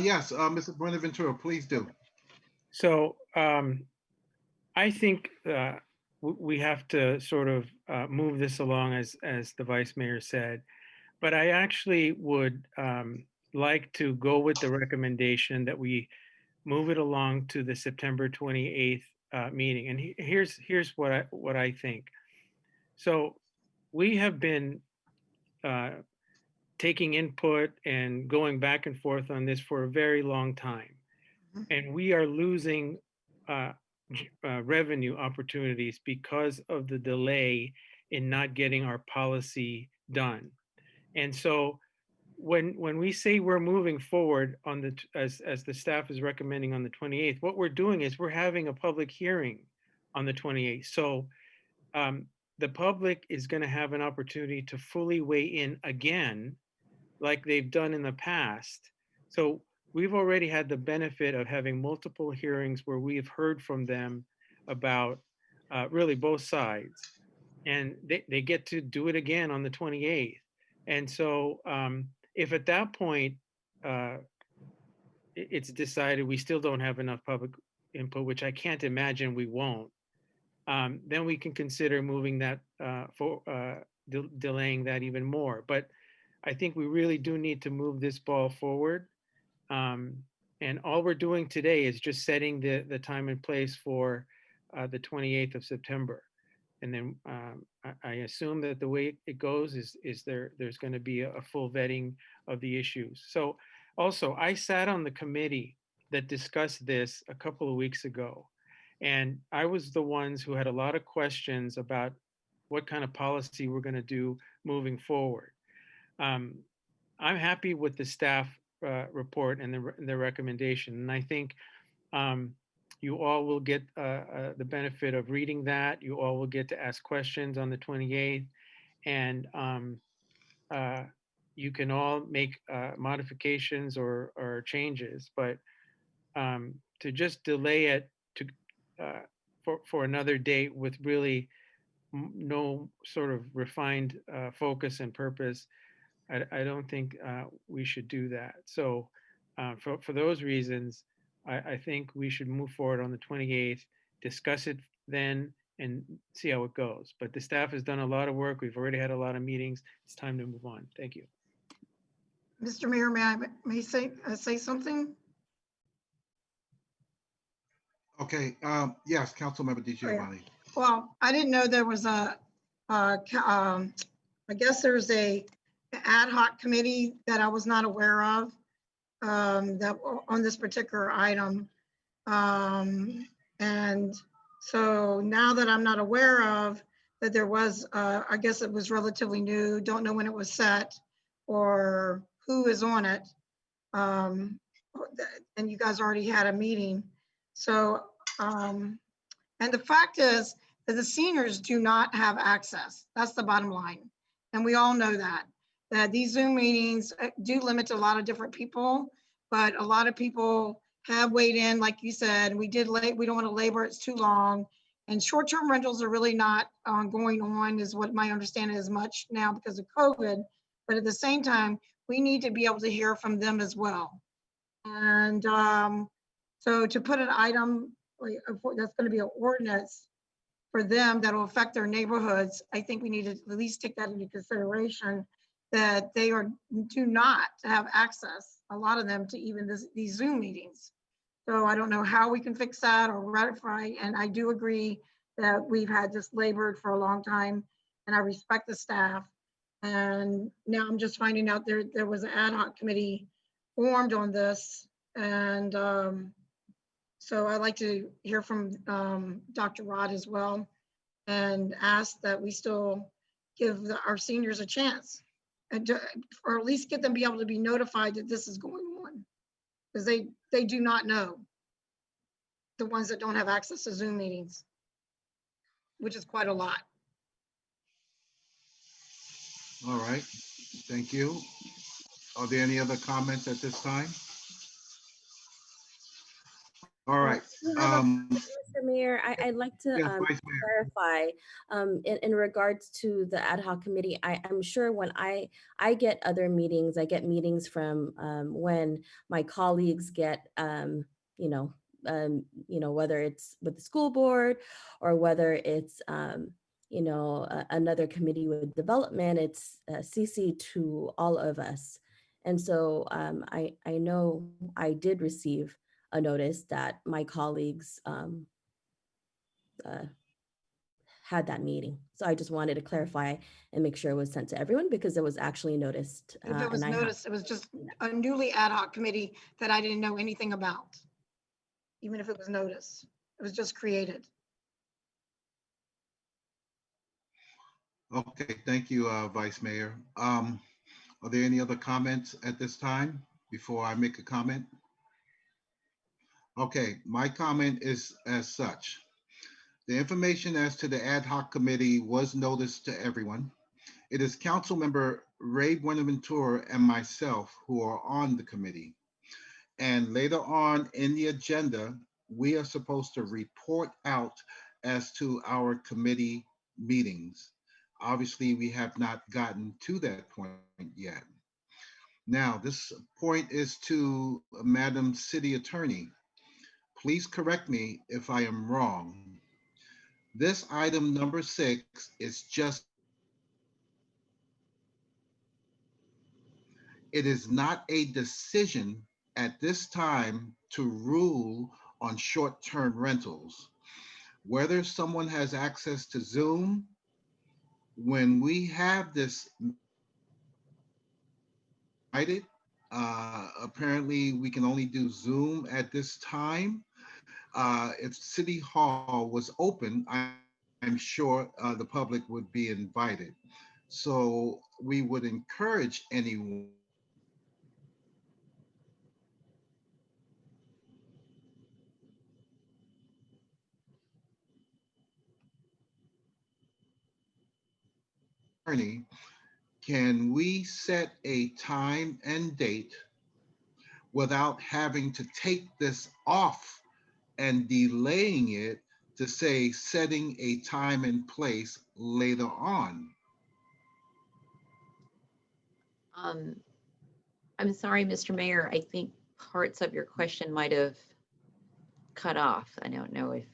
Yes, Mr. Buenaventura, please do. So I think we have to sort of move this along, as the Vice Mayor said, but I actually would like to go with the recommendation that we move it along to the September 28th meeting. And here's what I think. So we have been taking input and going back and forth on this for a very long time. And we are losing revenue opportunities because of the delay in not getting our policy done. And so when we say we're moving forward on the as the staff is recommending on the 28th, what we're doing is we're having a public hearing on the 28th. So the public is going to have an opportunity to fully weigh in again, like they've done in the past. So we've already had the benefit of having multiple hearings where we have heard from them about really both sides. And they get to do it again on the 28th. And so if at that point it's decided we still don't have enough public input, which I can't imagine we won't, then we can consider moving that delaying that even more. But I think we really do need to move this ball forward. And all we're doing today is just setting the time and place for the 28th of September. And then I assume that the way it goes is there's going to be a full vetting of the issues. So also, I sat on the committee that discussed this a couple of weeks ago. And I was the ones who had a lot of questions about what kind of policy we're going to do moving forward. I'm happy with the staff report and the recommendation. And I think you all will get the benefit of reading that. You all will get to ask questions on the 28th. And you can all make modifications or changes. But to just delay it for another date with really no sort of refined focus and purpose, I don't think we should do that. So for those reasons, I think we should move forward on the 28th, discuss it then, and see how it goes. But the staff has done a lot of work. We've already had a lot of meetings. It's time to move on. Thank you. Mr. Mayor, may I say something? Okay, yes, Councilmember DiGiovanni. Well, I didn't know there was I guess there's a ad hoc committee that I was not aware of that on this particular item. And so now that I'm not aware of that there was, I guess it was relatively new, don't know when it was set or who is on it. And you guys already had a meeting. So, and the fact is that the seniors do not have access. That's the bottom line. And we all know that these Zoom meetings do limit to a lot of different people, but a lot of people have weighed in, like you said, we don't want to labor, it's too long. And short-term rentals are really not going on, is what my understanding is, much now because of COVID. But at the same time, we need to be able to hear from them as well. And so to put an item like, that's going to be an ordinance for them that will affect their neighborhoods, I think we need to at least take that into consideration, that they do not have access, a lot of them, to even these Zoom meetings. So I don't know how we can fix that or ratify. And I do agree that we've had this labored for a long time, and I respect the staff. And now I'm just finding out there was an ad hoc committee formed on this. And so I'd like to hear from Dr. Rod as well, and ask that we still give our seniors a chance, and or at least get them be able to be notified that this is going on, because they do not know, the ones that don't have access to Zoom meetings, which is quite a lot. All right, thank you. Are there any other comments at this time? All right. Mr. Mayor, I'd like to clarify in regards to the ad hoc committee. I'm sure when I get other meetings, I get meetings from when my colleagues get, whether it's with the school board or whether it's, another committee with development, it's CC to all of us. And so I know I did receive a notice that my colleagues had that meeting. So I just wanted to clarify and make sure it was sent to everyone, because it was actually noticed. If it was noticed, it was just a newly ad hoc committee that I didn't know anything about, even if it was noticed. It was just created. Okay, thank you, Vice Mayor. Are there any other comments at this time before I make a comment? Okay, my comment is as such. The information as to the ad hoc committee was noticed to everyone. It is Councilmember Ray Buenaventura and myself who are on the committee. And later on in the agenda, we are supposed to report out as to our committee meetings. Obviously, we have not gotten to that point yet. Now, this point is to Madam City Attorney. Please correct me if I am wrong. This item number 6 is just, it is not a decision at this time to rule on short-term rentals. Whether someone has access to Zoom, when we have this apparently we can only do Zoom at this time. If City Hall was open, I'm sure the public would be invited. So we would encourage anyone can we set a time and date without having to take this off and delaying it to say setting a time and place later on? I'm sorry, Mr. Mayor, I think parts of your question might have cut off. I don't know if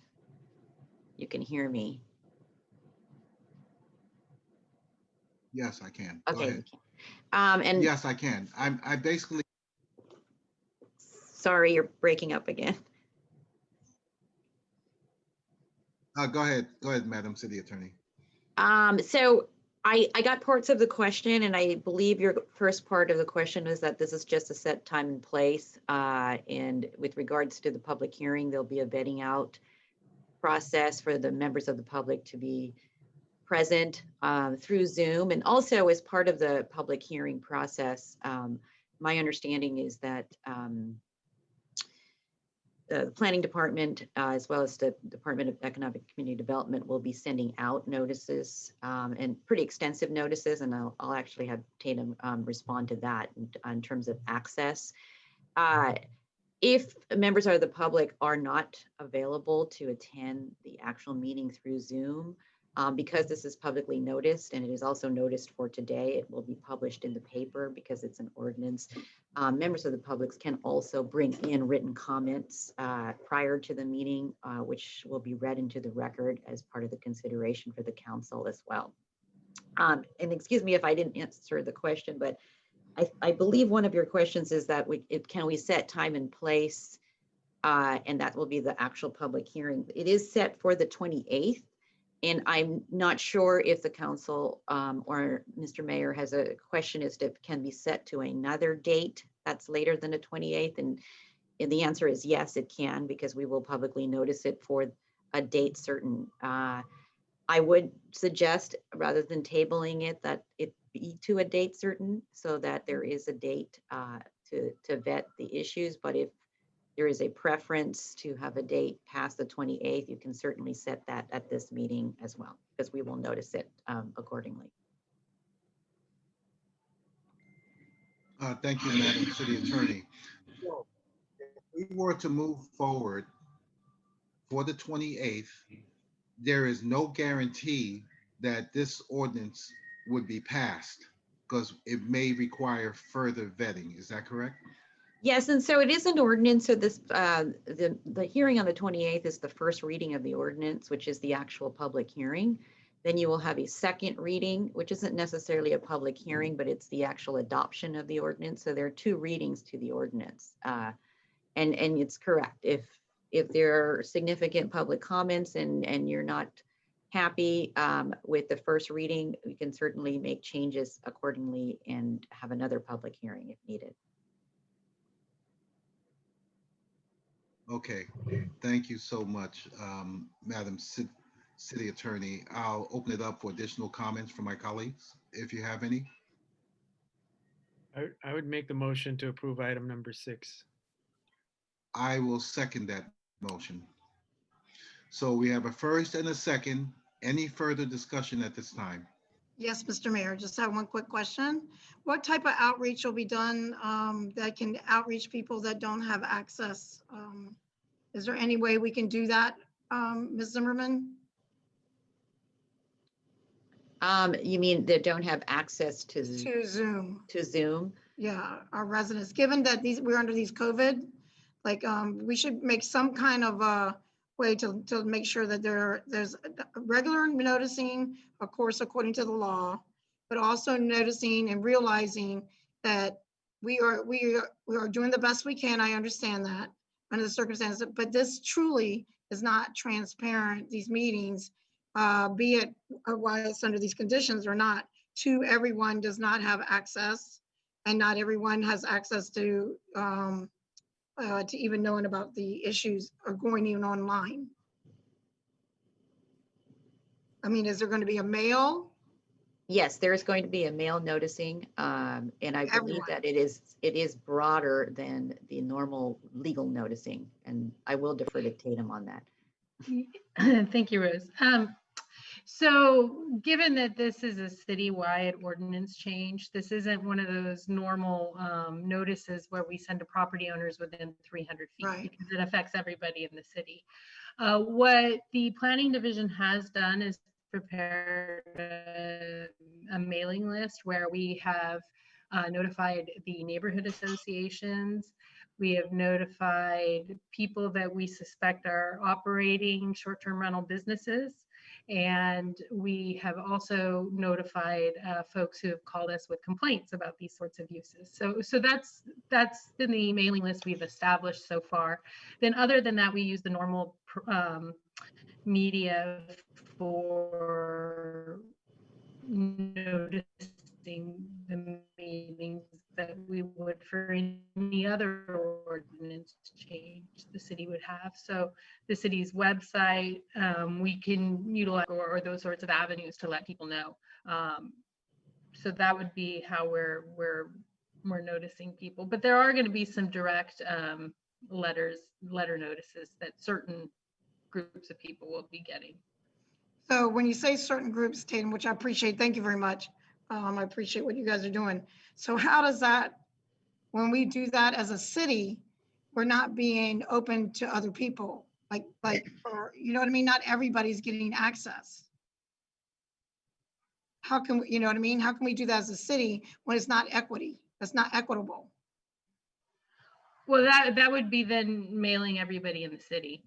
you can hear me. Yes, I can. Okay. Go ahead. And yes, I can. I basically. Sorry, you're breaking up again. Go ahead, Madam City Attorney. So I got parts of the question, and I believe your first part of the question is that this is just a set time and place. And with regards to the public hearing, there'll be a vetting out process for the members of the public to be present through Zoom. And also as part of the public hearing process, my understanding is that the planning department, as well as the Department of Economic Community Development, will be sending out notices and pretty extensive notices. And I'll actually have Tatum respond to that in terms of access. If members of the public are not available to attend the actual meeting through Zoom, because this is publicly noticed and it is also noticed for today, it will be published in the paper because it's an ordinance. Members of the public can also bring in written comments prior to the meeting, which will be read into the record as part of the consideration for the council as well. And excuse me if I didn't answer the question, but I believe one of your questions is that can we set time and place, and that will be the actual public hearing. It is set for the 28th. And I'm not sure if the council or Mr. Mayor has a question as to if it can be set to another date that's later than the 28th. And the answer is yes, it can, because we will publicly notice it for a date certain. I would suggest, rather than tabling it, that it be to a date certain so that there is a date to vet the issues. But if there is a preference to have a date past the 28th, you can certainly set that at this meeting as well, because we will notice it accordingly. Thank you, Madam City Attorney. So, if we were to move forward for the 28th, there is no guarantee that this ordinance would be passed because it may require further vetting. Is that correct? Yes, and so it is an ordinance. So this the hearing on the 28th is the first reading of the ordinance, which is the actual public hearing. Then you will have a second reading, which isn't necessarily a public hearing, but it's the actual adoption of the ordinance. So there are two readings to the ordinance, and it's correct. If there are significant public comments and you're not happy with the first reading, we can certainly make changes accordingly and have another public hearing if needed. Okay, thank you so much, Madam City Attorney. I'll open it up for additional comments from my colleagues, if you have any. I would make the motion to approve item number 6. I will second that motion. So we have a first and a second. Any further discussion at this time? Yes, Mr. Mayor, just have one quick question. What type of outreach will be done that can outreach people that don't have access? Is there any way we can do that, Ms. Zimmerman? You mean that don't have access to To Zoom. to Zoom? Yeah, our residents, given that we're under these COVID, like, we should make some kind of a way to make sure that there's regular noticing, of course, according to the law, but also noticing and realizing that we are doing the best we can. I understand that under the circumstances, but this truly is not transparent, these meetings, be it why it's under these conditions or not, to everyone does not have access. And not everyone has access to even knowing about the issues or going even online. I mean, is there going to be a mail? Yes, there is going to be a mail noticing, and I believe that it is broader than the normal legal noticing, and I will defer to Tatum on that. Thank you, Rose. So given that this is a citywide ordinance change, this isn't one of those normal notices where we send to property owners within 300 feet, right, because it affects everybody in the city. What the planning division has done is prepared a mailing list where we have notified the neighborhood associations. We have notified people that we suspect are operating short-term rental businesses. And we have also notified folks who have called us with complaints about these sorts of uses. So that's been the mailing list we've established so far. Then other than that, we use the normal media for noticing the meetings that we would for any other ordinance change the city would have. So the city's website, we can utilize or those sorts of avenues to let people know. So that would be how we're noticing people. But there are going to be some direct letter notices that certain groups of people will be getting. So when you say certain groups, Tatum, which I appreciate, thank you very much. I appreciate what you guys are doing. So how does that, when we do that as a city, we're not being open to other people, or, you know what I mean? Not everybody's getting access. How can we, you know what I mean? How can we do that as a city when it's not equity? That's not equitable. Well, that would be then mailing everybody in the city.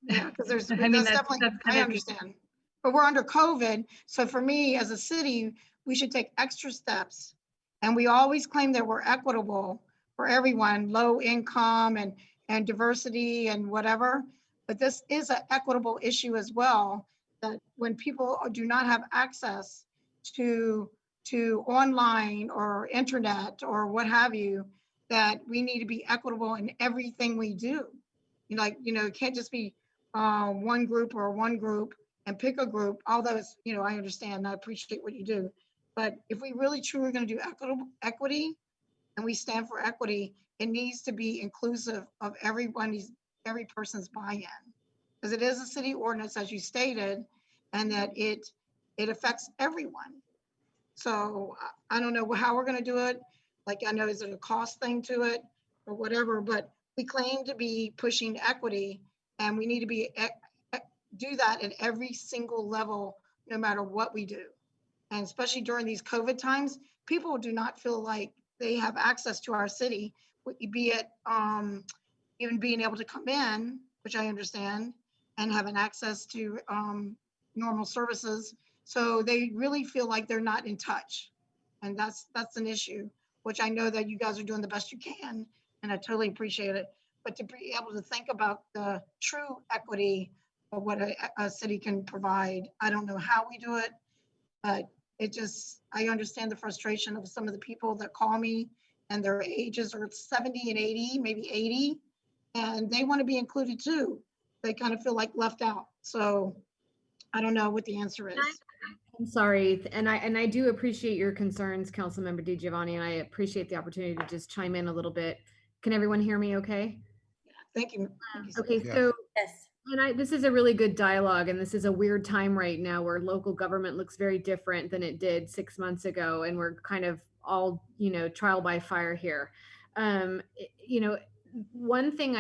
Yeah, because there's, I mean, that's I understand. But we're under COVID. So for me as a city, we should take extra steps. And we always claim that we're equitable for everyone, low income and diversity and whatever. But this is an equitable issue as well, that when people do not have access to online or internet or what have you, that we need to be equitable in everything we do. It can't just be one group and pick a group, although it's, I understand and I appreciate what you do. But if we really truly are going to do equity and we stand for equity, it needs to be inclusive of every person's buy-in. Because it is a city ordinance, as you stated, and that it affects everyone. So I don't know how we're going to do it. Like, I know, is it a cost thing to it or whatever, but we claim to be pushing equity and we need to be do that at every single level, no matter what we do. And especially during these COVID times, people do not feel like they have access to our city, be it even being able to come in, which I understand, and having access to normal services. So they really feel like they're not in touch. And that's an issue, which I know that you guys are doing the best you can, and I totally appreciate it. But to be able to think about the true equity of what a city can provide, I don't know how we do it, but I understand the frustration of some of the people that call me and their ages are 70 and 80, maybe 80, and they want to be included too. They kind of feel like left out. So I don't know what the answer is. I'm sorry, and I do appreciate your concerns, Councilmember DiGiovanni, and I appreciate the opportunity to just chime in a little bit. Can everyone hear me okay? Thank you. Okay, so And this is a really good dialogue, and this is a weird time right now where local government looks very different than it did 6 months ago, and we're kind of all, trial by fire here. One thing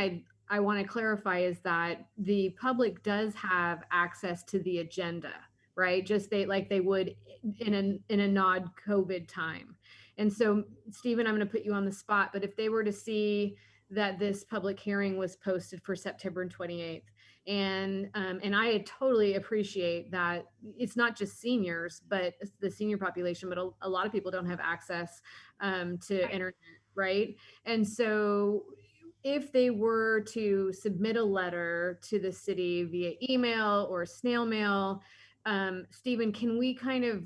I want to clarify is that the public does have access to the agenda, right? Just like they would in a non-COVID time. And so, Stephen, I'm going to put you on the spot, but if they were to see that this public hearing was posted for September 28th, and I totally appreciate that it's not just seniors, but the senior population, but a lot of people don't have access to internet, right? And so if they were to submit a letter to the city via email or snail mail, Stephen, can we kind of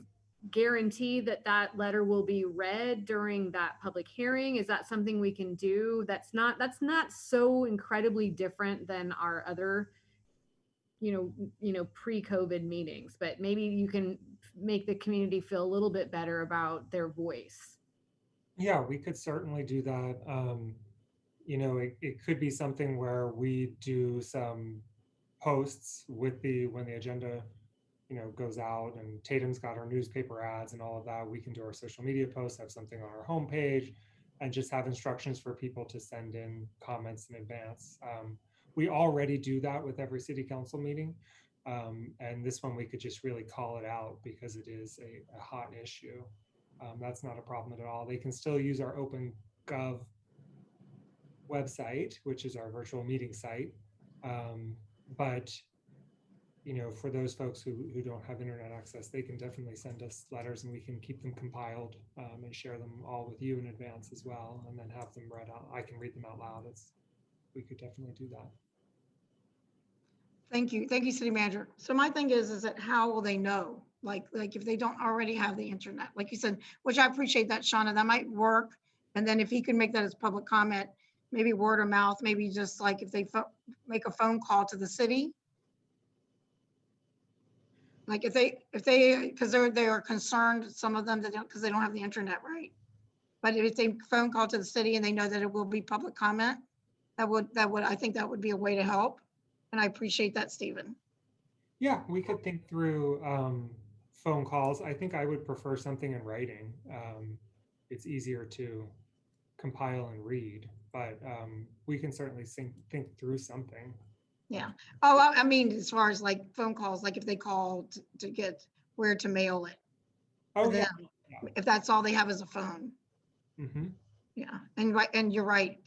guarantee that that letter will be read during that public hearing? Is that something we can do? That's not so incredibly different than our other pre-COVID meetings, but maybe you can make the community feel a little bit better about their voice. Yeah, we could certainly do that. It could be something where we do some posts when the agenda, goes out, and Tatum's got our newspaper ads and all of that. We can do our social media posts, have something on our homepage, and just have instructions for people to send in comments in advance. We already do that with every city council meeting. And this one, we could just really call it out because it is a hot issue. That's not a problem at all. They can still use our OpenGov website, which is our virtual meeting site. But for those folks who don't have internet access, they can definitely send us letters, and we can keep them compiled and share them all with you in advance as well, and then have them read out. I can read them out loud. We could definitely do that. Thank you, City Manager. So my thing is that how will they know? Like if they don't already have the internet, like you said, which I appreciate that, Shauna, that might work. And then if he can make that as public comment, maybe word of mouth, maybe just like if they make a phone call to the city. Like if they, because they are concerned, some of them, because they don't have the internet, right? But if they phone call to the city and they know that it will be public comment, I think that would be a way to help. And I appreciate that, Stephen. Yeah, we could think through phone calls. I think I would prefer something in writing. It's easier to compile and read, but we can certainly think through something. Yeah. Oh, I mean, as far as like phone calls, like if they call to get where to mail it. Oh, yeah. If that's all they have is a phone. Mm-hmm. Yeah. And you're right.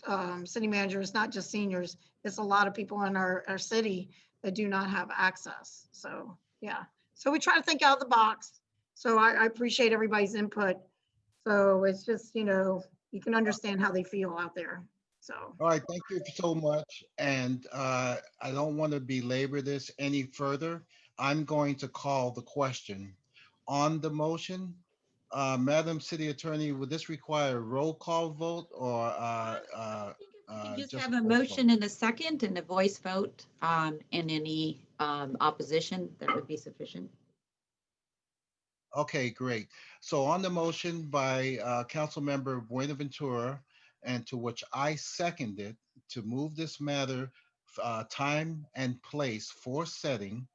City Manager, it's not just seniors. It's a lot of people in our city that do not have access. So, yeah. So we try to think out of the box. So I appreciate everybody's input. So it's just, you can understand how they feel out there. So. All right, thank you so much. And I don't want to belabor this any further. I'm going to call the question. On the motion, Madam City Attorney, would this require a roll call vote or Just have a motion and a second and a voice vote, and any opposition, that would be sufficient. Okay, great. So on the motion by Councilmember Buenaventura, and to which I seconded, to move this matter time and place for setting,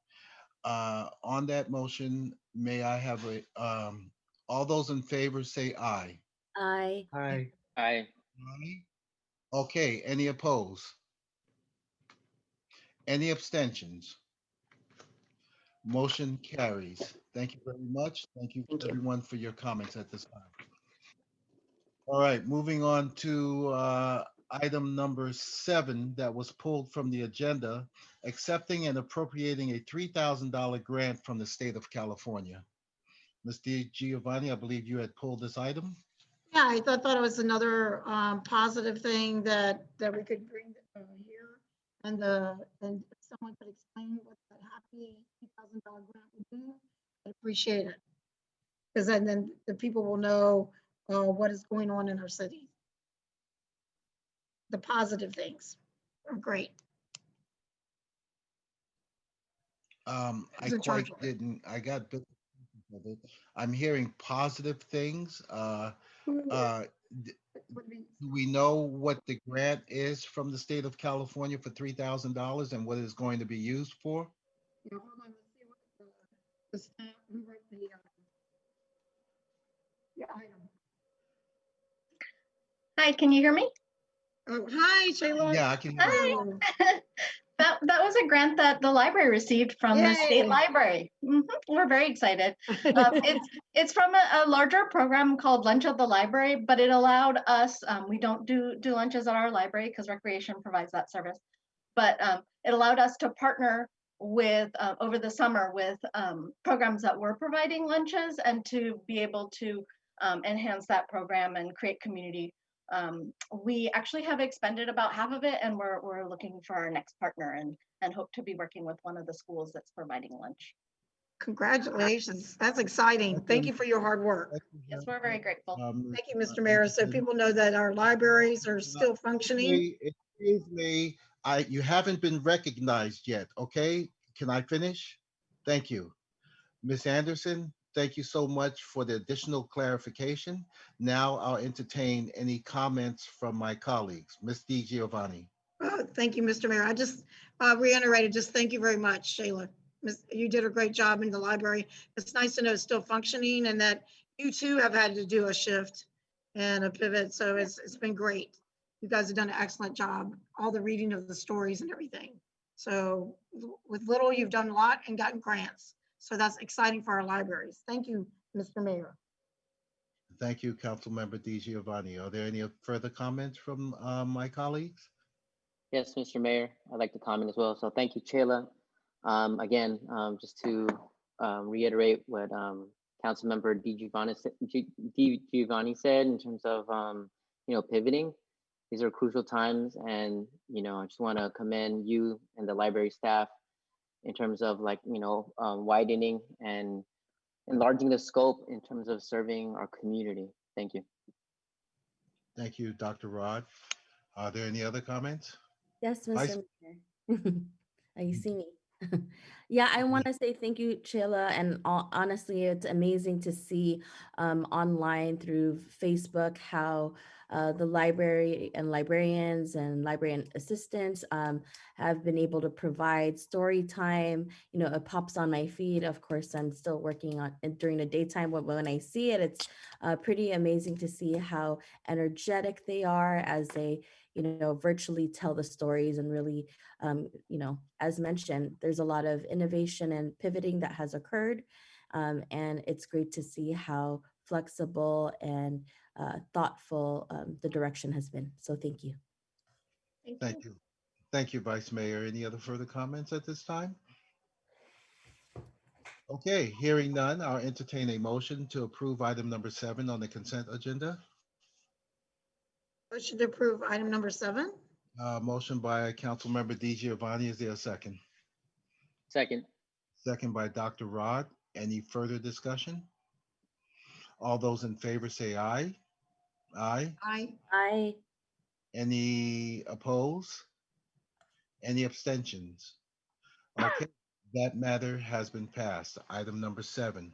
on that motion, may I have all those in favor say aye. Aye. Aye. Aye. Aye. Okay, any opposed? Any abstentions? Motion carries. Thank you very much. Thank you everyone for your comments at this time. All right, moving on to item number 7 that was pulled from the agenda, accepting and appropriating a $3,000 grant from the state of California. Ms. Giovanni, I believe you had pulled this item. Yeah, I thought it was another positive thing that we could bring here, and if someone could explain what that happy $2,000 grant would do, I'd appreciate it, because then the people will know what is going on in our city. The positive things are great. I quite didn't. I got bits of it. I'm hearing positive things. Do we know what the grant is from the state of California for $3,000 and what it's going to be used for? Yeah, hold on, let's see what the stamp, who wrote the item. Hi, can you hear me? Oh, hi, Shayla. Yeah, I can hear you. Hi. That was a grant that the library received from the state Yay. library. We're very excited. It's from a larger program called Lunch at the Library, but it allowed us, we don't do lunches at our library because Recreation provides that service, but it allowed us to partner with, over the summer with programs that were providing lunches and to be able to enhance that program and create community. We actually have expended about half of it, and we're looking for our next partner and hope to be working with one of the schools that's providing lunch. Congratulations. That's exciting. Thank you for your hard work. Yes, we're very grateful. Thank you, Mr. Mayor. So people know that our libraries are still functioning. Excuse me, you haven't been recognized yet, okay? Can I finish? Thank you. Ms. Anderson, thank you so much for the additional clarification. Now I'll entertain any comments from my colleagues. Ms. DiGiovanni. Oh, thank you, Mr. Mayor. I just reiterated, just thank you very much, Shayla. You did a great job in the library. It's nice to know it's still functioning and that you too have had to do a shift and a pivot. So it's been great. You guys have done an excellent job, all the reading of the stories and everything. So with little, you've done a lot and gotten grants. So that's exciting for our libraries. Thank you, Mr. Mayor. Thank you, Councilmember DiGiovanni. Are there any further comments from my colleagues? Yes, Mr. Mayor, I'd like to comment as well. So thank you, Chayla. Again, just to reiterate what Councilmember DiGiovanni said in terms of pivoting. These are crucial times, and I just want to commend you and the library staff in terms of widening and enlarging the scope in terms of serving our community. Thank you. Thank you, Dr. Rod. Are there any other comments? Yes, Mr. Mayor. You see me. Yeah, I want to say thank you, Chayla. And honestly, it's amazing to see online through Facebook how the library and librarians and librarian assistants have been able to provide story time. It pops on my feed. Of course, I'm still working on it during the daytime, but when I see it, it's pretty amazing to see how energetic they are as they virtually tell the stories and really, as mentioned, there's a lot of innovation and pivoting that has occurred. And it's great to see how flexible and thoughtful the direction has been. So thank you. Thank you. Thank you, Vice Mayor. Any other further comments at this time? Okay, hearing none, I'll entertain a motion to approve item number 7 on the consent agenda. Motion to approve item number 7. Motion by Councilmember DiGiovanni. Is there a second? Second. Second by Dr. Rod. Any further discussion? All those in favor say aye. Aye. Aye. Aye. Any opposed? Any abstentions? Okay, that matter has been passed. Item number 7.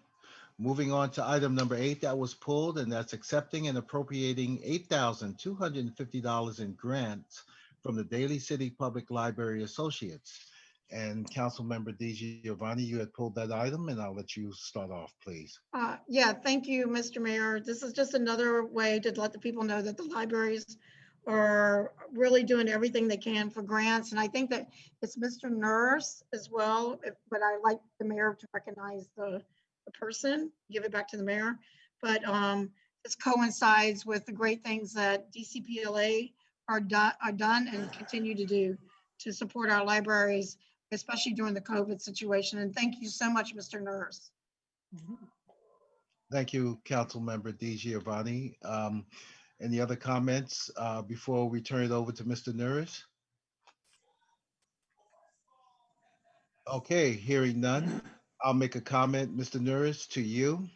Moving on to item number 8 that was pulled, and that's accepting and appropriating $8,250 in grants from the Daly City Public Library Associates. And Councilmember DiGiovanni, you had pulled that item, and I'll let you start off, please. Yeah, thank you, Mr. Mayor. This is just another way to let the people know that the libraries are really doing everything they can for grants. And I think that it's Mr. Nurse as well, but I like the mayor to recognize the person, give it back to the mayor. But this coincides with the great things that DCPLA are done and continue to do to support our libraries, especially during the COVID situation. And thank you so much, Mr. Nurse. Thank you, Councilmember DiGiovanni. Any other comments before we turn it over to Mr. Nurse? Okay, hearing none, I'll make a comment, Mr. Nurse, to you.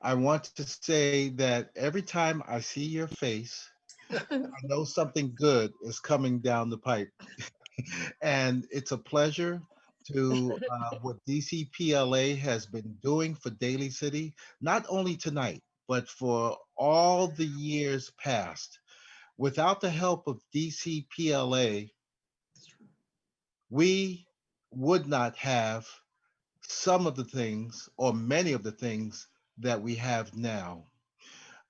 I want to say that every time I see your face, I know something good is coming down the pipe. And it's a pleasure to what DCPLA has been doing for Daly City, not only tonight, but for all the years past. Without the help of DCPLA, we would not have some of the things or many of the things that we have now.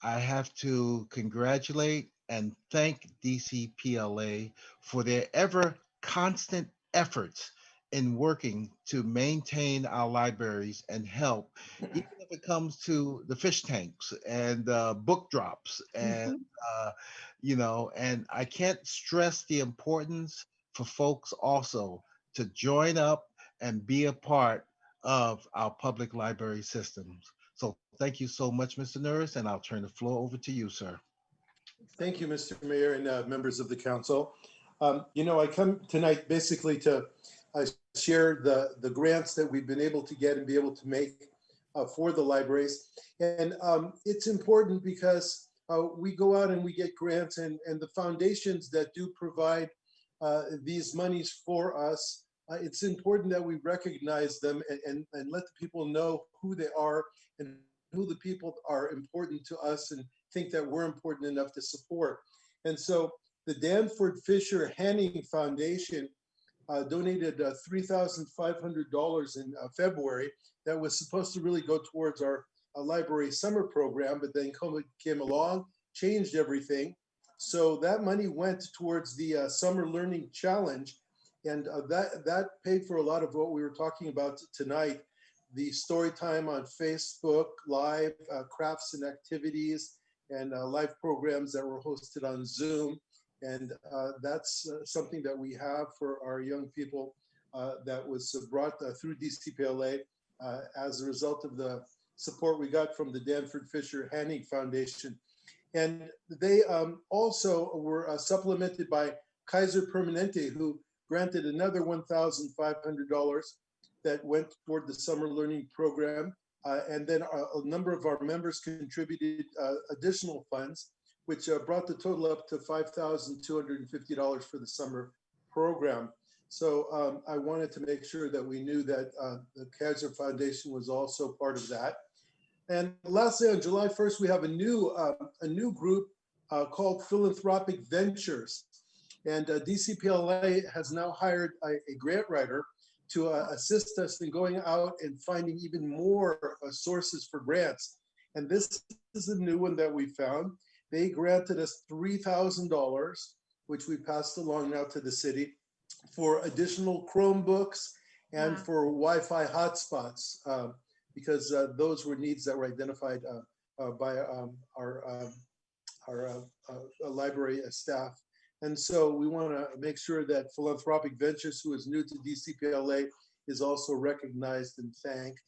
I have to congratulate and thank DCPLA for their ever constant efforts in working to maintain our libraries and help, even if it comes to the fish tanks and book drops and and I can't stress the importance for folks also to join up and be a part of our public library systems. So thank you so much, Mr. Norris, and I'll turn the floor over to you, sir. Thank you, Mr. Mayor and members of the council. I come tonight basically to share the grants that we've been able to get and be able to make for the libraries. And it's important because we go out and we get grants, and the foundations that do provide these monies for us, it's important that we recognize them and let the people know who they are and who the people are important to us and think that we're important enough to support. And so the Danford Fisher Hanning Foundation donated $3,500 in February that was supposed to really go towards our library summer program, but then COVID came along, changed everything. So that money went towards the Summer Learning Challenge, and that paid for a lot of what we were talking about tonight. The story time on Facebook, live crafts and activities, and live programs that were hosted on Zoom. And that's something that we have for our young people that was brought through DCPLA as a result of the support we got from the Danford Fisher Hanning Foundation. And they also were supplemented by Kaiser Permanente, who granted another $1,500 that went toward the summer learning program. And then a number of our members contributed additional funds, which brought the total up to $5,250 for the summer program. So I wanted to make sure that we knew that the Kaiser Foundation was also part of that. And lastly, on July 1st, we have a new group called Philanthropic Ventures. And DCPLA has now hired a grant writer to assist us in going out and finding even more sources for grants. And this is a new one that we found. They granted us $3,000, which we passed along now to the city, for additional Chromebooks and for Wi-Fi hotspots, because those were needs that were identified by our library staff. And so we want to make sure that Philanthropic Ventures, who is new to DCPLA, is also recognized and thanked.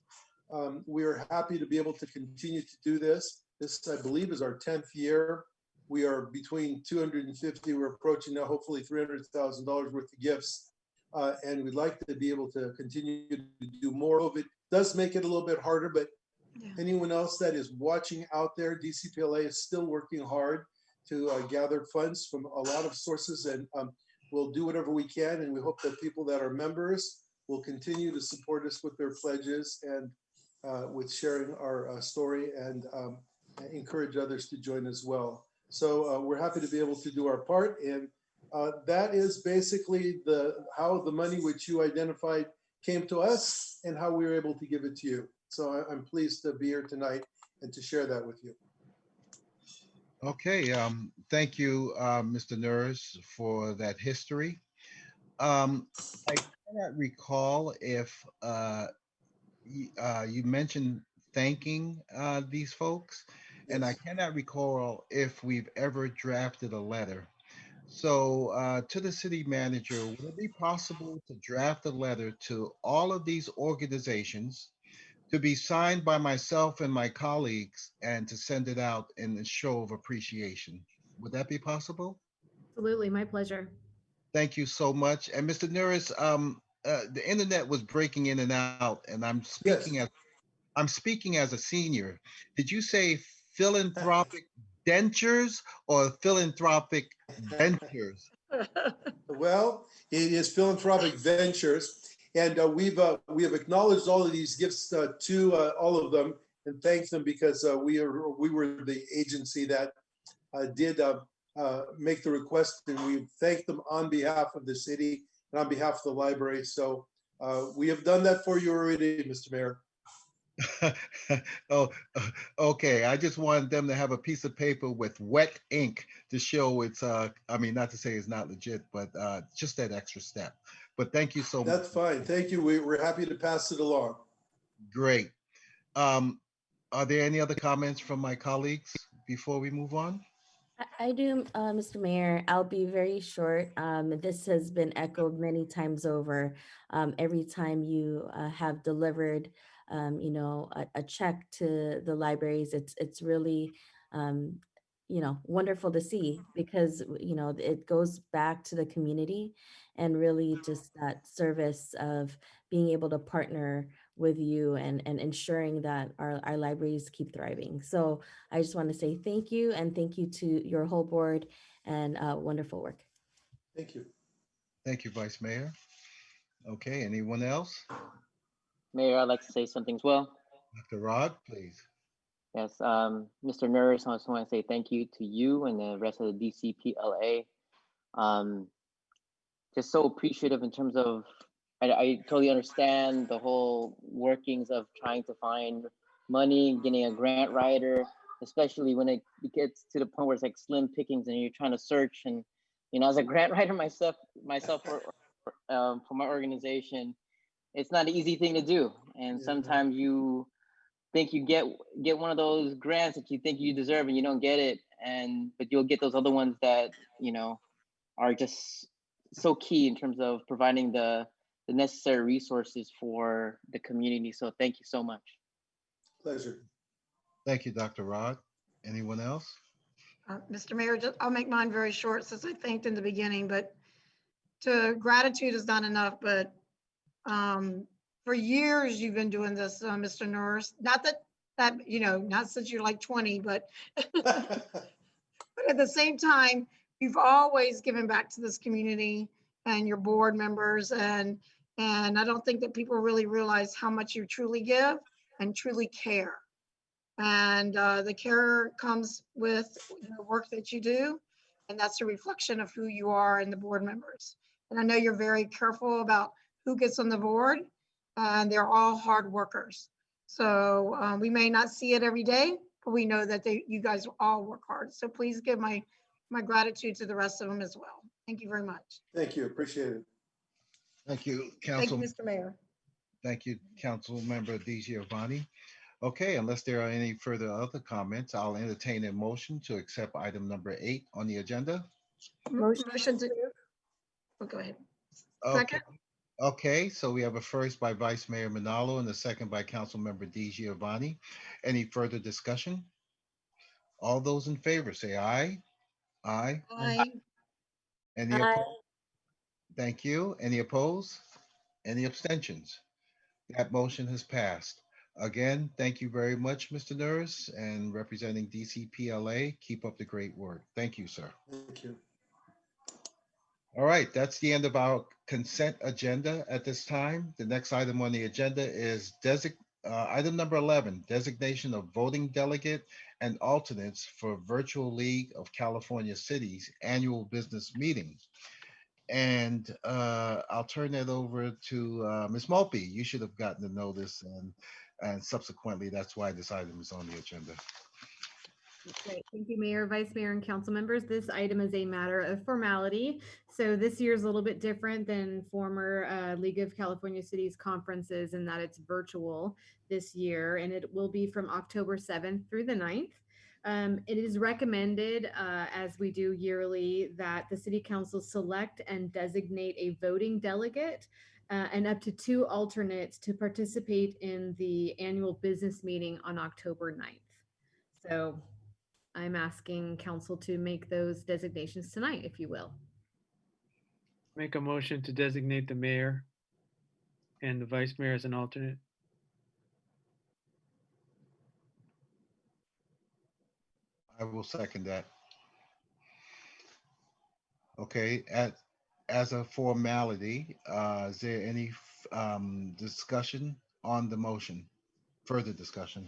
We are happy to be able to continue to do this. This, I believe, is our 10th year. We are between 250, we're approaching now hopefully $300,000 worth of gifts. And we'd like to be able to continue to do more of it. Does make it a little bit harder, but anyone else that is watching out there, DCPLA is still working hard to gather funds from a lot of sources, and we'll do whatever we can. And we hope that people that are members will continue to support us with their pledges and with sharing our story, and encourage others to join as well. So we're happy to be able to do our part. And that is basically how the money which you identified came to us and how we were able to give it to you. So I'm pleased to be here tonight and to share that with you. Okay, thank you, Mr. Nurse, for that history. I cannot recall if you mentioned thanking these folks, and I cannot recall if we've ever drafted a letter. So to the city manager, would it be possible to draft a letter to all of these organizations to be signed by myself and my colleagues and to send it out in a show of appreciation? Would that be possible? Absolutely, my pleasure. Thank you so much. And Mr. Nuris, the internet was breaking in and out, and I'm speaking as a senior. Did you say philanthropic dentures or philanthropic ventures? Well, it is Philanthropic Ventures. And we have acknowledged all of these gifts to all of them and thanked them, because we were the agency that did make the request, and we thank them on behalf of the city and on behalf of the library. So we have done that for you already, Mr. Mayor. Oh, okay. I just wanted them to have a piece of paper with wet ink to show it's, I mean, not to say it's not legit, but just that extra step. But thank you so much. That's fine. Thank you. We're happy to pass it along. Great. Are there any other comments from my colleagues before we move on? I do, Mr. Mayor. I'll be very short. This has been echoed many times over. Every time you have delivered, you know, a check to the libraries, it's really, you know, wonderful to see because, you know, it goes back to the community and really just that service of being able to partner with you and ensuring that our libraries keep thriving. So I just want to say thank you and thank you to your whole board and wonderful work. Thank you. Thank you, Vice Mayor. Okay, anyone else? Mayor, I'd like to say something as well. Dr. Rod, please. Yes, Mr. Nurse, I just want to say thank you to you and the rest of the DCPLA. Just so appreciative in terms of, I totally understand the whole workings of trying to find money, getting a grant writer, especially when it gets to the point where it's like slim pickings and you're trying to search. And, you know, as a grant writer myself for my organization, it's not an easy thing to do. And sometimes you think you get one of those grants that you think you deserve and you don't get it. But you'll get those other ones that, you know, are just so key in terms of providing the necessary resources for the community. So thank you so much. Pleasure. Thank you, Dr. Rod. Anyone else? Mr. Mayor, I'll make mine very short since I thanked in the beginning, but gratitude is not enough, but for years you've been doing this, Mr. Nurse. Not that, you know, not since you're like 20, but, but at the same time, you've always given back to this community and your board members. And I don't think that people really realize how much you truly give and truly care. And the care comes with the work that you do. And that's a reflection of who you are and the board members. And I know you're very careful about who gets on the board, and they're all hard workers. So we may not see it every day, but we know that you guys all work hard. So please give my gratitude to the rest of them as well. Thank you very much. Thank you. Appreciate it. Thank you, Council. Thank you, Mr. Mayor. Thank you, Council Member DiGiovanni. Okay, unless there are any further other comments, I'll entertain a motion to accept item number 8 on the agenda. Motion to. Oh, go ahead. Okay. Second. Okay, so we have a first by Vice Mayor Manalo and a second by Council Member DiGiovanni. Any further discussion? All those in favor say aye. Aye. Aye. Any opposed? Thank you. Any opposed? Any abstentions? That motion has passed. Again, thank you very much, Mr. Nurse, and representing DCPLA. Keep up the great work. Thank you, sir. Thank you. All right, that's the end of our consent agenda at this time. The next item on the agenda is item number 11, designation of voting delegate and alternates for Virtual League of California Cities annual business meeting. And I'll turn that over to Ms. Mulpey. You should have gotten the notice, and subsequently, that's why this item is on the agenda. Great. Thank you, Mayor, Vice Mayor, and council members. This item is a matter of formality. So this year is a little bit different than former League of California Cities conferences in that it's virtual this year, and it will be from October 7th through the 9th. It is recommended, as we do yearly, that the City Council select and designate a voting delegate and up to 2 alternates to participate in the annual business meeting on October 9th. So I'm asking council to make those designations tonight, if you will. Make a motion to designate the mayor and the vice mayor as an alternate. I will second that. Okay, as a formality, is there any discussion on the motion? Further discussion?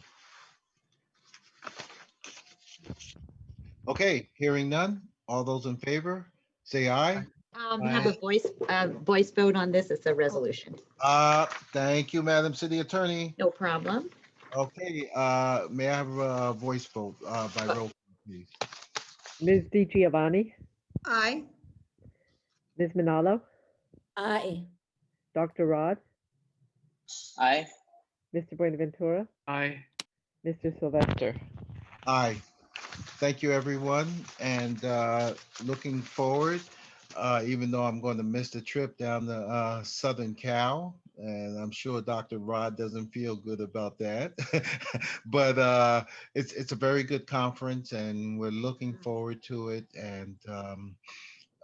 Okay, hearing none. All those in favor, say aye. Have a voice vote on this. It's a resolution. Thank you, Madam City Attorney. No problem. Okay, may I have a voice vote by roll call, please? Ms. DiGiovanni, Aye. Ms. Manalo, Aye. Dr. Rod, Aye. Mr. Buenaventura, Aye. Mr. Sylvester. Aye. Thank you, everyone, and looking forward, even though I'm going to miss the trip down to Southern Cal, and I'm sure Dr. Rod doesn't feel good about that, but it's a very good conference, and we're looking forward to it, and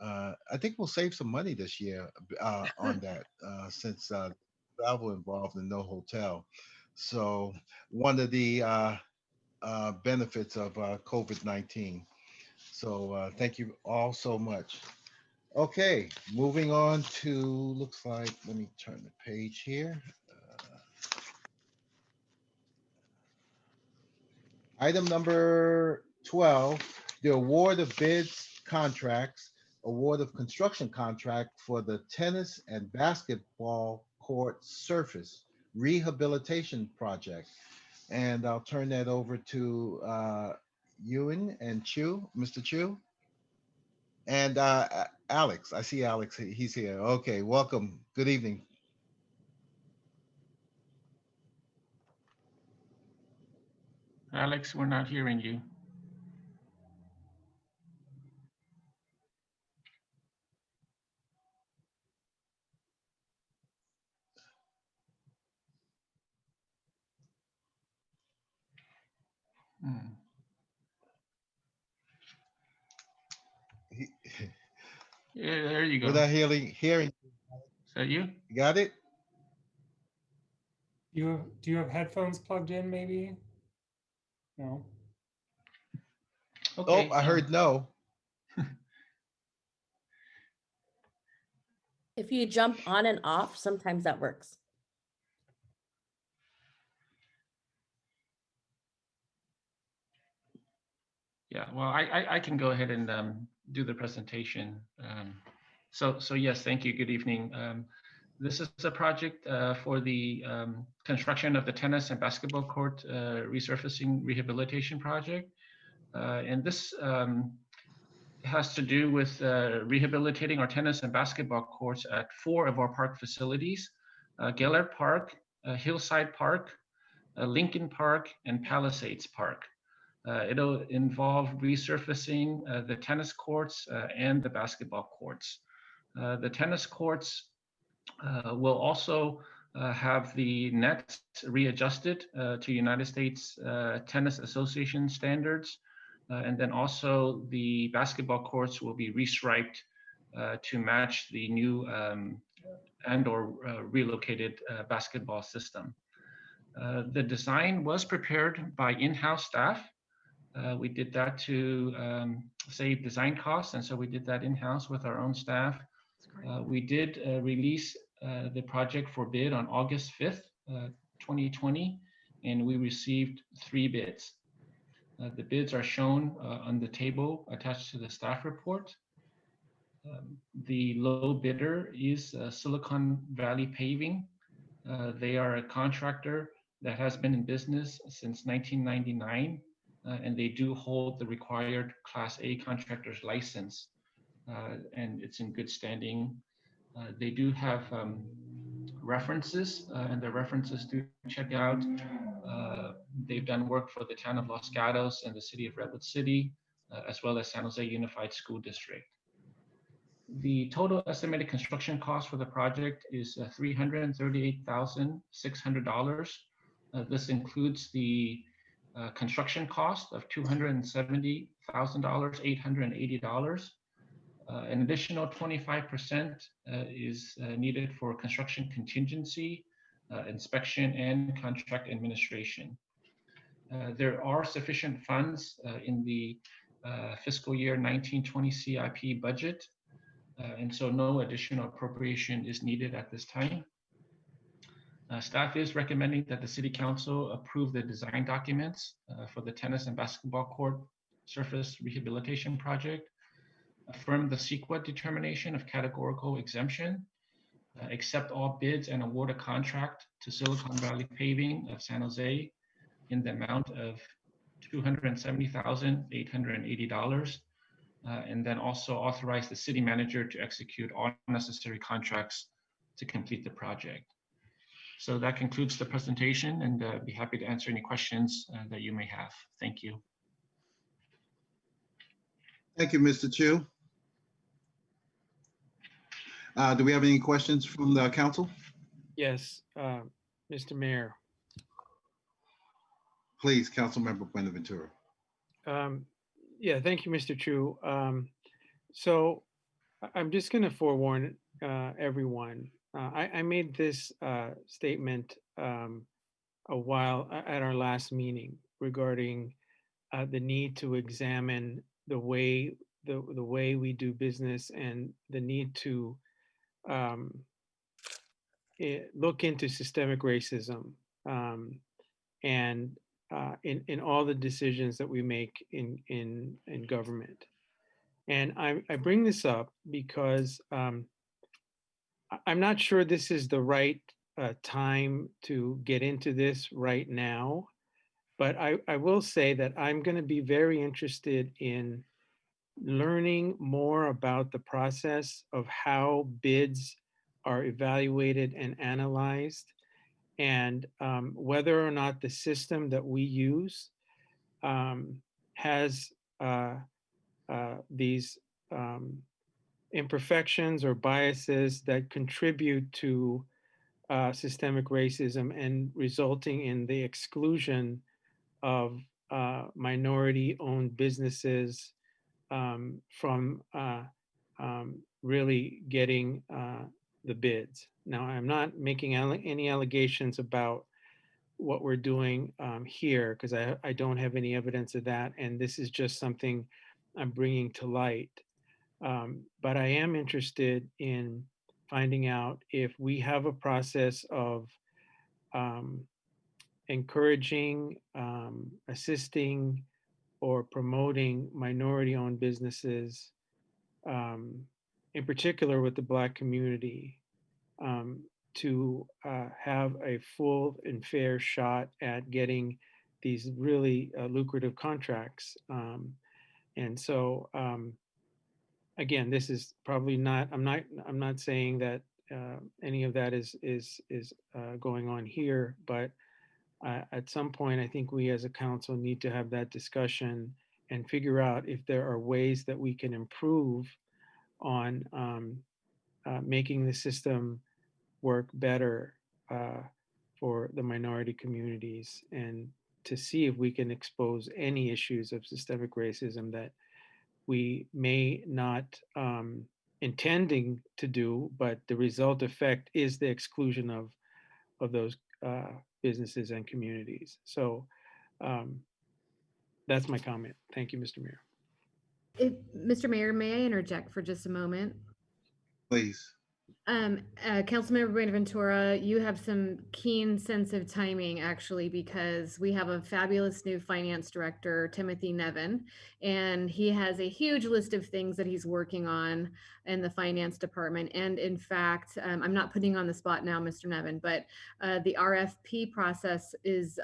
I think we'll save some money this year on that, since travel involved and no hotel. So one of the benefits of COVID-19. So thank you all so much. Okay, moving on to, looks like, let me turn the page here. Item number 12, the award of bids, contracts, award of construction contract for the tennis and basketball court surface rehabilitation project. And I'll turn that over to Ewan and Chu, Mr. Chu. And Alex, I see Alex, he's here. Okay, welcome. Good evening. Alex, we're not hearing you. Yeah, there you go. We're not hearing. Is that you? You got it? Do you have headphones plugged in maybe? No. Okay. Oh, I heard no. If you jump on and off, sometimes that works. Yeah, well, I can go ahead and do the presentation. So yes, thank you. Good evening. This is a project for the construction of the tennis and basketball court resurfacing rehabilitation project. And this has to do with rehabilitating our tennis and basketball courts at 4 of our park facilities, Gellert Park, Hillside Park, Lincoln Park, and Palisades Park. It'll involve resurfacing the tennis courts and the basketball courts. The tennis courts will also have the nets readjusted to United States Tennis Association standards. And then also the basketball courts will be restriped to match the new and or relocated basketball system. The design was prepared by in-house staff. We did that to save design costs, and so we did that in-house with our own staff. We did release the project for bid on August 5th, 2020, and we received 3 bids. The bids are shown on the table attached to the staff report. The low bidder is Silicon Valley Paving. They are a contractor that has been in business since 1999, and they do hold the required Class A contractor's license, and it's in good standing. They do have references, and the references do check out. They've done work for the town of Los Gatos and the city of Redwood City, as well as San Jose Unified School District. The total estimated construction cost for the project is $338,600. This includes the construction cost of $270,880. An additional 25% is needed for construction contingency, inspection, and contract administration. There are sufficient funds in the fiscal year 1920 CIP budget, and so no additional appropriation is needed at this time. Staff is recommending that the City Council approve the design documents for the tennis and basketball court surface rehabilitation project. affirm the CEQA determination of categorical exemption, accept all bids and award a contract to Silicon Valley Paving of San Jose in the amount of $270,880, and then also authorize the city manager to execute all necessary contracts to complete the project. So that concludes the presentation, and be happy to answer any questions that you may have. Thank you. Thank you, Mr. Chu. Do we have any questions from the council? Yes, Mr. Mayor. Please, Councilmember Buenaventura. Yeah, thank you, Mr. Chu. So I'm just going to forewarn everyone. I made this statement a while at our last meeting regarding the need to examine the way we do business and the need to look into systemic racism and in all the decisions that we make in government. And I bring this up because I'm not sure this is the right time to get into this right now, but I will say that I'm going to be very interested in learning more about the process of how bids are evaluated and analyzed, and whether or not the system that we use has these imperfections or biases that contribute to systemic racism and resulting in the exclusion of minority-owned businesses from really getting the bids. Now, I'm not making any allegations about what we're doing here, because I don't have any evidence of that, and this is just something I'm bringing to light. But I am interested in finding out if we have a process of encouraging, assisting, or promoting minority-owned businesses, in particular with the Black community, to have a full and fair shot at getting these really lucrative contracts. And so, again, this is probably not. I'm not saying that any of that is going on here, but at some point, I think we as a council need to have that discussion and figure out if there are ways that we can improve on making the system work better for the minority communities, and to see if we can expose any issues of systemic racism that we may not intending to do, but the result effect is the exclusion of those businesses and communities. So that's my comment. Thank you, Mr. Mayor. Mr. Mayor, may I interject for just a moment? Please. Councilmember Buenaventura, you have some keen sense of timing, actually, because we have a fabulous new finance director, Timothy Nevin, and he has a huge list of things that he's working on in the finance department. And in fact, I'm not putting on the spot now, Mr. Nevin, but the RFP process is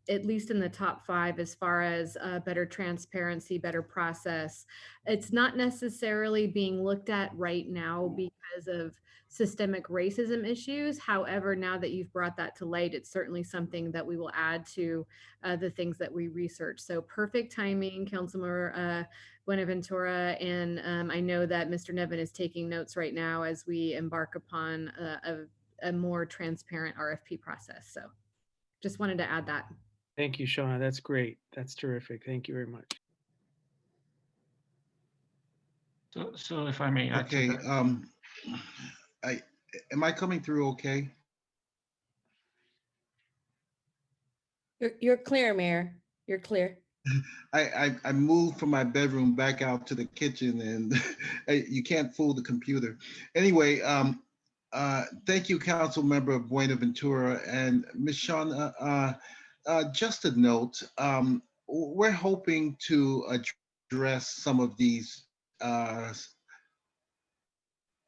at least in the top 5 as far as better transparency, better process. It's not necessarily being looked at right now because of systemic racism issues. However, now that you've brought that to light, it's certainly something that we will add to the things that we research. So perfect timing, Councilmember Buenaventura. And I know that Mr. Nevin is taking notes right now as we embark upon a more transparent RFP process. So just wanted to add that. Thank you, Shauna. That's great. That's terrific. Thank you very much. So if I may add Okay, to that. Am I coming through okay? You're clear, Mayor. You're clear. I moved from my bedroom back out to the kitchen, and you can't fool the computer. Anyway, thank you, Council Member Buenaventura and Ms. Shauna. Just a note, we're hoping to address some of these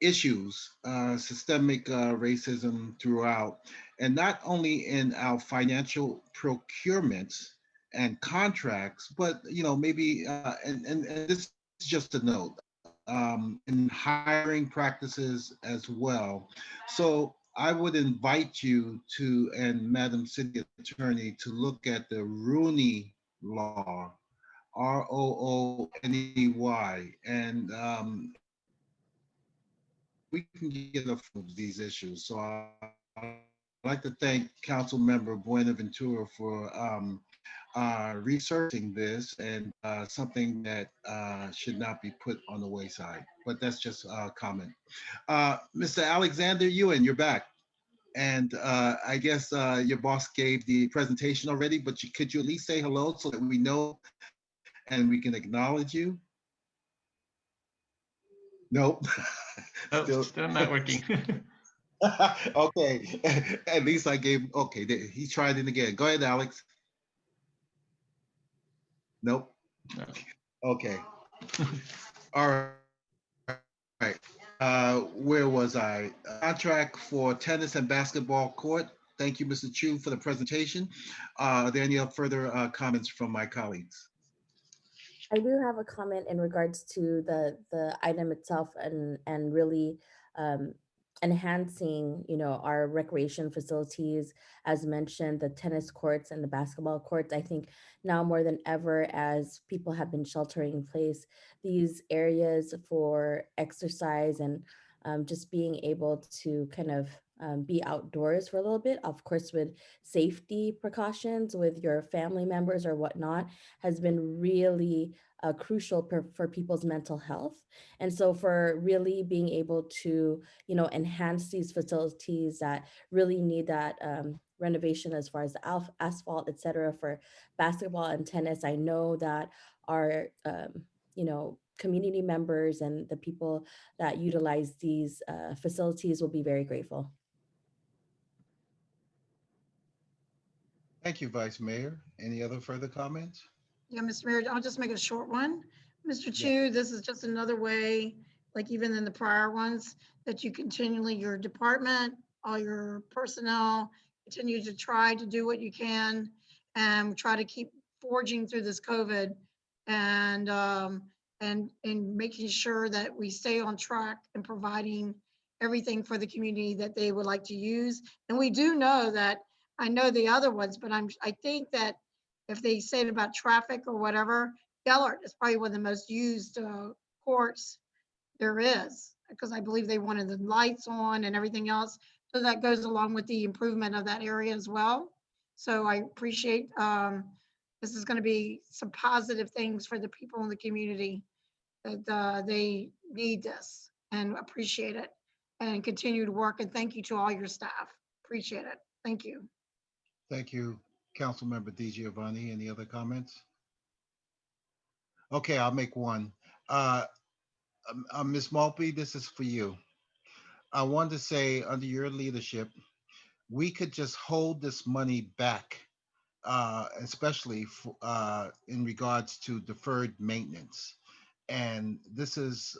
issues, systemic racism throughout, and not only in our financial procurements and contracts, but maybe and this is just a note, in hiring practices as well. So I would invite you to, and Madam City Attorney, to look at the Rooney Law, Rooney, and we can get a of these issues. So I'd like to thank Council Member Buenaventura for researching this, and something that should not be put on the wayside. But that's just a comment. Mr. Alexander Ewan, you're back. And I guess your boss gave the presentation already, but could you at least say hello so that we know and we can acknowledge you? Nope. Still not working. Okay, at least I gave, okay, he tried it again. Go ahead, Alex. Nope. No. Okay. All right. Where was I? Contract for tennis and basketball court. Thank you, Mr. Chu, for the presentation. Are there any further comments from my colleagues? I do have a comment in regards to the item itself, and really enhancing, our recreation facilities. As mentioned, the tennis courts and the basketball courts. I think now more than ever, as people have been sheltering in place, these areas for exercise and just being able to kind of be outdoors for a little bit, of course, with safety precautions with your family members or whatnot, has been really crucial for people's mental health. And so for really being able to, enhance these facilities that really need that renovation as far as the asphalt, et cetera, for basketball and tennis, I know that our, community members and the people that utilize these facilities will be very grateful. Thank you, Vice Mayor. Any other further comments? Yeah, Mr. Mayor, I'll just make it a short one. Mr. Chu, this is just another way, like even in the prior ones, that you continually, your department, all your personnel, continue to try to do what you can and try to keep forging through this COVID and making sure that we stay on track and providing everything for the community that they would like to use. And we do know that, I know the other ones, but I think that if they say it about traffic or whatever, Gellert is probably one of the most used courts there is, because I believe they wanted the lights on and everything else. So that goes along with the improvement of that area as well. So I appreciate, this is going to be some positive things for the people in the community, that they need this and appreciate it and continue to work. And thank you to all your staff. Appreciate it. Thank you. Thank you, Councilmember DiGiovanni. Any other comments? Okay, I'll make one. Ms. Maltby, this is for you. I want to say, under your leadership, we could just hold this money back, especially in regards to deferred maintenance. And this is,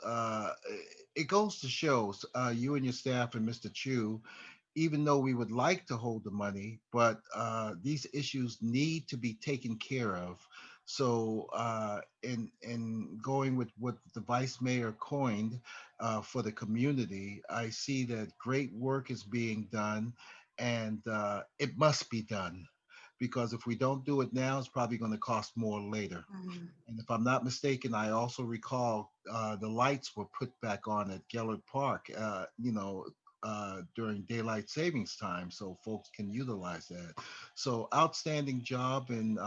it goes to show, you and your staff and Mr. Chu, even though we would like to hold the money, but these issues need to be taken care of. So in going with what the Vice Mayor coined for the community, I see that great work is being done, and it must be done, because if we don't do it now, it's probably going to cost more later. And if I'm not mistaken, I also recall the lights were put back on at Gellert Park, during daylight savings time, so folks can utilize that. So outstanding job in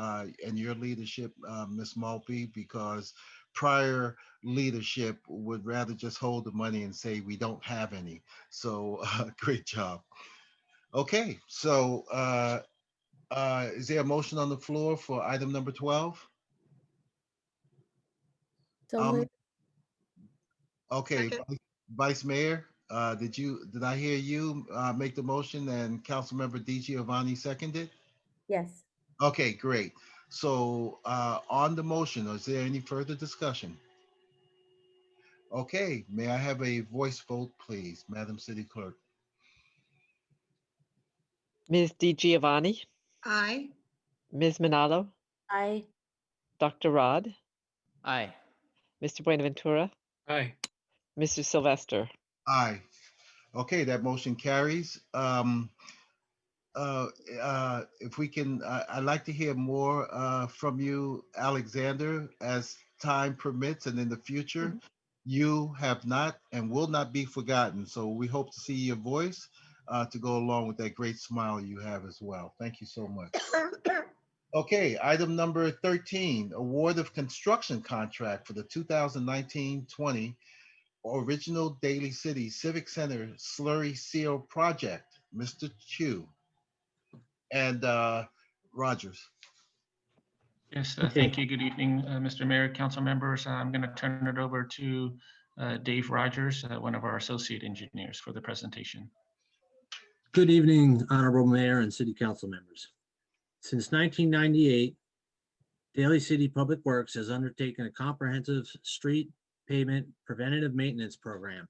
your leadership, Ms. Maltby, because prior leadership would rather just hold the money and say we don't have any. So great job. Okay, so is there a motion on the floor for item number 12? Okay, Vice Mayor, did I hear you make the motion and Councilmember DiGiovanni seconded? Yes. Okay, great. So on the motion, is there any further discussion? Okay, may I have a voice vote, please, Madam City Clerk? Ms. Di Giovanni, Aye. Ms. Manalo, Aye. Dr. Rod, Aye. Mr. Buenaventura, Aye. Mr. Sylvester. Aye. Okay, that motion carries. If we can, I'd like to hear more from you, Alexander, as time permits and in the future. You have not and will not be forgotten. So we hope to see your voice to go along with that great smile you have as well. Thank you so much. Okay, item number 13, award of construction contract for the 2019-20 original Daly City Civic Center Slurry Seal Project. Mr. Chu and Rogers. Yes, Okay. thank you. Good evening, Mr. Mayor, council members. I'm going to turn it over to Dave Rogers, one of our associate engineers, for the presentation. Good evening, Honorable Mayor and City Council members. Since 1998, Daly City Public Works has undertaken a comprehensive street pavement preventative maintenance program.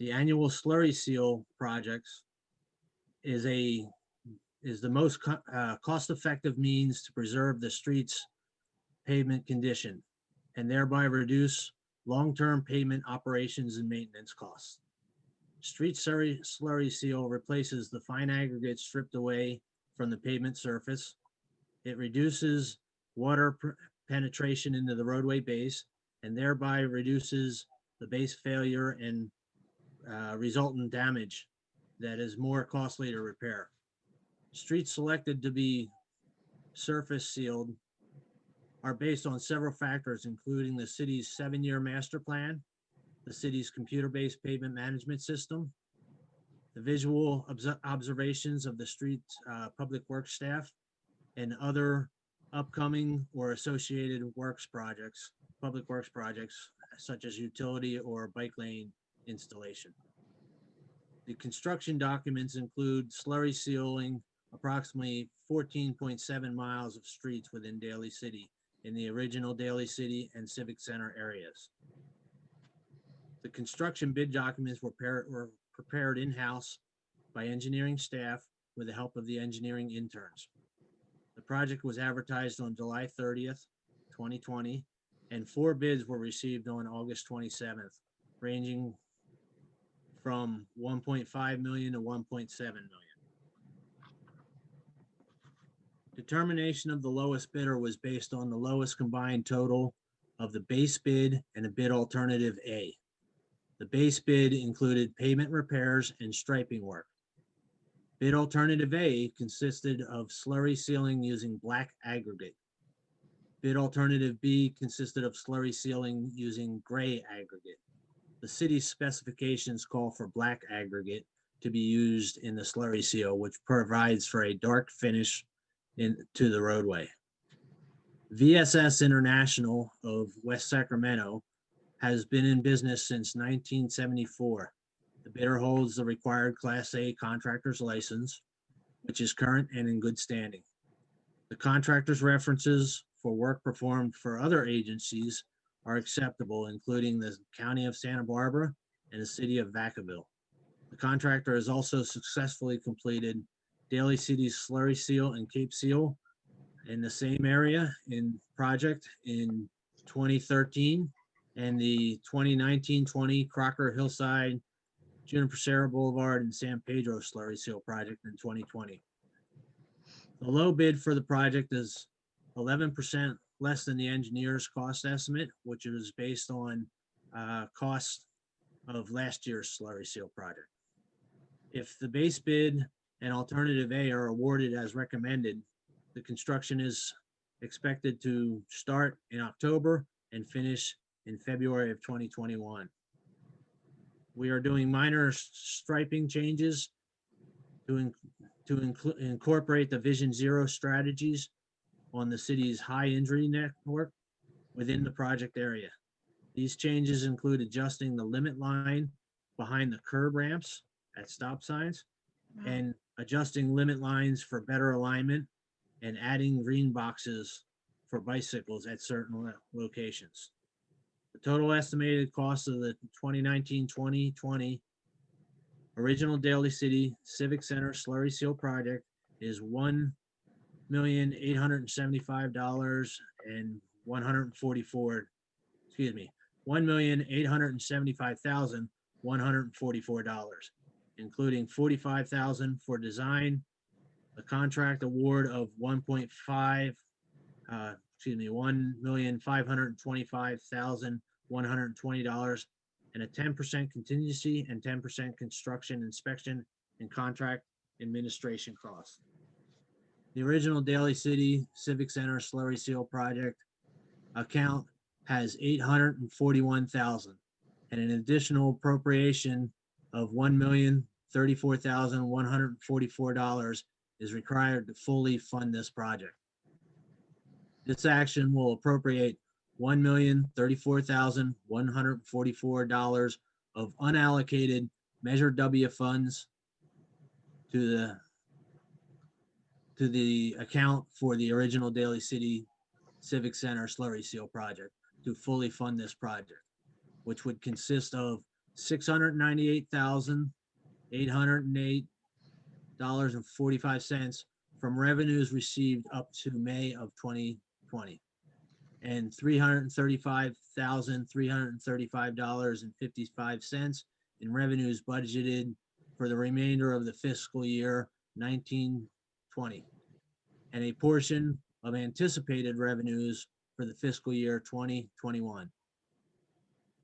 The annual slurry seal projects is the most cost-effective means to preserve the street's pavement condition and thereby reduce long-term pavement operations and maintenance costs. Street slurry seal replaces the fine aggregate stripped away from the pavement surface. It reduces water penetration into the roadway base and thereby reduces the base failure and resultant damage that is more costly to repair. Streets selected to be surface sealed are based on several factors, including the city's 7-year master plan, the city's computer-based pavement management system, the visual observations of the street's public works staff, and other upcoming or associated public works projects, such as utility or bike lane installation. The construction documents include slurry sealing approximately 14.7 miles of streets within Daly City in the original Daly City and Civic Center areas. The construction bid documents were prepared in-house by engineering staff with the help of the engineering interns. The project was advertised on July 30th, 2020, and 4 bids were received on August 27th, ranging from 1.5 million to 1.7 million. Determination of the lowest bidder was based on the lowest combined total of the base bid and a bid alternative A. The base bid included pavement repairs and striping work. Bid alternative A consisted of slurry sealing using black aggregate. Bid alternative B consisted of slurry sealing using gray aggregate. The city's specifications call for black aggregate to be used in the slurry seal, which provides for a dark finish to the roadway. VSS International of West Sacramento has been in business since 1974. The bidder holds the required Class A contractor's license, which is current and in good standing. The contractor's references for work performed for other agencies are acceptable, including the County of Santa Barbara and the City of Vacaville. The contractor has also successfully completed Daly City's slurry seal and Cape Seal in the same area in project in 2013 and the 2019-20 Crocker Hillside Juniper Serra Boulevard and San Pedro slurry seal project in 2020. The low bid for the project is 11% less than the engineer's cost estimate, which is based on cost of last year's slurry seal project. If the base bid and alternative A are awarded as recommended, the construction is expected to start in October and finish in February of 2021. We are doing minor striping changes to incorporate the Vision Zero strategies on the city's high injury network within the project area. These changes include adjusting the limit line behind the curb ramps at stop signs and adjusting limit lines for better alignment and adding green boxes for bicycles at certain locations. The total estimated cost of the 2019-2020 original Daly City Civic Center slurry seal project is $1,875,144. Excuse me, $1,875,144, including $45,000 for design, a contract award of $1,525,120, and a 10% contingency and 10% construction inspection and contract administration costs. The original Daly City Civic Center slurry seal project account has $841,000 and an additional appropriation of $1,034,144 is required to fully fund this project. This action will appropriate $1,034,144 of unallocated Measure W funds to the account for the original Daly City Civic Center slurry seal project to fully fund this project, which would consist of $698,808.45 from revenues received up to May of 2020 and $335,335.55 in revenues budgeted for the remainder of the fiscal year 1920, and a portion of anticipated revenues for the fiscal year 2021.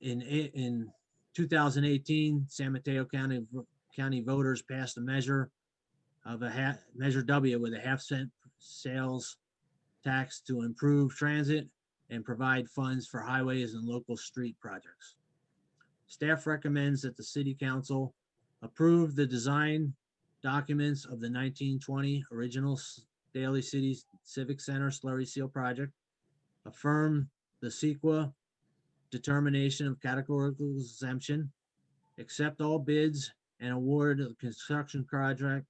In 2018, San Mateo County voters passed a measure W with a half-cent sales tax to improve transit and provide funds for highways and local street projects. Staff recommends that the City Council approve the design documents of the 1920 original Daly City Civic Center slurry seal project, affirm the CEQA determination of categorical exemption, accept all bids, and award the construction contract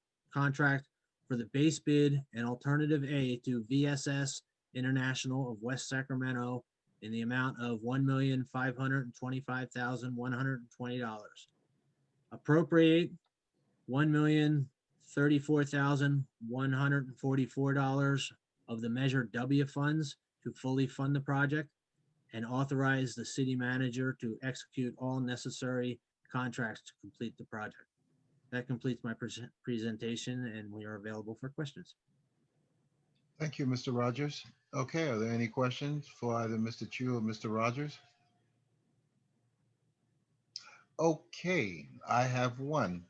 for the base bid and alternative A to VSS International of West Sacramento in the amount of $1,525,120. Appropriate $1,034,144 of the Measure W funds to fully fund the project, and authorize the city manager to execute all necessary contracts to complete the project. That completes my presentation, and we are available for questions. Thank you, Mr. Rogers. Okay, are there any questions for either Mr. Chu or Mr. Rogers? Okay, I have one.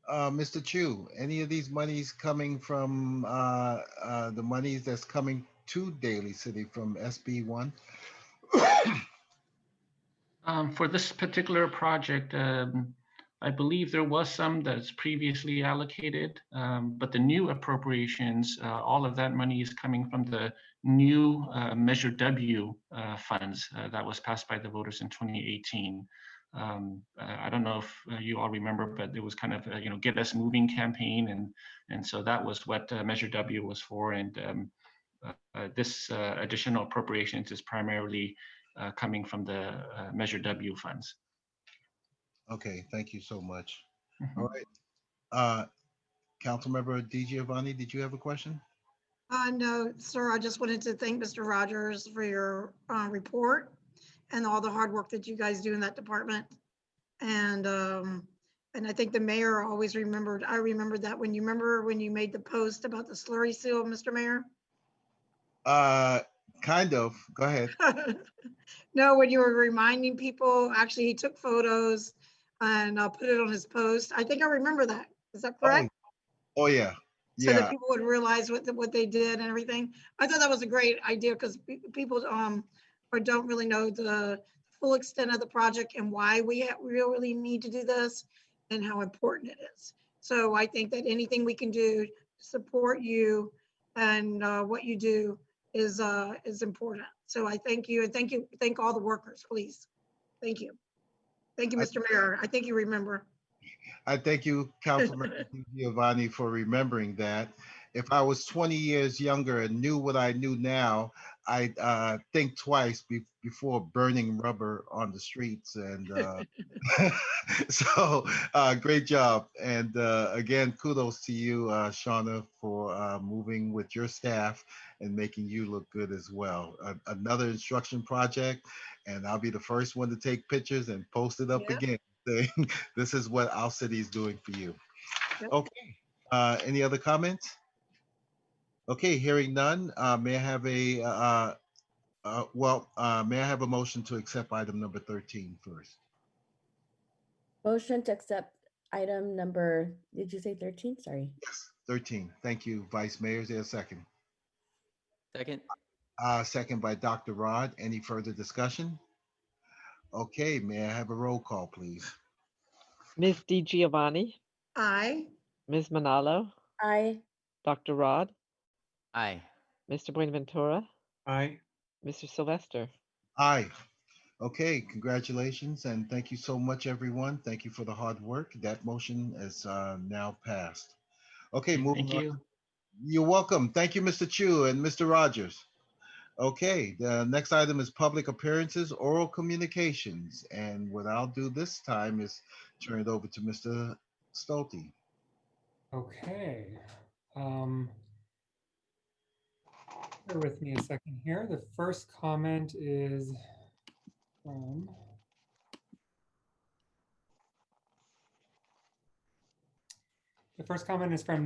Mr. Chu, any of these monies coming from the monies that's coming to Daly City from SB1? For this particular project, I believe there was some that's previously allocated, but the new appropriations, all of that money is coming from the new Measure W funds that was passed by the voters in 2018. I don't know if you all remember, but it was kind of a, get us moving campaign, and so that was what Measure W was for, and this additional appropriations is primarily coming from the Measure W funds. Okay, thank you so much. All right. Councilmember DiGiovanni, did you have a question? No, sir. I just wanted to thank Mr. Rogers for your report and all the hard work that you guys do in that department. And I think the mayor always remembered. I remembered that when you made the post about the slurry seal, Mr. Mayor. Kind of. Go ahead. No, when you were reminding people, actually, he took photos and put it on his post. I think I remember that. Is that correct? Oh yeah. So that people would realize what they did and everything. I thought that was a great idea because people or don't really know the full extent of the project and why we really need to do this and how important it is. So I think that anything we can do to support you and what you do is important. So I thank you, and thank all the workers, please. Thank you. Thank you, Mr. Mayor. I think you remember. I thank you, Councilmember Giovanni, for remembering that. if I was 20 years younger and knew what I knew now, I'd think twice before burning rubber on the streets. And so great job. And again, kudos to you, Shauna, for moving with your staff and making you look good as well. Another instruction project, and I'll be the first one to take pictures and post it up again, saying this is what our city is doing for you. Okay. Any other comments? Okay, hearing none, may I have a may I have a motion to accept item number 13 first? Motion to accept item number, did you say 13? Sorry. Yes, 13. Thank you, Vice Mayor. Is there a second? Second. Second by Dr. Rod. Any further discussion? Okay, may I have a roll call, please? Ms. DiGiovanni, Aye. Ms. Manalo, Aye. Dr. Rod, Aye. Mr. Buenaventura, Aye. Mr. Sylvester. Aye. Okay, congratulations and thank you so much, everyone. Thank you for the hard work. That motion is now passed. Okay, moving Thank on. you. You're welcome. Thank you, Mr. Chu and Mr. Rogers. Okay, the next item is public appearances, oral communications. And what I'll do this time is turn it over to Mr. Stolte. Okay. Bear with me a second here. The first comment is from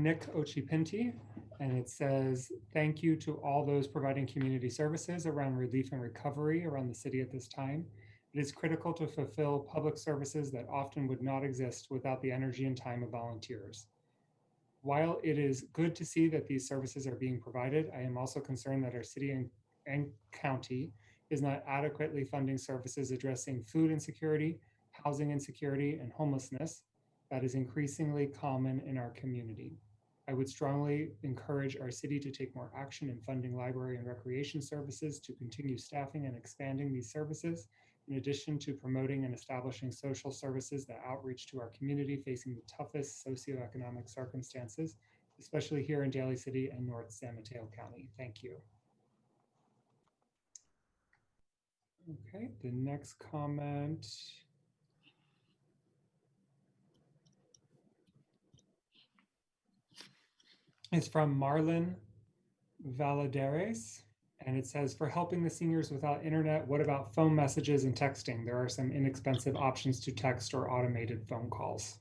Nick Ochipinti, and it says, "Thank you to all those providing community services around relief and recovery around the city at this time. It is critical to fulfill public services that often would not exist without the energy and time of volunteers. While it is good to see that these services are being provided, I am also concerned that our city and county is not adequately funding services addressing food insecurity, housing insecurity, and homelessness that is increasingly common in our community. I would strongly encourage our city to take more action in funding library and recreation services to continue staffing and expanding these services, in addition to promoting and establishing social services that outreach to our community facing the toughest socioeconomic circumstances, especially here in Daly City and North San Mateo County. Thank you." Okay, the next comment is from Marlon Valadares. And it says, "For helping the seniors without internet, what about phone messages and texting? There are some inexpensive options to text or automated phone calls."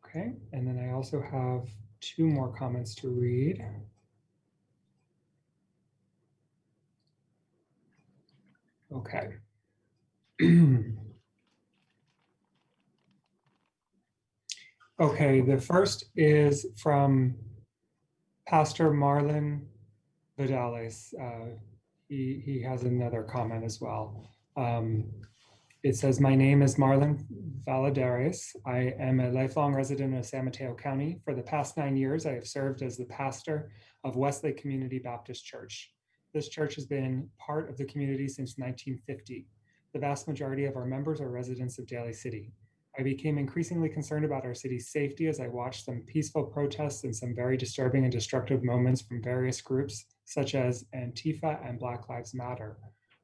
Okay, and then I also have two more comments to read. Okay. Okay, the first is from Pastor Marlon Vidales. He has another comment as well. It says, "My name is Marlon Valadares. I am a lifelong resident of San Mateo County. For the past 9 years, I have served as the pastor of Westlake Community Baptist Church. This church has been part of the community since 1950. The vast majority of our members are residents of Daly City. I became increasingly concerned about our city's safety as I watched some peaceful protests and some very disturbing and destructive moments from various groups, such as Antifa and Black Lives Matter.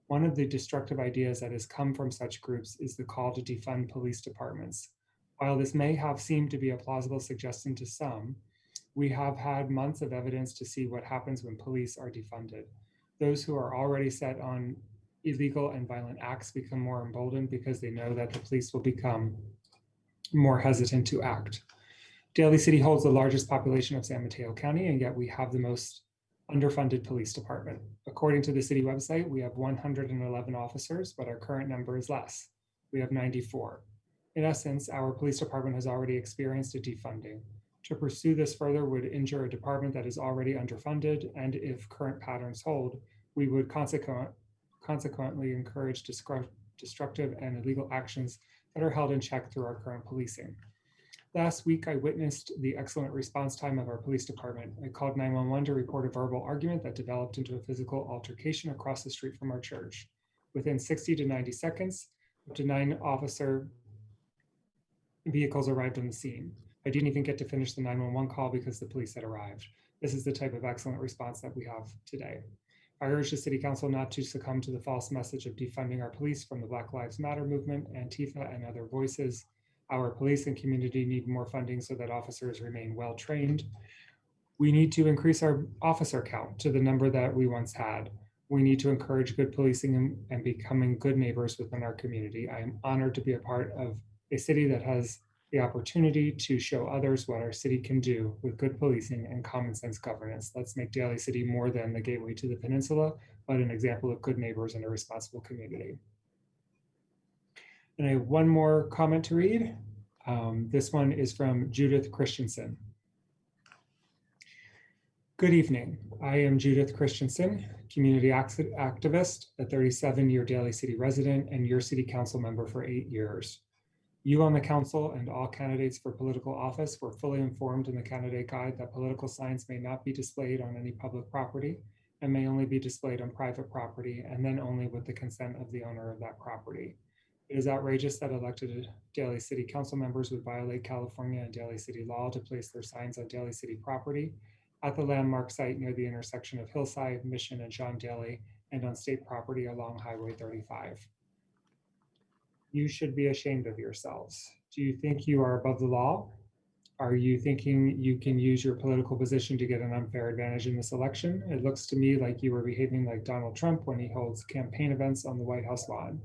One of the destructive ideas that has come from such groups is the call to defund police departments. While this may have seemed to be a plausible suggestion to some, we have had months of evidence to see what happens when police are defunded. Those who are already set on illegal and violent acts become more emboldened because they know that the police will become more hesitant to act. Daly City holds the largest population of San Mateo County, and yet we have the most underfunded police department. According to the city website, we have 111 officers, but our current number is less. We have 94. In essence, our police department has already experienced a defunding. To pursue this further would injure a department that is already underfunded, and if current patterns hold, we would consequently encourage destructive and illegal actions that are held in check through our current policing. Last week, I witnessed the excellent response time of our police department. I called 911 to report a verbal argument that developed into a physical altercation across the street from our church. Within 60 to 90 seconds, up to 9 officer vehicles arrived on the scene. I didn't even get to finish the 911 call because the police had arrived. This is the type of excellent response that we have today. I urge the City Council not to succumb to the false message of defunding our police from the Black Lives Matter movement, Antifa, and other voices. Our police and community need more funding so that officers remain well trained. We need to increase our officer count to the number that we once had. We need to encourage good policing and becoming good neighbors within our community. I am honored to be a part of a city that has the opportunity to show others what our city can do with good policing and common sense governance. Let's make Daly City more than the gateway to the peninsula, but an example of good neighbors and a responsible community. And I have one more comment to read. This one is from Judith Christensen. Good evening. I am Judith Christensen, community activist, a 37-year Daly City resident, and your city council member for 8 years. You on the council and all candidates for political office were fully informed in the candidate guide that political signs may not be displayed on any public property and may only be displayed on private property, and then only with the consent of the owner of that property. It is outrageous that elected Daly City council members would violate California and Daly City law to place their signs on Daly City property, at the landmark site near the intersection of Hillside, Mission, and John Daly, and on state property along Highway 35. You should be ashamed of yourselves. Do you think you are above the law? Are you thinking you can use your political position to get an unfair advantage in this election? It looks to me like you are behaving like Donald Trump when he holds campaign events on the White House lawn.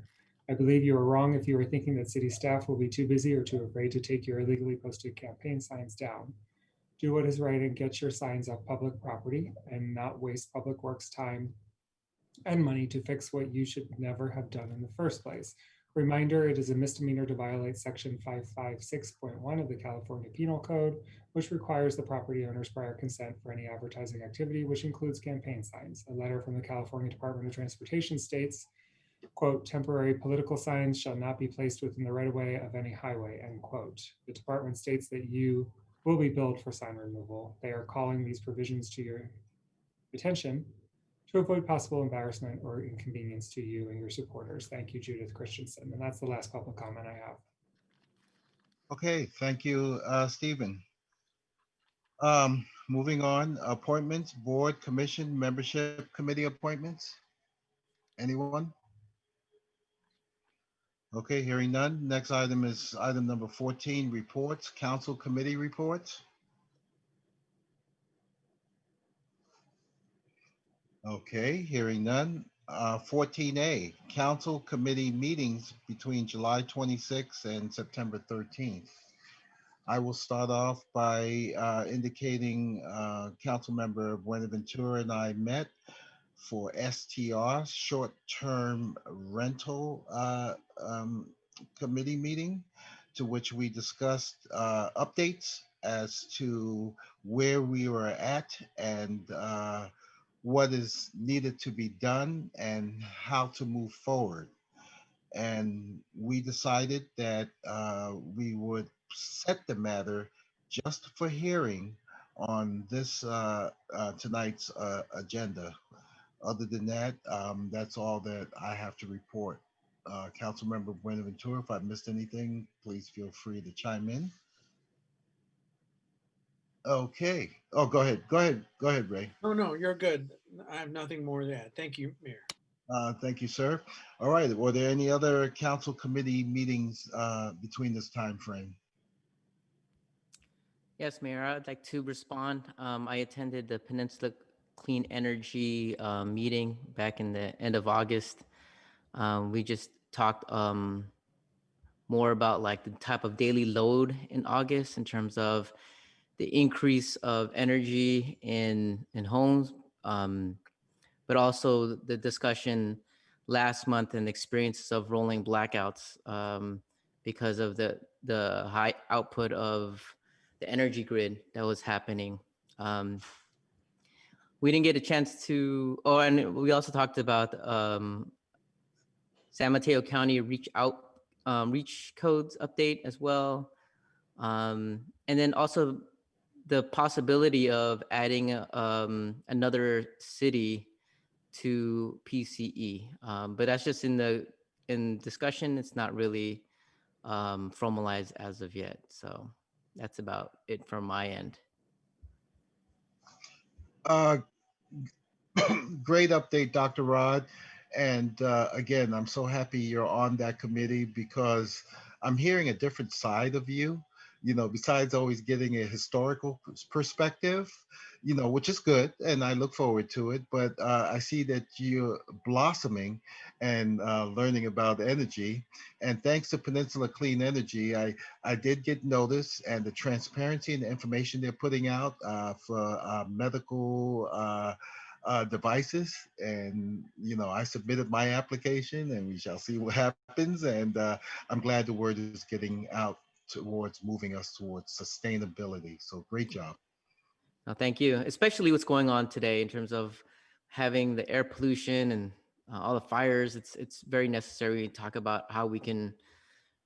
I believe you are wrong if you are thinking that city staff will be too busy or too afraid to take your illegally posted campaign signs down. Do what is right and get your signs off public property and not waste public works time and money to fix what you should never have done in the first place. Reminder, it is a misdemeanor to violate section 556.1 of the California Penal Code, which requires the property owner's prior consent for any advertising activity, which includes campaign signs. A letter from the California Department of Transportation states, quote, temporary political signs shall not be placed within the right-of-way of any highway, end quote. The department states that you will be billed for sign removal. They are calling these provisions to your attention to avoid possible embarrassment or inconvenience to you and your supporters. Thank you, Judith Christensen. And that's the last public comment I have. Okay, thank you, Stephen. Moving on, appointments, board, commission, membership, committee appointments. Anyone? Okay, hearing none. Next item is item number 14, reports, council committee reports. Okay, hearing none. 14A, council committee meetings between July 26th and September 13th. I will start off by indicating Councilmember Buenaventura and I met for STR, short-term rental committee meeting, to which we discussed updates as to where we were at and what is needed to be done and how to move forward. And we decided that we would set the matter just for hearing on this tonight's agenda. Other than that, that's all that I have to report. Councilmember Buenaventura, if I missed anything, please feel free to chime in. Okay. Oh, go ahead. Go ahead, Ray. Oh, no, you're good. I have nothing more to add. Thank you, Mayor. Thank you, sir. All right. Were there any other council committee meetings between this time frame? Yes, Mayor, I'd like to respond. I attended the Peninsula Clean Energy meeting back in the end of August. We just talked more about like the type of daily load in August in terms of the increase of energy in homes, but also the discussion last month and experiences of rolling blackouts because of the high output of the energy grid that was happening. We didn't get a chance to, and we also talked about San Mateo County reach codes update as well. And then also the possibility of adding another city to PCE, but that's just in discussion. It's not really formalized as of yet. So that's about it from my end. Uh, Great update, Dr. Rod. And again, I'm so happy you're on that committee because I'm hearing a different side of you, besides always getting a historical perspective, which is good. And I look forward to it. But I see that you're blossoming and learning about energy. And thanks to Peninsula Clean Energy, I did get notice and the transparency and the information they're putting out for medical devices. And I submitted my application and we shall see what happens. And I'm glad the word is getting out towards moving us towards sustainability. So great job. Oh, thank you. Especially what's going on today in terms of having the air pollution and all the fires. It's very necessary to talk about how we can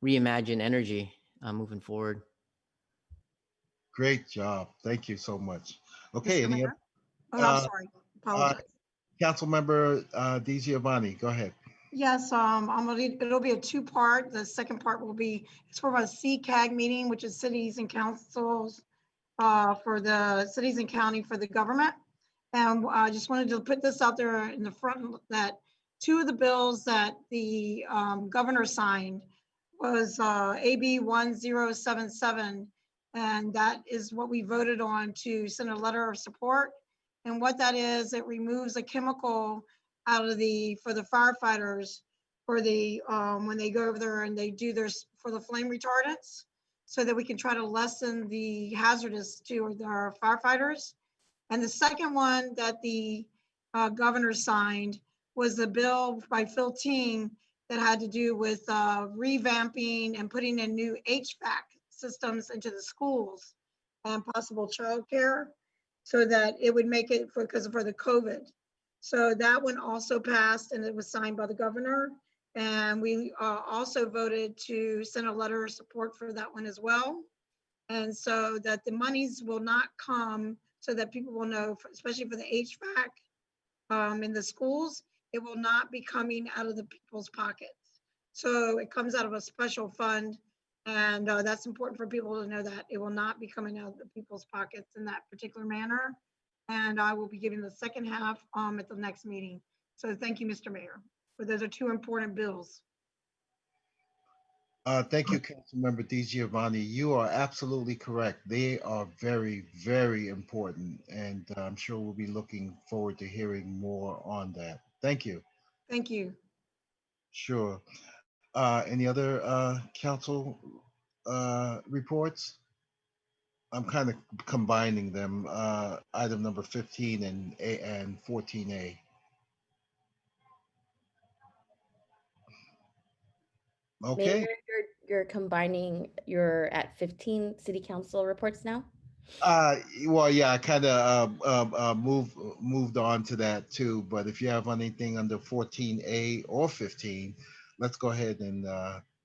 reimagine energy moving forward. Great job. Thank you so much. Okay. Mr. Any Mayor? Oh, I'm uh, sorry. uh, Apologize. Council Member Di Giovanni, go ahead. Yes, it'll be a two-part. The second part will be, it's for a CCAG meeting, which is cities and councils, for the cities and county for the government. And I just wanted to put this out there in the front that two of the bills that the governor signed was AB 1077. And that is what we voted on to send a letter of support. And what that is, it removes a chemical out of for the firefighters for the, when they go over there and they do for the flame retardants, so that we can try to lessen the hazardous to our firefighters. And the second one that the governor signed was the bill by Phil Ting that had to do with revamping and putting in new HVAC systems into the schools and possible childcare, so that it would make it for the COVID. So that one also passed and it was signed by the governor. And we also voted to send a letter of support for that one as well. And so that the monies will not come, so that people will know, especially for the HVAC in the schools, it will not be coming out of the people's pockets. So it comes out of a special fund. And that's important for people to know, that it will not be coming out of the people's pockets in that particular manner. And I will be giving the second half at the next meeting. So thank you, Mr. Mayor. But those are two important bills. Thank you, Councilmember Di Giovanni. You are absolutely correct. They are very, very important. And I'm sure we'll be looking forward to hearing more on that. Thank you. Thank you. Sure. Any other council reports? I'm kind of combining them. Item number 15 and 14A. Okay. Mayor, you're combining, you're at 15 city council reports now? Well, yeah, I kind of moved on to that too. But if you have anything under 14A or 15, let's go ahead and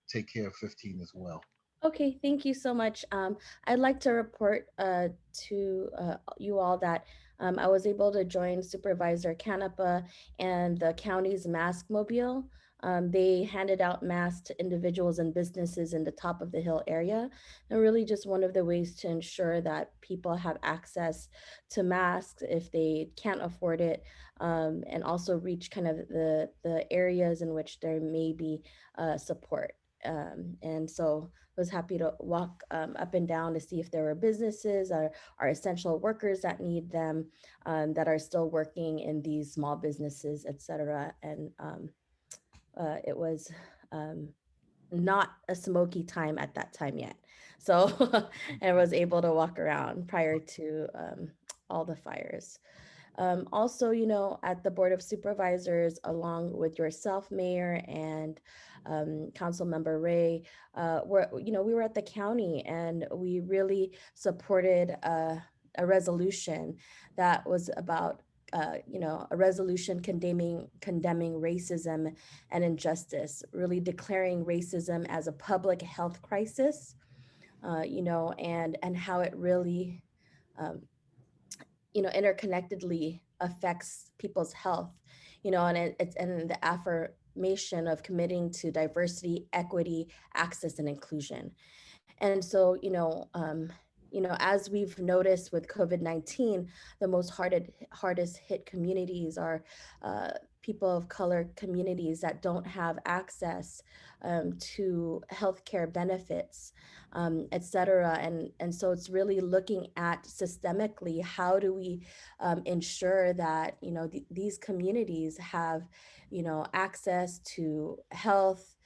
take care of 15 as well. Okay, thank you so much. I'd like to report to you all that I was able to join Supervisor Canepa and the county's mask mobile. They handed out masks to individuals and businesses in the top of the hill area, and really just one of the ways to ensure that people have access to masks if they can't afford it, and also reach kind of the areas in which there may be support. And so was happy to walk up and down to see if there were businesses or essential workers that need them, that are still working in these small businesses, et cetera. And it was not a smoky time at that time yet. So I was able to walk around prior to all the fires. Also, at the Board of Supervisors, along with yourself, Mayor, and Council Member Ray, we were at the county and we really supported a resolution that was about a resolution condemning racism and injustice, really declaring racism as a public health crisis, and how it really interconnectedly affects people's health, and it's the affirmation of committing to diversity, equity, access, and inclusion. And so, as we've noticed with COVID-19, the most hardest hit communities are people of color communities that don't have access to healthcare benefits, et cetera. And so it's really looking at systemically, how do we ensure that, these communities have, access to health,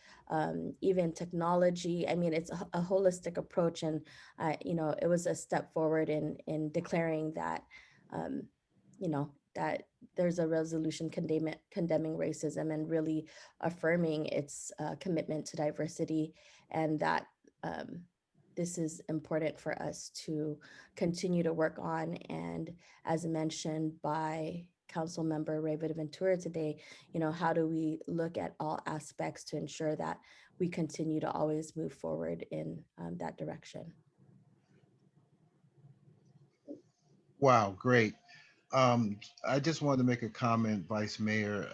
even technology. I mean, it's a holistic approach, and it was a step forward in declaring that, that there's a resolution condemning racism and really affirming its commitment to diversity, and that this is important for us to continue to work on. And as mentioned by Council Member Ray Ventura today, how do we look at all aspects to ensure that we continue to always move forward in that direction? Wow, great. I just wanted to make a comment, Vice Mayor.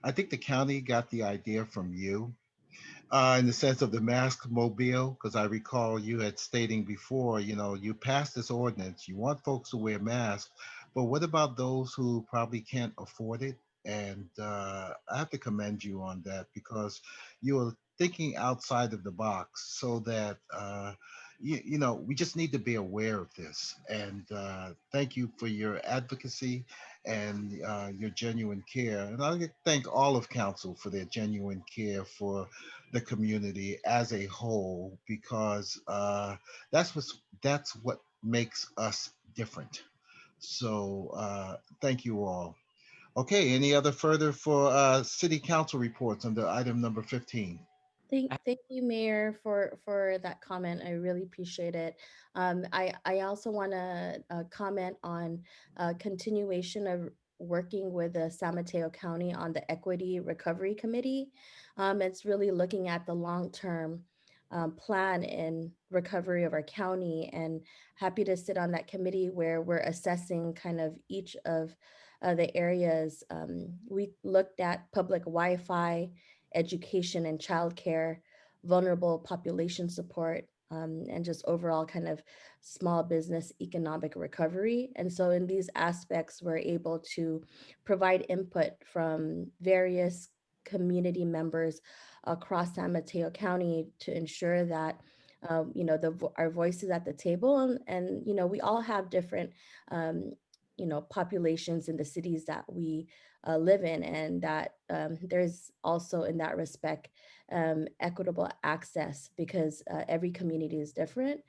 I think the county got the idea from you in the sense of the mask mobile, because I recall you had stating before, you passed this ordinance, you want folks to wear masks, but what about those who probably can't afford it? And I have to commend you on that, because you are thinking outside of the box, so that we just need to be aware of this. And thank you for your advocacy and your genuine care. And I thank all of council for their genuine care for the community as a whole, because that's what makes us different. So thank you all. Okay, any other further for city council reports under item number 15? Thank you, Mayor, for that comment. I really appreciate it. I also want to comment on continuation of working with the San Mateo County on the Equity Recovery Committee. It's really looking at the long-term plan in recovery of our county, and happy to sit on that committee where we're assessing kind of each of the areas. We looked at public Wi-Fi, education and childcare, vulnerable population support, and just overall kind of small business economic recovery. And so in these aspects, we're able to provide input from various community members across San Mateo County to ensure that our voices at the table, and we all have different populations in the cities that we live in, and that there's also in that respect equitable access, because every community is different.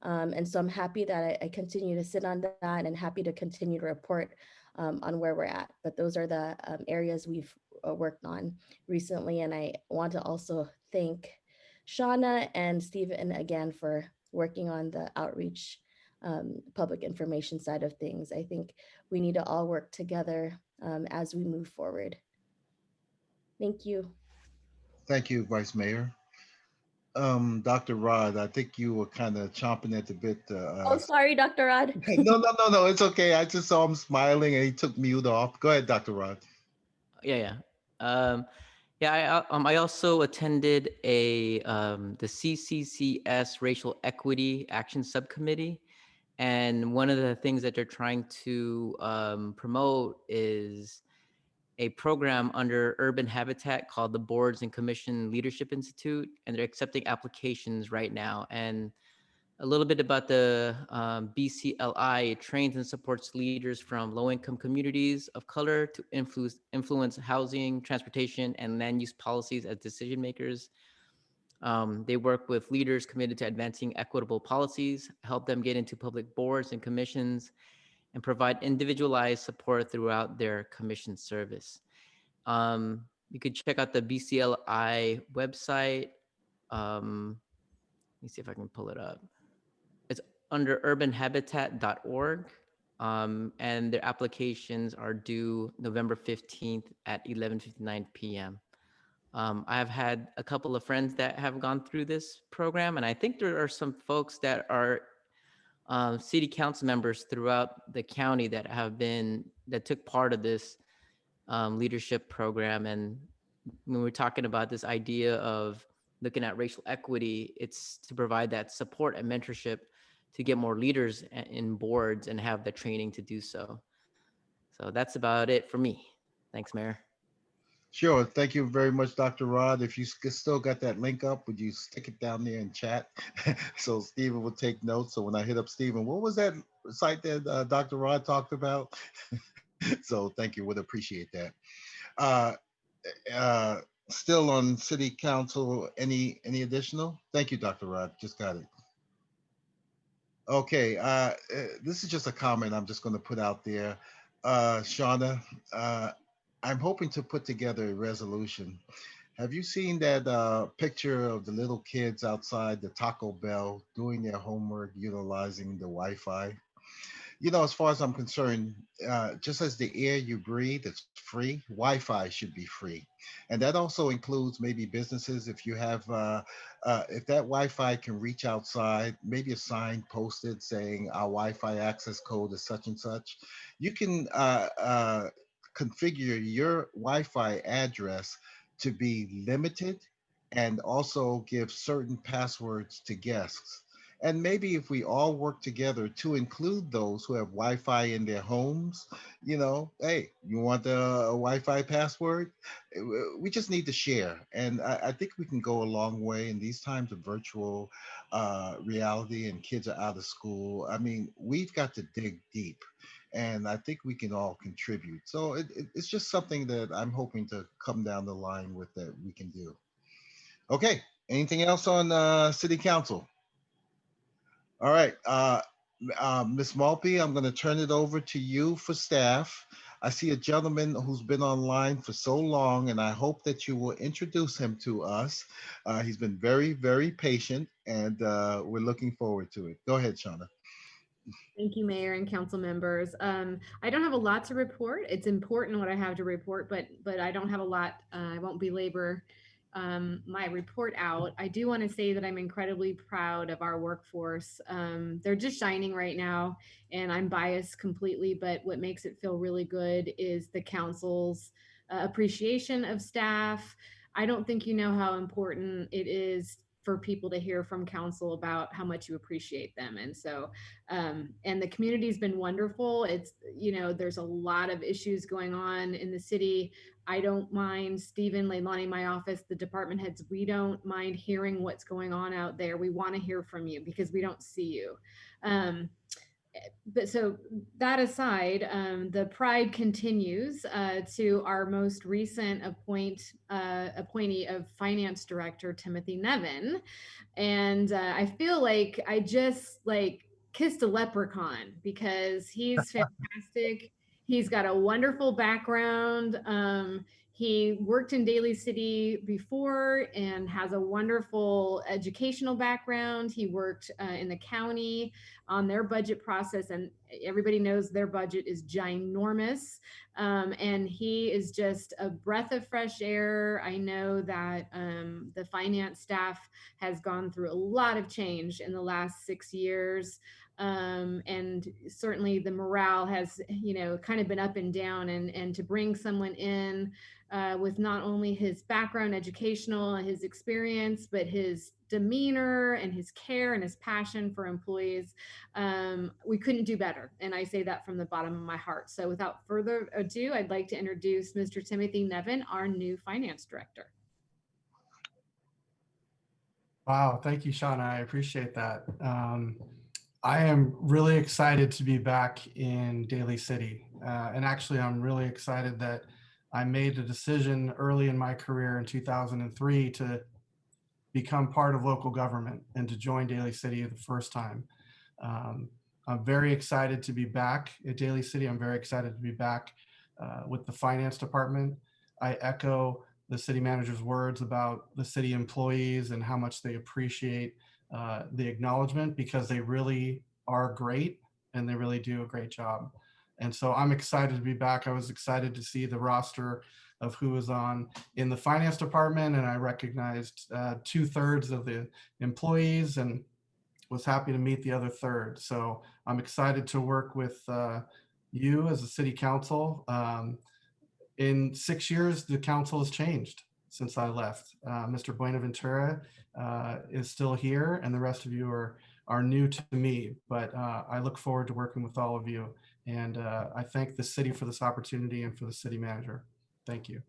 And so I'm happy that I continue to sit on that, and happy to continue to report on where we're at. But those are the areas we've worked on recently. And I want to also thank Shauna and Stephen again for working on the outreach public information side of things. I think we need to all work together as we move forward. Thank you. Thank you, Vice Mayor. Dr. Rod, I think you were kind of chomping at the bit. Oh, sorry, Dr. Rod. No, it's okay. I just saw him smiling and he took mute off. Go ahead, Dr. Rod. Yeah. I also attended the CCCS Racial Equity Action Subcommittee. And one of the things that they're trying to promote is a program under Urban Habitat called the Boards and Commission Leadership Institute. And they're accepting applications right now. And a little bit about the BCLI. It trains and supports leaders from low-income communities of color to influence housing, transportation, and land use policies as decision makers. They work with leaders committed to advancing equitable policies, help them get into public boards and commissions, and provide individualized support throughout their commission service. You could check out the BCLI website. Let me see if I can pull it up. It's under urbanhabitat.org, and their applications are due November 15th at 11:59 p.m. I have had a couple of friends that have gone through this program, and I think there are some folks that are city council members throughout the county that took part of this leadership program. And when we're talking about this idea of looking at racial equity, it's to provide that support and mentorship to get more leaders in boards and have the training to do so. So that's about it for me. Thanks, Mayor. Sure. Thank you very much, Dr. Rod. If you still got that link up, would you stick it down there in chat so Stephen will take notes? So when I hit up Stephen, what was that site that Dr. Rod talked about? So thank you. Would appreciate that. Still on City Council, any additional? Thank you, Dr. Rod. Just got it. Okay, this is just a comment I'm just going to put out there. Shauna, I'm hoping to put together a resolution. Have you seen that picture of the little kids outside the Taco Bell doing their homework, utilizing the Wi-Fi? You know, as far as I'm concerned, just as the air you breathe is free, Wi-Fi should be free. And that also includes maybe businesses. If you have, if that Wi-Fi can reach outside, maybe a sign posted saying our Wi-Fi access code is such and such, you can configure your Wi-Fi address to be limited and also give certain passwords to guests. And maybe if we all work together to include those who have Wi-Fi in their homes, you know, hey, you want the Wi-Fi password? We just need to share. And I think we can go a long way in these times of virtual reality and kids are out of school. I mean, we've got to dig deep. And I think we can all contribute. So it's just something that I'm hoping to come down the line with that we can do. Okay, anything else on City Council? All right, Ms. Malpe, I'm going to turn it over to you for staff. I see a gentleman who's been online for so long, and I hope that you will introduce him to us. He's been very, very patient, and we're looking forward to it. Go ahead, Shauna. Thank you, Mayor and council members. I don't have a lot to report. It's important what I have to report, but I don't have a lot. I won't belabor my report out. I do want to say that I'm incredibly proud of our workforce. They're just shining right now, and I'm biased completely, but what makes it feel really good is the council's appreciation of staff. I don't think you know how important it is for people to hear from council about how much you appreciate them. And so, and the community's been wonderful. It's, you know, there's a lot of issues going on in the city. I don't mind, Stephen, Leilani, my office, the department heads, we don't mind hearing what's going on out there. We want to hear from you because we don't see you. But so that aside, the pride continues to our most recent appointee of Finance Director, Timothy Nevin. And I feel like I just kissed a leprechaun because he's fantastic. He's got a wonderful background. He worked in Daly City before and has a wonderful educational background. He worked in the county on their budget process, and everybody knows their budget is ginormous. And he is just a breath of fresh air. I know that the finance staff has gone through a lot of change in the last 6 years. And certainly the morale has, you know, kind of been up and down, and to bring someone in with not only his background, educational, and his experience, but his demeanor and his care and his passion for employees, we couldn't do better. And I say that from the bottom of my heart. So without further ado, I'd like to introduce Mr. Timothy Nevin, our new finance director. Wow, thank you, Shauna. I appreciate that. I am really excited to be back in Daly City. And actually, I'm really excited that I made the decision early in my career in 2003 to become part of local government and to join Daly City the first time. I'm very excited to be back at Daly City. I'm very excited to be back with the finance department. I echo the city manager's words about the city employees and how much they appreciate the acknowledgement, because they really are great and they really do a great job. And so I'm excited to be back. I was excited to see the roster of who was on in the finance department, and I recognized 2/3 of the employees and was happy to meet the other third. So I'm excited to work with you as a city council. In 6 years, the council has changed. since I left. Mr. Buenaventura is still here, and the rest of you are new to me, but I look forward to working with all of you. And I thank the city for this opportunity and for the city manager. Thank you.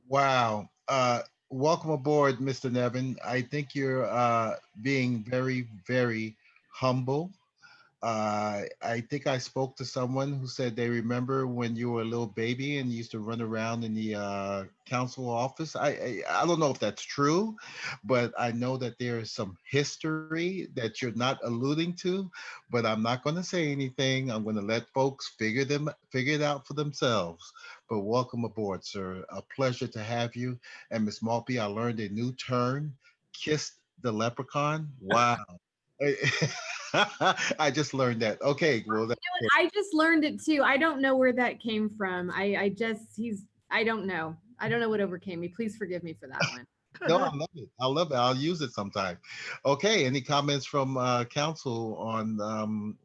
Wow. Welcome aboard, Mr. Nevin. I think you're being very, very humble. I think I spoke to someone who said they remember when you were a little baby and you used to run around in the council office. I don't know if that's true, but I know that there is some history that you're not alluding to, but I'm not going to say anything. I'm going to let folks figure it out for themselves. But welcome aboard, sir. A pleasure to have you. And Miss Malpe, I learned a new term, kissed the leprechaun. Wow. I just learned that. Okay, well, that's You know what? I just learned it too. I don't know where that came from. I don't know. I don't know what overcame me. Please forgive me for that one. no, I love it. I love it. I'll use it sometime. Okay, any comments from council on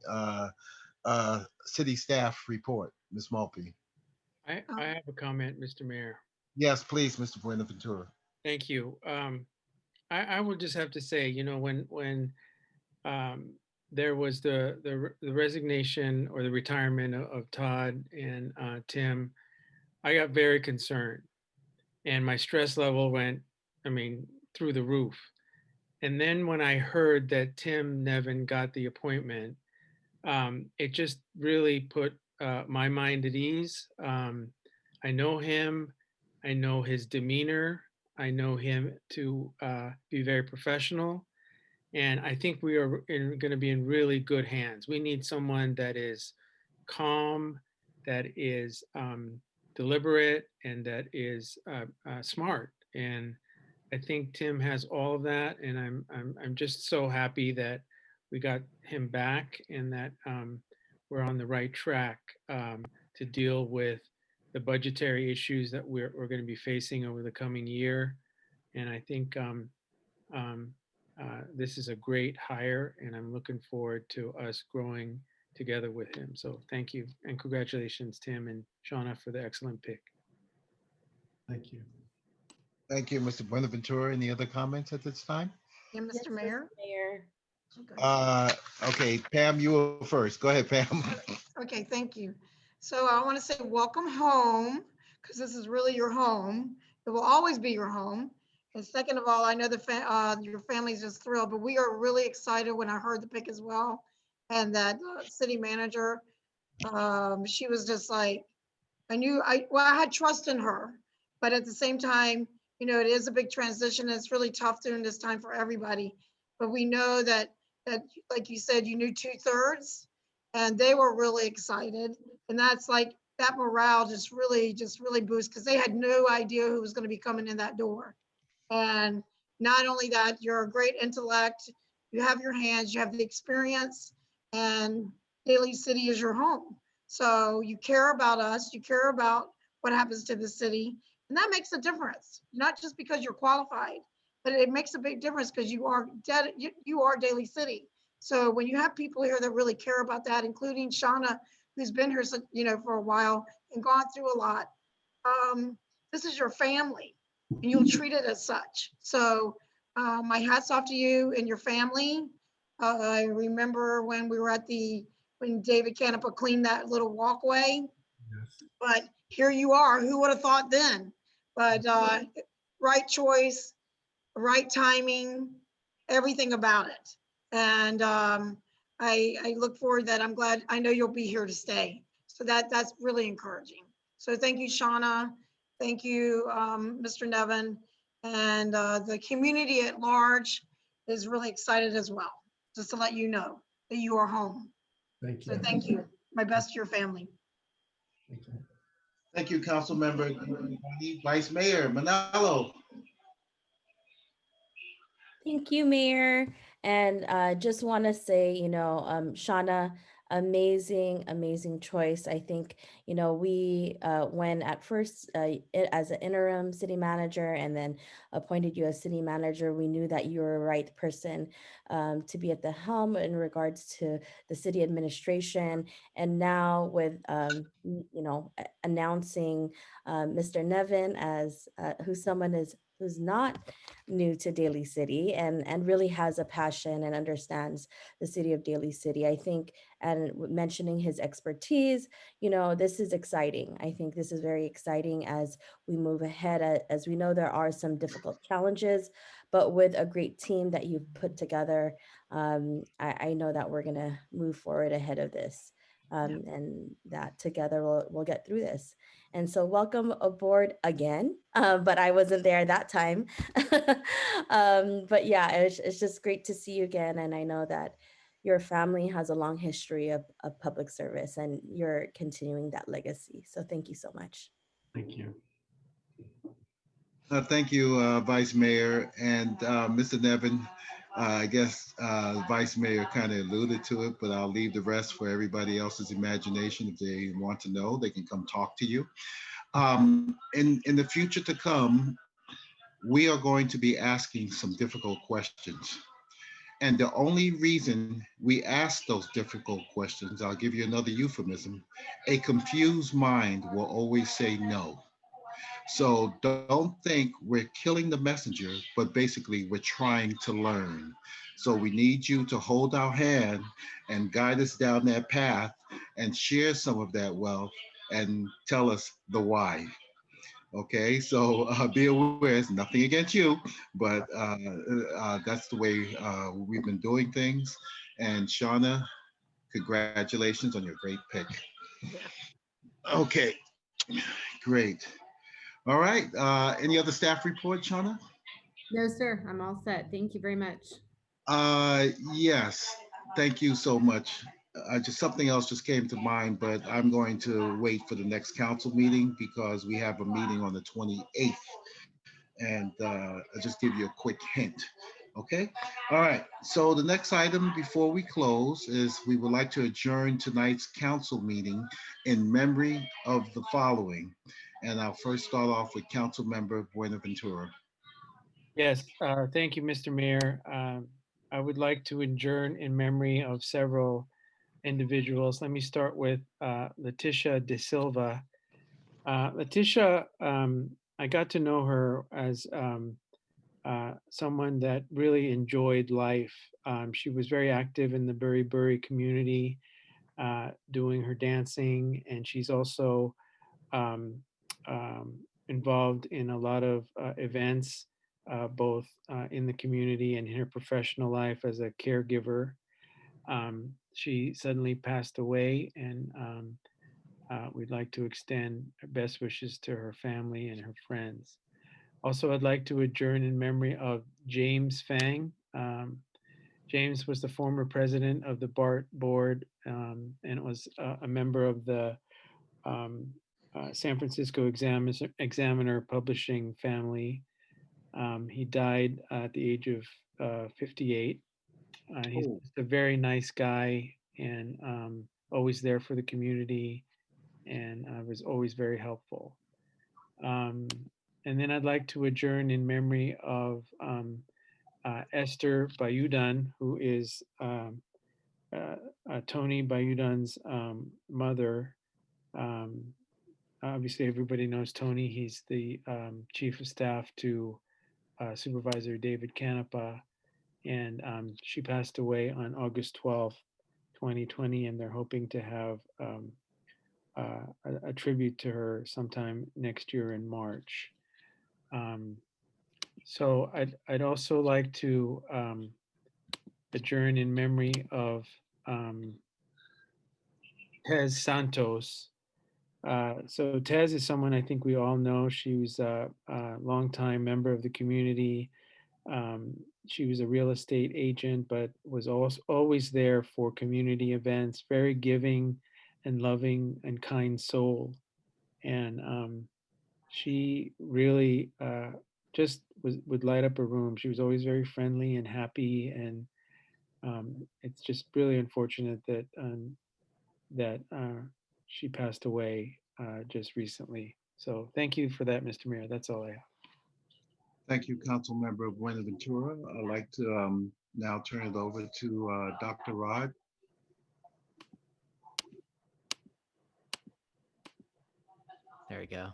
city staff report, Ms. Malpe? I have a comment, Mr. Mayor. Yes, please, Mr. Buenaventura. Thank you. I will just have to say, you know, when there was the resignation or the retirement of Todd and Tim, I got very concerned, and my stress level went, I mean, through the roof. And then when I heard that Tim Nevin got the appointment, it just really put my mind at ease. I know him, I know his demeanor, I know him to be very professional. And I think we are going to be in really good hands. We need someone that is calm, that is deliberate, and that is smart. And I think Tim has all of that. And I'm just so happy that we got him back and that we're on the right track to deal with the budgetary issues that we're going to be facing over the coming year. And I think this is a great hire, and I'm looking forward to us growing together with him. So thank you, and congratulations, Tim and Shauna, for the excellent pick. Thank you. Thank you, Mr. Buenaventura. Any other comments at this time? Yeah, Mr. Mayor. Okay, Pam, you were first. Go ahead, Pam. Okay, thank you. So I want to say welcome home, because this is really your home. It will always be your home. And second of all, I know your family's just thrilled, but we are really excited when I heard the pick as well. And that city manager, she was just like, I had trust in her, but at the same time, you know, it is a big transition. And it's really tough during this time for everybody. But we know that like you said, you knew 2/3, and they were really excited. And that's like, that morale just really boosts, because they had no idea who was going to be coming in that door. And not only that, you're a great intellect, you have your hands, you have the experience, and Daly City is your home. So you care about us, you care about what happens to the city, and that makes a difference, not just because you're qualified, but it makes a big difference because you are Daly City. So when you have people here that really care about that, including Shauna, who's been here, you know, for a while and gone through a lot, this is your family, and you'll treat it as such. So my hat's off to you and your family. I remember when we were when David Canepa cleaned that little walkway. Yes. But here you are. Who would have thought then? But right choice, right timing, everything about it. And I look forward that I'm glad, I know you'll be here to stay. So that's really encouraging. So thank you, Shauna. Thank you, Mr. Nevin. And the community at large is really excited as well, just to let you know that you are home. Thank you. So thank you. My best to your family. Thank you. Thank you, Council Member Vice Mayor Manalo. Thank you, Mayor. And just want to say, you know, Shauna, amazing choice. I think, you know, we, when at first, as an interim city manager and then appointed you as city manager, we knew that you were the right person to be at the helm in regards to the city administration. And now with, you know, announcing Mr. Nevin as who's not new to Daly City and really has a passion and understands the city of Daly City. I think, and mentioning his expertise, you know, this is exciting. I think this is very exciting as we move ahead. As we know, there are some difficult challenges, but with a great team that you've put together, I know that we're gonna move forward ahead of this. And that together we'll get through this. And so welcome aboard again, but I wasn't there that time. But yeah, it's just great to see you again. And I know that your family has a long history of public service and you're continuing that legacy. So thank you so much. Thank you. Thank you, Vice Mayor and Mr. Nevin. I guess Vice Mayor kind of alluded to it, but I'll leave the rest for everybody else's imagination. If they want to know, they can come talk to you. In the future to come, we are going to be asking some difficult questions. And the only reason we ask those difficult questions, I'll give you another euphemism, a confused mind will always say no. So don't think we're killing the messenger, but basically we're trying to learn. So we need you to hold our hand and guide us down that path and share some of that wealth and tell us the why. Okay, so be aware, it's nothing against you, but that's the way we've been doing things. And Shauna, congratulations on your great pick. Okay, great. All right. Any other staff report, Shauna? No, sir. I'm all set. Thank you very much. Yes. Thank you so much. Just something else just came to mind, but I'm going to wait for the next council meeting because we have a meeting on the 28th. And I'll just give you a quick hint. Okay. All right. So the next item before we close is we would like to adjourn tonight's council meeting in memory of the following. And I'll first start off with Council Member Buenaventura. Yes, thank you, Mr. Mayor. I would like to adjourn in memory of several individuals. Let me start with Letitia De Silva. Letitia, I got to know her as someone that really enjoyed life. She was very active in the Buri community, doing her dancing, and she's also involved in a lot of events, both in the community and in her professional life as a caregiver. She suddenly passed away, and we'd like to extend our best wishes to her family and her friends. Also, I'd like to adjourn in memory of James Fang. James was the former president of the BART board and was a member of the San Francisco Examiner publishing family. He died at the age of 58. He's just a very nice guy and always there for the community and was always very helpful. And then I'd like to adjourn in memory of Esther Bayudan, who is Tony Bayudan's mother. Obviously, everybody knows Tony. He's the chief of staff to Supervisor David Canepa. And she passed away on August 12th, 2020, and they're hoping to have a tribute to her sometime next year in March. So I'd also like to adjourn in memory of Tez Santos. So Tez is someone I think we all know. She was a longtime member of the community. She was a real estate agent, but was also always there for community events, very giving and loving and kind soul. And she really just would light up a room. She was always very friendly and happy. And it's just really unfortunate that that she passed away just recently. So thank you for that, Mr. Mayor. That's all I have. Thank you, Council Member Buenaventura. I'd like to now turn it over to Dr. Rod. There we go.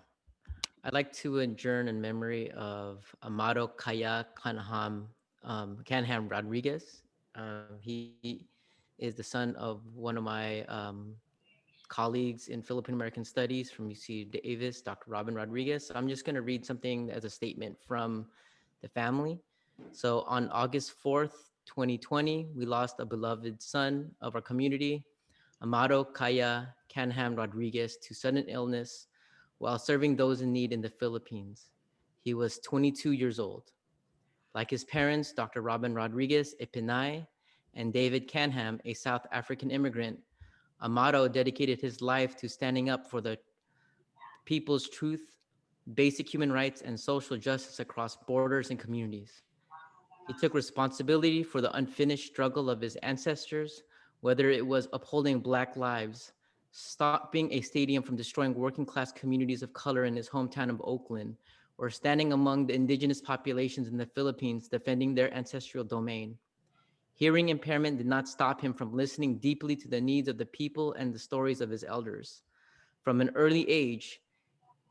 I'd like to adjourn in memory of Amado Kaya Canham Rodriguez. He is the son of one of my colleagues in Philippine American Studies from UC Davis, Dr. Robin Rodriguez. So I'm just going to read something as a statement from the family. So on August 4th, 2020, we lost a beloved son of our community, Amado Kaya Canham Rodriguez, to sudden illness while serving those in need in the Philippines. He was 22 years old. Like his parents, Dr. Robin Rodriguez, a Pinay, and David Canham, a South African immigrant, Amado dedicated his life to standing up for the people's truth, basic human rights, and social justice across borders and communities. He took responsibility for the unfinished struggle of his ancestors, whether it was upholding Black lives, stopping a stadium from destroying working class communities of color in his hometown of Oakland, or standing among the indigenous populations in the Philippines defending their ancestral domain. Hearing impairment did not stop him from listening deeply to the needs of the people and the stories of his elders. From an early age,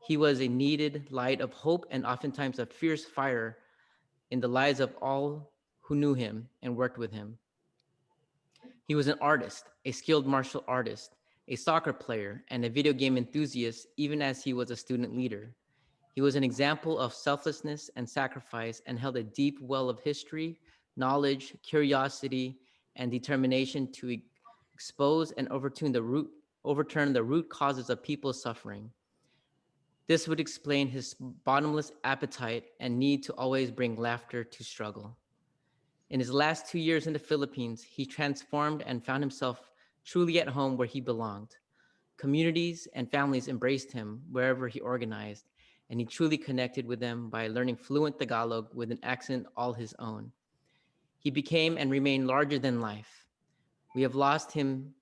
he was a needed light of hope and oftentimes a fierce fire in the lives of all who knew him and worked with him. He was an artist, a skilled martial artist, a soccer player, and a video game enthusiast, even as he was a student leader. He was an example of selflessness and sacrifice and held a deep well of history, knowledge, curiosity, and determination to expose and overturn the root causes of people's suffering. This would explain his bottomless appetite and need to always bring laughter to struggle. In his last 2 years in the Philippines, he transformed and found himself truly at home where he belonged. Communities and families embraced him wherever he organized, and he truly connected with them by learning fluent Tagalog with an accent all his own. He became and remained larger than life. We have lost him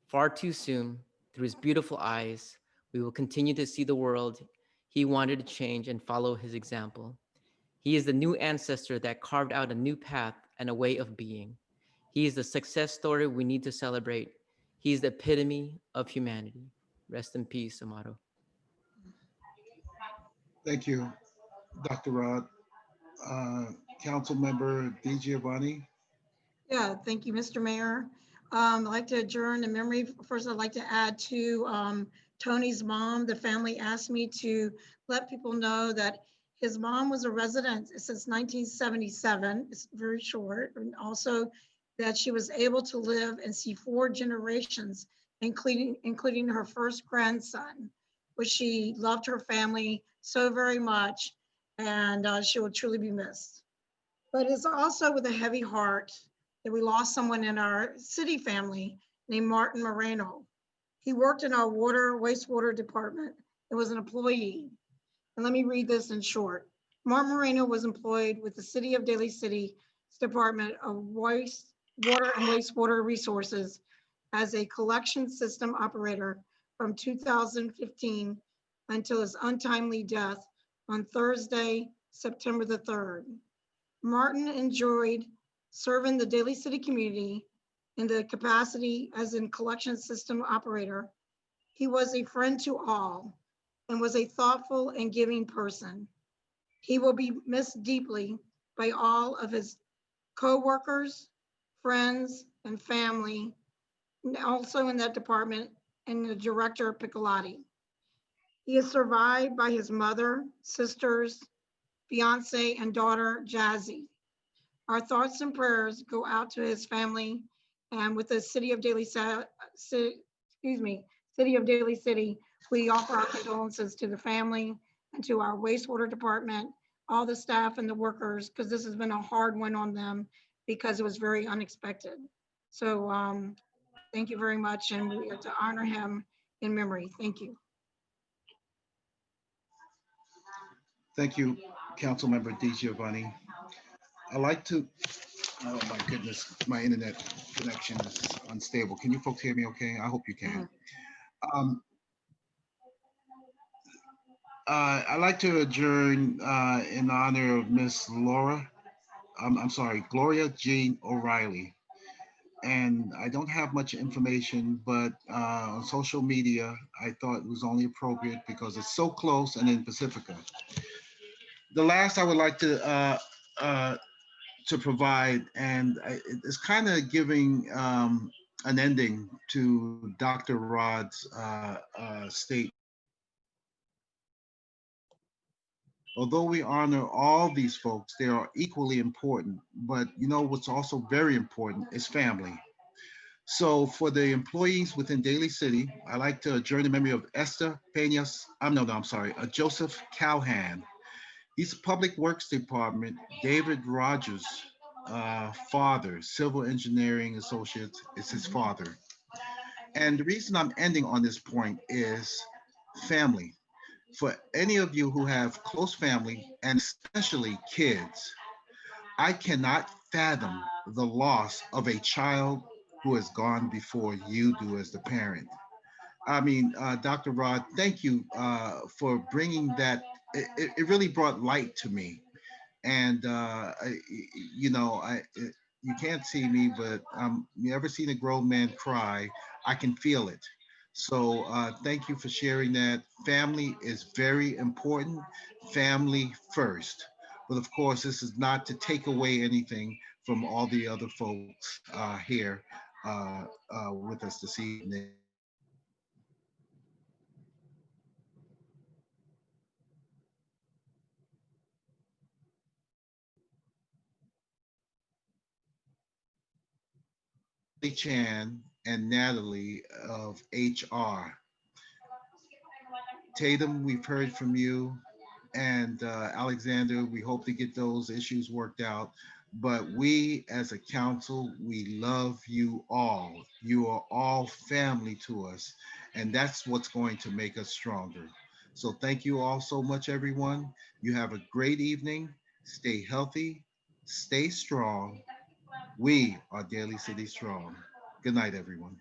far too soon. Through his beautiful eyes, we will continue to see the world he wanted to change and follow his example. He is the new ancestor that carved out a new path and a way of being. He is the success story we need to celebrate. He is the epitome of humanity. Rest in peace, Amado. Thank you, Dr. Rod. Council Member DiGiovanni. Yeah, thank you, Mr. Mayor. I'd like to adjourn in memory. First, I'd like to add to Tony's mom. The family asked me to let people know that his mom was a resident since 1977. It's very short. And also that she was able to live and see 4 generations, including her first grandson, which she loved her family so very much, and she will truly be missed. But it's also with a heavy heart that we lost someone in our city family named Martin Moreno. He worked in our wastewater department and was an employee. And let me read this in short. Martin Moreno was employed with the City of Daly City's Department of Water and Wastewater Resources as a collection system operator from 2015 until his untimely death on Thursday, September the 3rd. Martin enjoyed serving the Daly City community in the capacity as a collection system operator. He was a friend to all and was a thoughtful and giving person. He will be missed deeply by all of his co-workers, friends, and family, and also in that department, and the director, Piccolotti. He is survived by his mother, sisters, fiance, and daughter, Jazzy. Our thoughts and prayers go out to his family, and with the City of Daly City, we offer our condolences to the family and to our wastewater department, all the staff and the workers, because this has been a hard one on them because it was very unexpected. So thank you very much, and we have to honor him in memory. Thank you. Thank you, Councilmember DiGiovanni. I'd like to Oh my goodness, my internet connection is unstable. Can you folks hear me okay? I hope you can. I'd like to adjourn in honor of Miss Laura. I'm sorry, Gloria Jean O'Reilly. And I don't have much information, but on social media, I thought it was only appropriate because it's so close and in Pacifica. The last I would like to provide, and it's kind of giving an ending to Dr. Rod's state. Although we honor all these folks, they are equally important. But you know what's also very important is family. So for the employees within Daly City, I'd like to adjourn the memory of Esther Peñas, Joseph Calhan. He's Public Works Department, David Rogers' father, Civil Engineering Associates is his father. And the reason I'm ending on this point is family. For any of you who have close family, and especially kids, I cannot fathom the loss of a child who has gone before you do as the parent. I mean, Dr. Rod, thank you for bringing that. It really brought light to me. And, you can't see me, but you ever seen a grown man cry? I can feel it. So thank you for sharing that. Family is very important. Family first. But of course, this is not to take away anything from all the other folks here with us this evening. Chan and Natalie of HR. Tatum, we've heard from you. And Alexander, we hope to get those issues worked out. But we as a council, we love you all. You are all family to us. And that's what's going to make us stronger. So thank you all so much, everyone. You have a great evening. Stay healthy, stay strong. We are Daly City Strong. Good night, everyone.